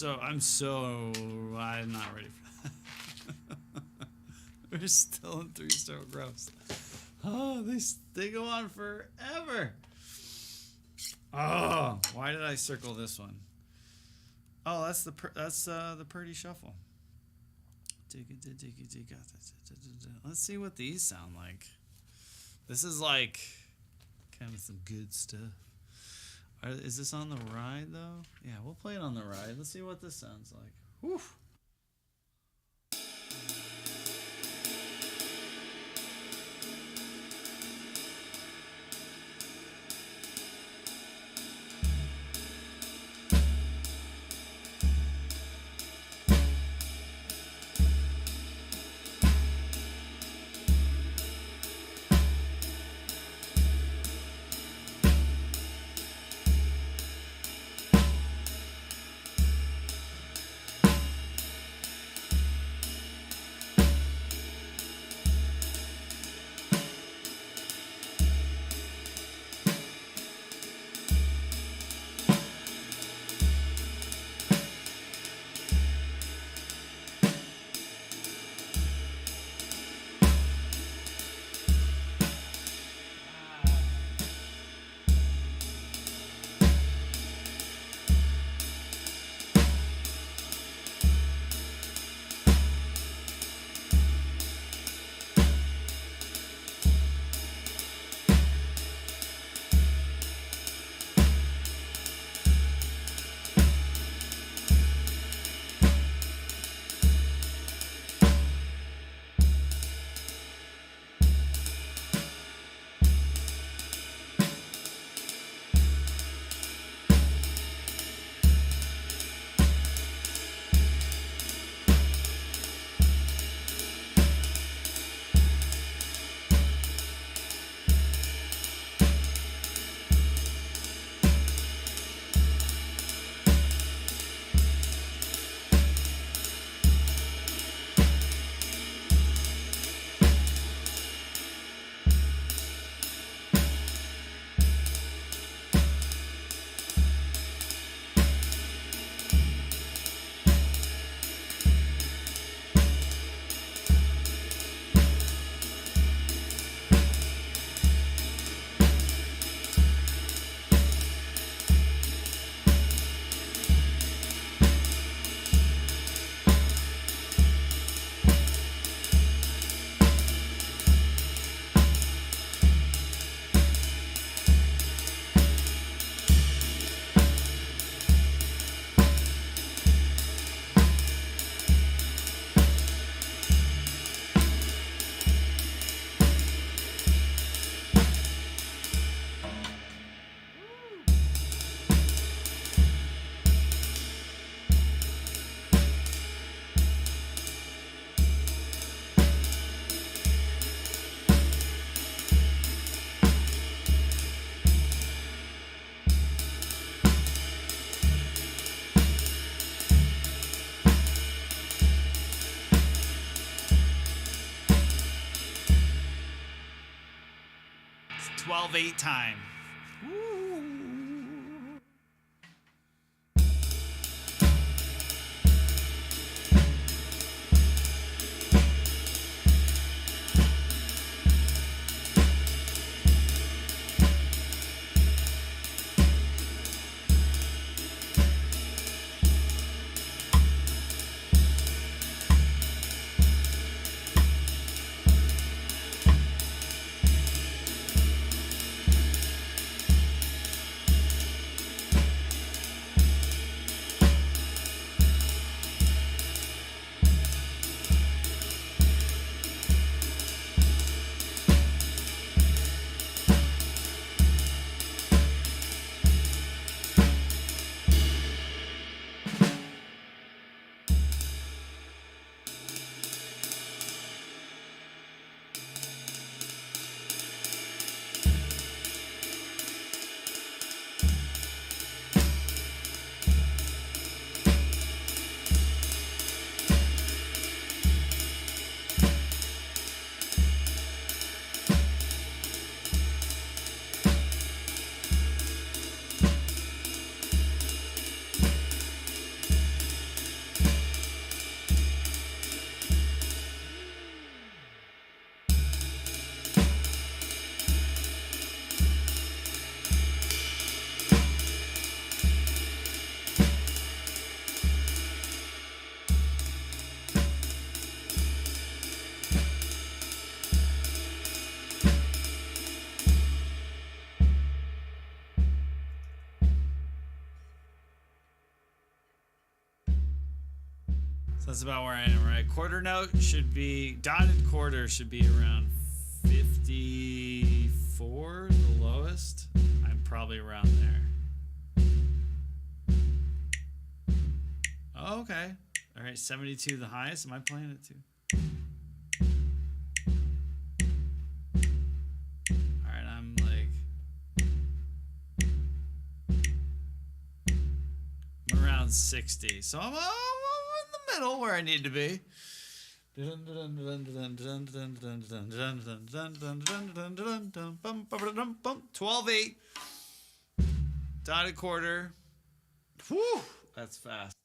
I'm not ready for that. We're still in 3-star gross. Oh, they go on forever. Oh, why did I circle this one? Oh, that's the Purdy Shuffle. Let's see what these sound like. This is like kind of some good stuff. Is this on the ride though? Yeah, we'll play it on the ride. Let's see what this sounds like. Whew. It's 12-8 time. That's about where I am, right? Quarter note should be, dotted quarter should be around 54, the lowest. I'm probably around there. Oh, okay. All right, 72 the highest. Am I playing it too? All right, I'm like, I'm around 60. So I'm in the middle where I need to be. 12-8. Dotted quarter. Whew, that's fast.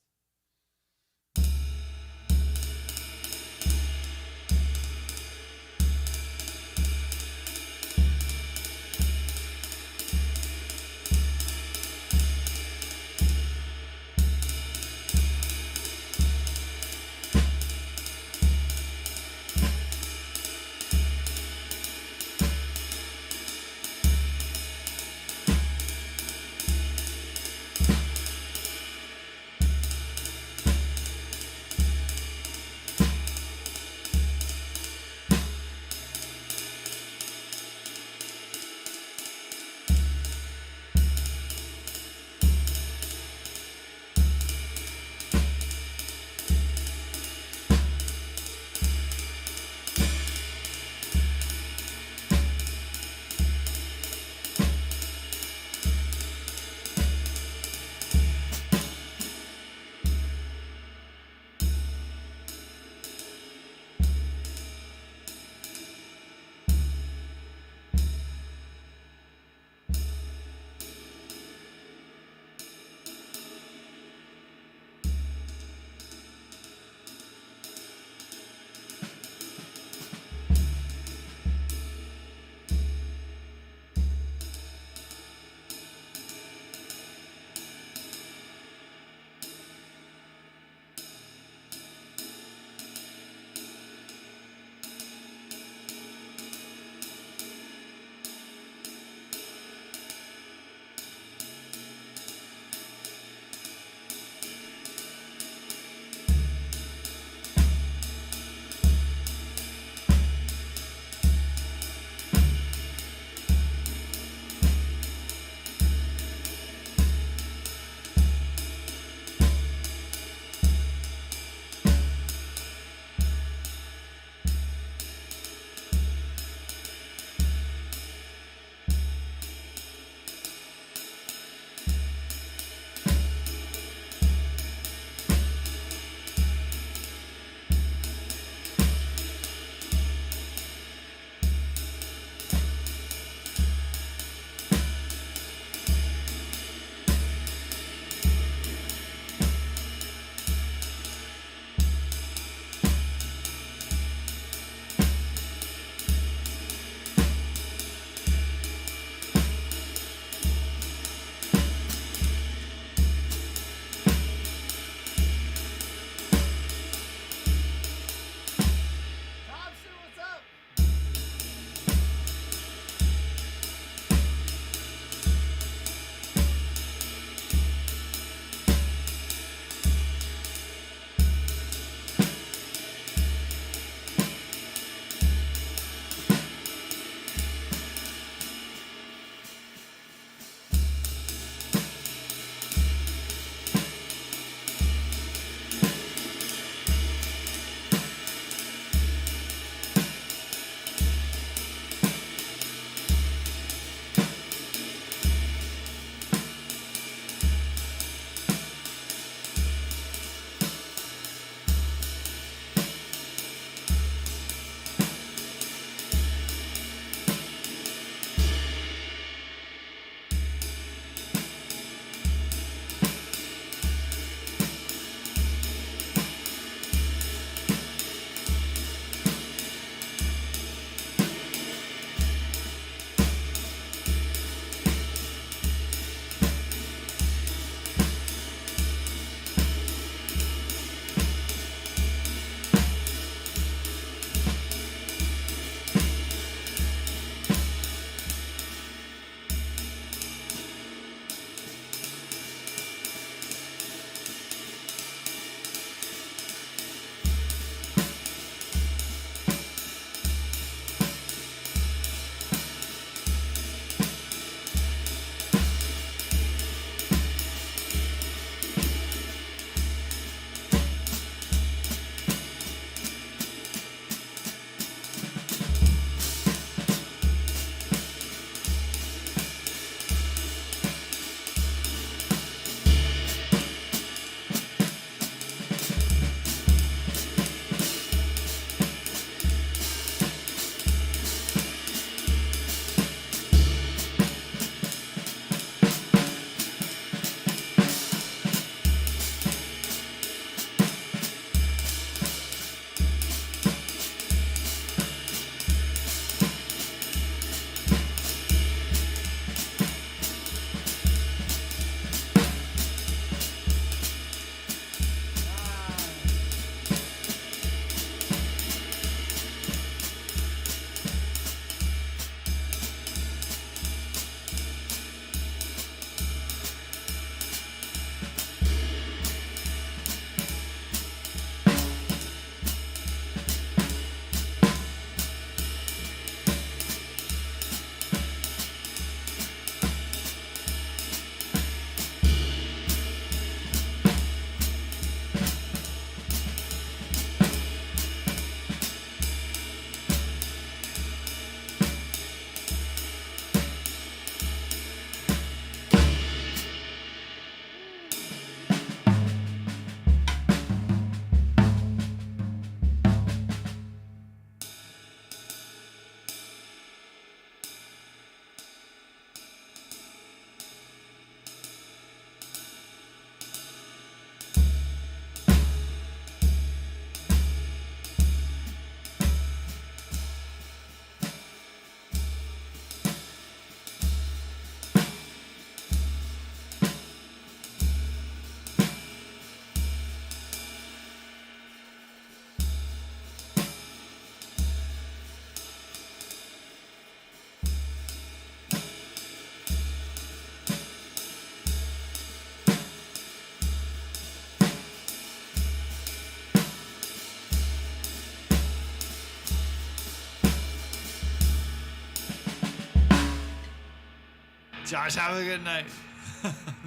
Josh, have a good night.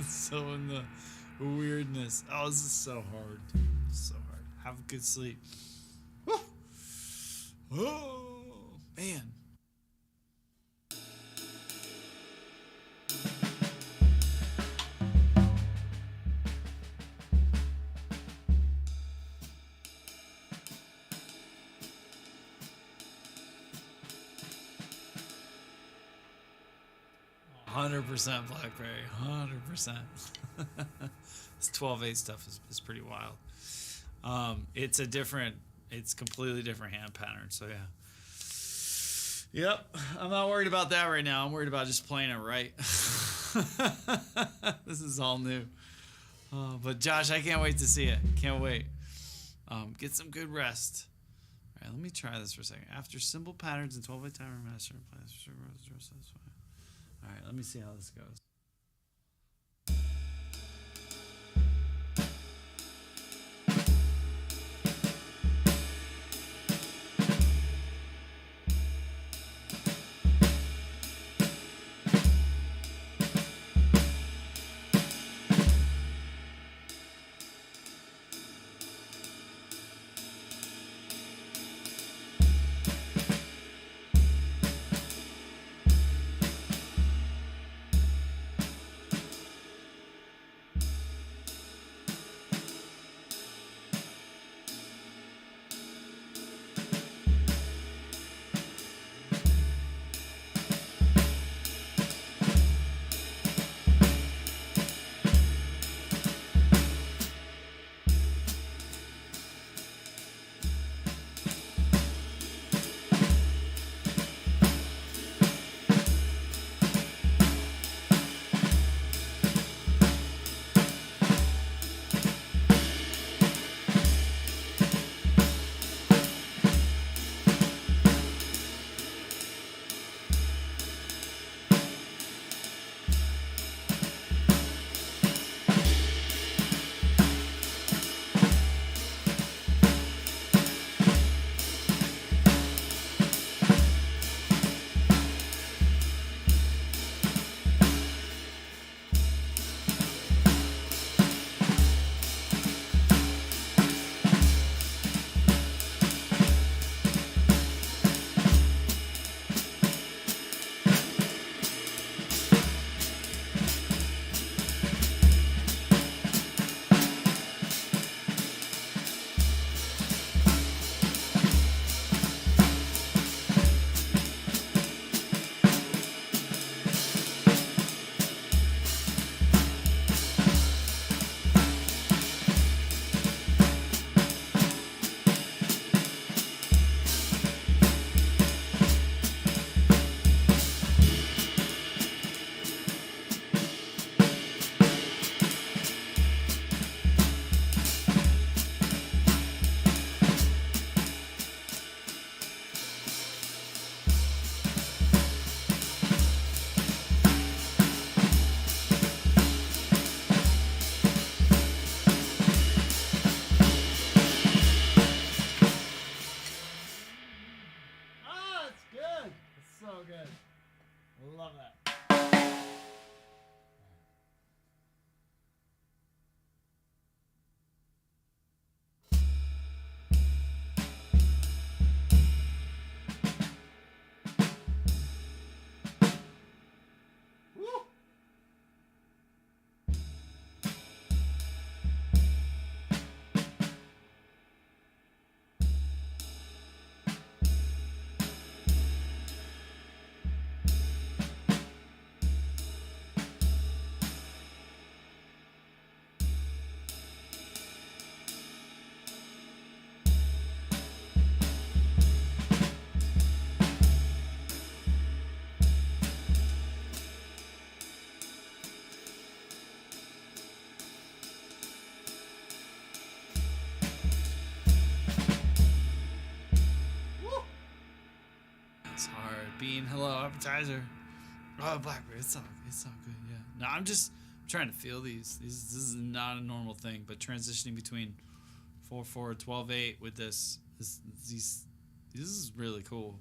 So in the weirdness. Oh, this is so hard. So hard. Have a good sleep. Woo. Oh, man. %, Blackberry. 100%. This 12/8 stuff is pretty wild. It's completely different hand pattern. So yeah. Yep. I'm not worried about that right now. I'm worried about just playing it right. This is all new. But Josh, I can't wait to see it. Can't wait. Get some good rest. All right, let me try this for a second. After simple patterns and 12/8 timer master. All right, let me see how this goes. Love that. Woo! It's hard. Bean, hello, appetizer. Oh, Blackberry, it's all good, yeah. No, I'm just trying to feel these. This is not a normal thing, but transitioning between 4/4, 12/8 with this is really cool.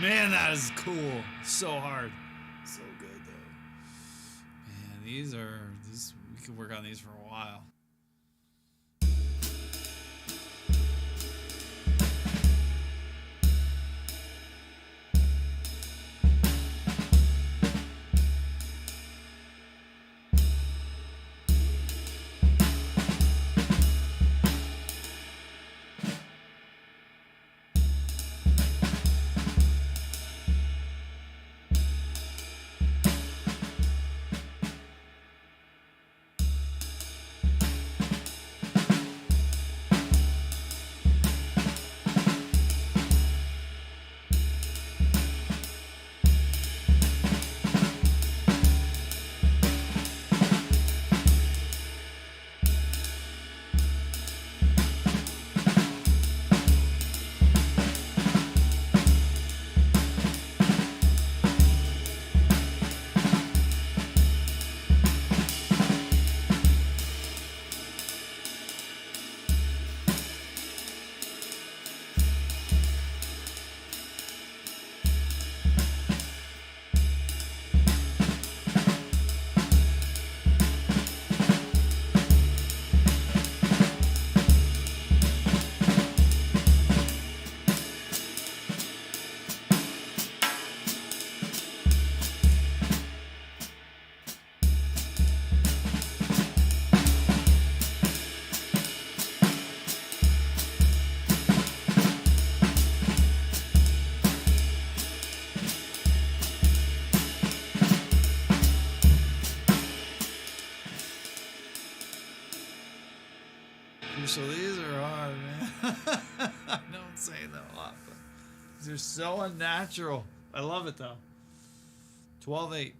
Man, that is cool. So hard. So good though. Man, these we could work on these for a while. So these are hard, man. I don't say that a lot, but these are so unnatural. I love it though. 12/8.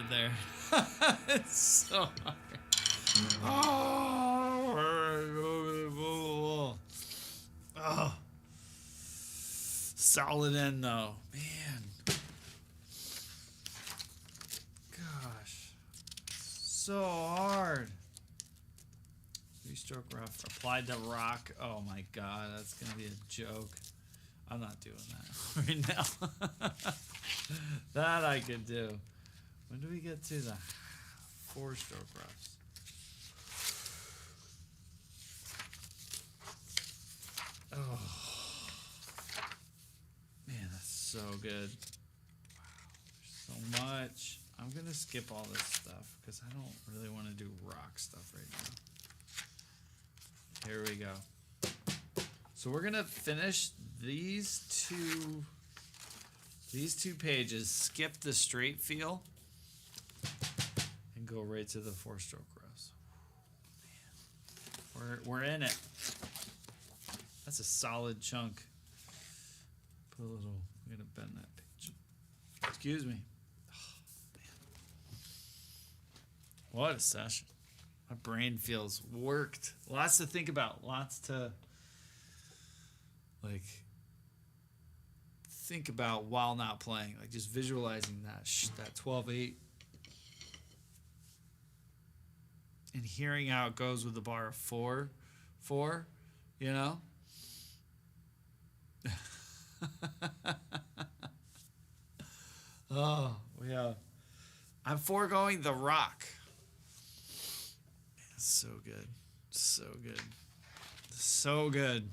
started there. It's so hard. Oh. Solid end though. Man. Gosh. So hard. Three-stroke rough. Applied to rock. Oh my god, that's gonna be a joke. I'm not doing that right now. That I could do. When do we get to the four-stroke roughs? Oh. Man, that's so good. Wow, there's so much. I'm going to skip all this stuff because I don't really want to do rock stuff right now. Here we go. So we're going to finish these two pages, skip the straight feel, and go right to the four-stroke roughs. Man, we're in it. That's a solid chunk. Put a little. I'm gonna bend that page. Excuse me. Oh, man. What a session. My brain feels worked. Lots to think about. Lots to think about while not playing. Like just visualizing that 12/8 and hearing how it goes with the bar of 4, you know. Oh, yeah. I'm foregoing the rock. It's so good. So good. So good.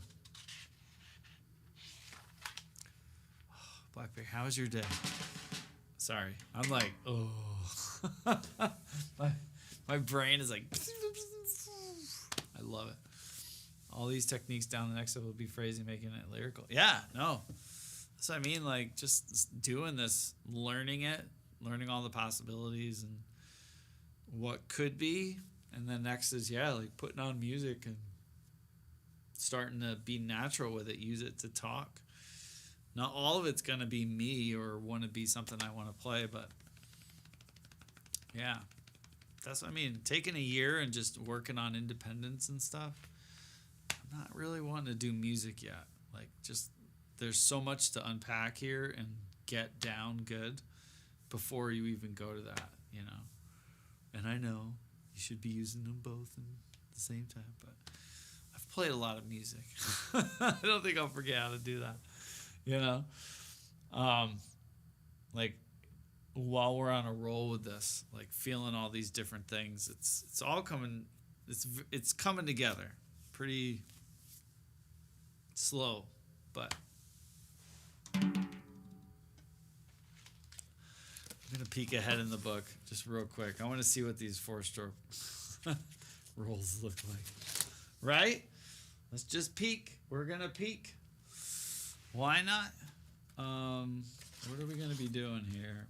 Blackberry, how was your day? Sorry. I'm like, oh. my brain is like, I love it. All these techniques down the next step will be phrasing, making it lyrical. Yeah, no. That's what I mean. Like, just doing this, learning it, learning all the possibilities and what could be. And then next is, like putting on music and starting to be natural with it. Use it to talk. Not all of it's going to be me or want to be something I want to play, but yeah. That's what I mean. Taking a year and just working on independence and stuff. I'm not really wanting to do music yet. Like, just there's so much to unpack here and get down good before you even go to that, you know. And I know you should be using them both at the same time, but I've played a lot of music. I don't think I'll forget how to do that, you know. Like while we're on a roll with this, like feeling all these different things, it's all coming. It's coming together, pretty slow, but I'm gonna peek ahead in the book just real quick. I want to see what these four-stroke rolls look like. Right? Let's just peek. We're gonna peek. Why not? What are we gonna be doing here?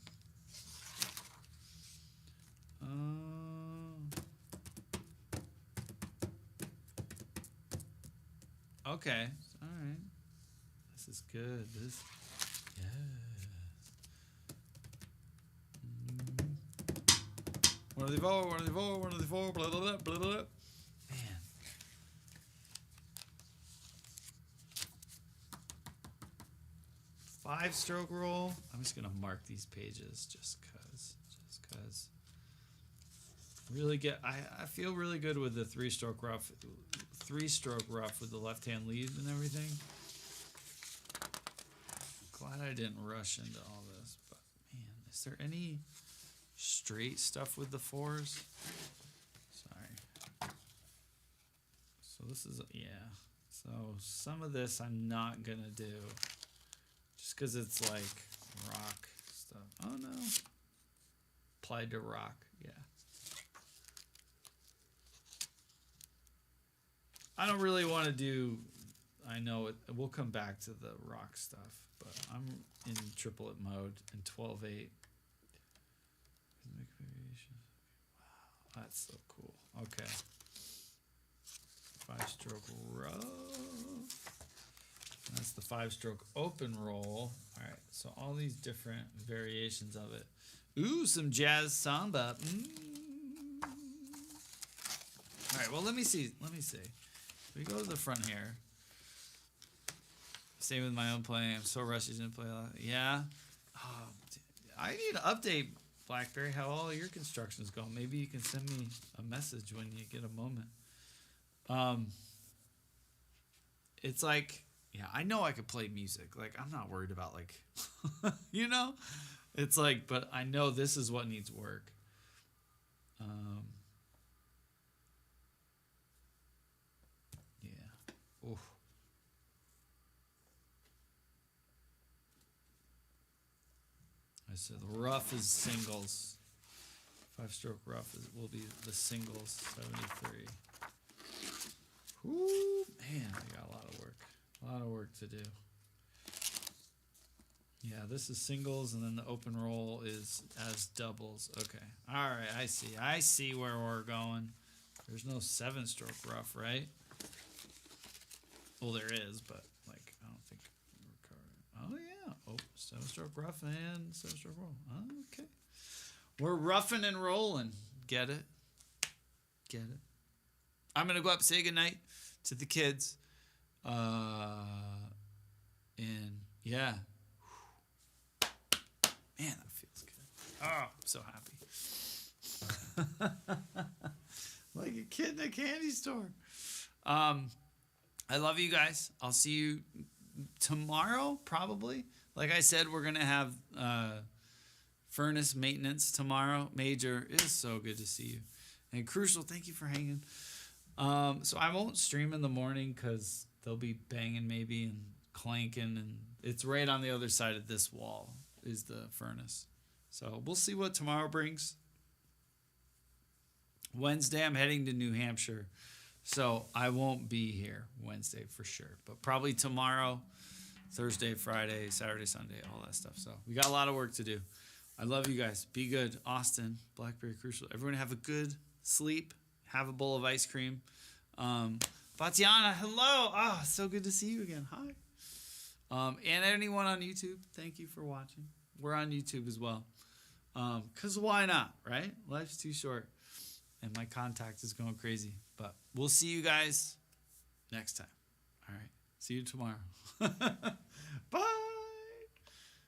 Okay. All right. This is good. This, yes. One of the four, blah, blah, blah, blah, blah. Man. Five-stroke roll. I'm just gonna mark these pages just cause. Really get. I feel really good with the three-stroke rough with the left-hand lead and everything. Glad I didn't rush into all this, but man, is there any straight stuff with the fours? Sorry. So this is So some of this I'm not gonna do, just because it's like rock stuff. Oh no. Applied to rock. Yeah. I don't really want to do. I know it. We'll come back to the rock stuff, but I'm in triplet mode in 12/8. Wow, that's so cool. Okay. 5-stroke rough. That's the 5-stroke open roll. All right, So all these different variations of it. Ooh, some jazz samba. All right, well, let me see. We go to the front here. Same with my own playing. I'm so rusty to play a lot. Yeah. I need to update, BlackBerry, how all your construction's going. Maybe you can send me a message when you get a moment. It's like, yeah, I know I could play music. Like, I'm not worried about, like, you know? It's like, but I know this is what needs work. Yeah. Oof. I said the rough is singles. 5-stroke rough will be the singles, 73. Whoo, man, I got a lot of work. A lot of work to do. Yeah, this is singles, and then the open roll is as doubles. Okay. All right, I see. I see where we're going. There's no 7-stroke rough, right? Well, there is, but, like, I don't think we're covering. Oh, yeah. Oh, 7-stroke rough and 7-stroke roll. Okay. We're roughing and rolling. Get it? Get it? I'm going to go up and say goodnight to the kids. And, yeah. Man, that feels good. Oh, I'm so happy. Like a kid in a candy store. I love you guys. I'll see you tomorrow, probably. Like I said, we're going to have furnace maintenance tomorrow. Major, it is so good to see you. And Crucial, thank you for hanging. So I won't stream in the morning because they'll be banging maybe and clanking. And it's right on the other side of this wall is the furnace. So we'll see what tomorrow brings. Wednesday, I'm heading to New Hampshire. So I won't be here Wednesday for sure. But probably tomorrow, Thursday, Friday, Saturday, Sunday, all that stuff. So we got a lot of work to do. I love you guys. Be good. Austin, Blackberry Crucial. Everyone have a good sleep. Have a bowl of ice cream. Tatiana, hello. Oh, so good to see you again. Hi. And anyone on YouTube, thank you for watching. We're on YouTube as well. Because why not, right? Life's too short. And my contact is going crazy. But we'll see you guys next time. All right. See you tomorrow. Bye.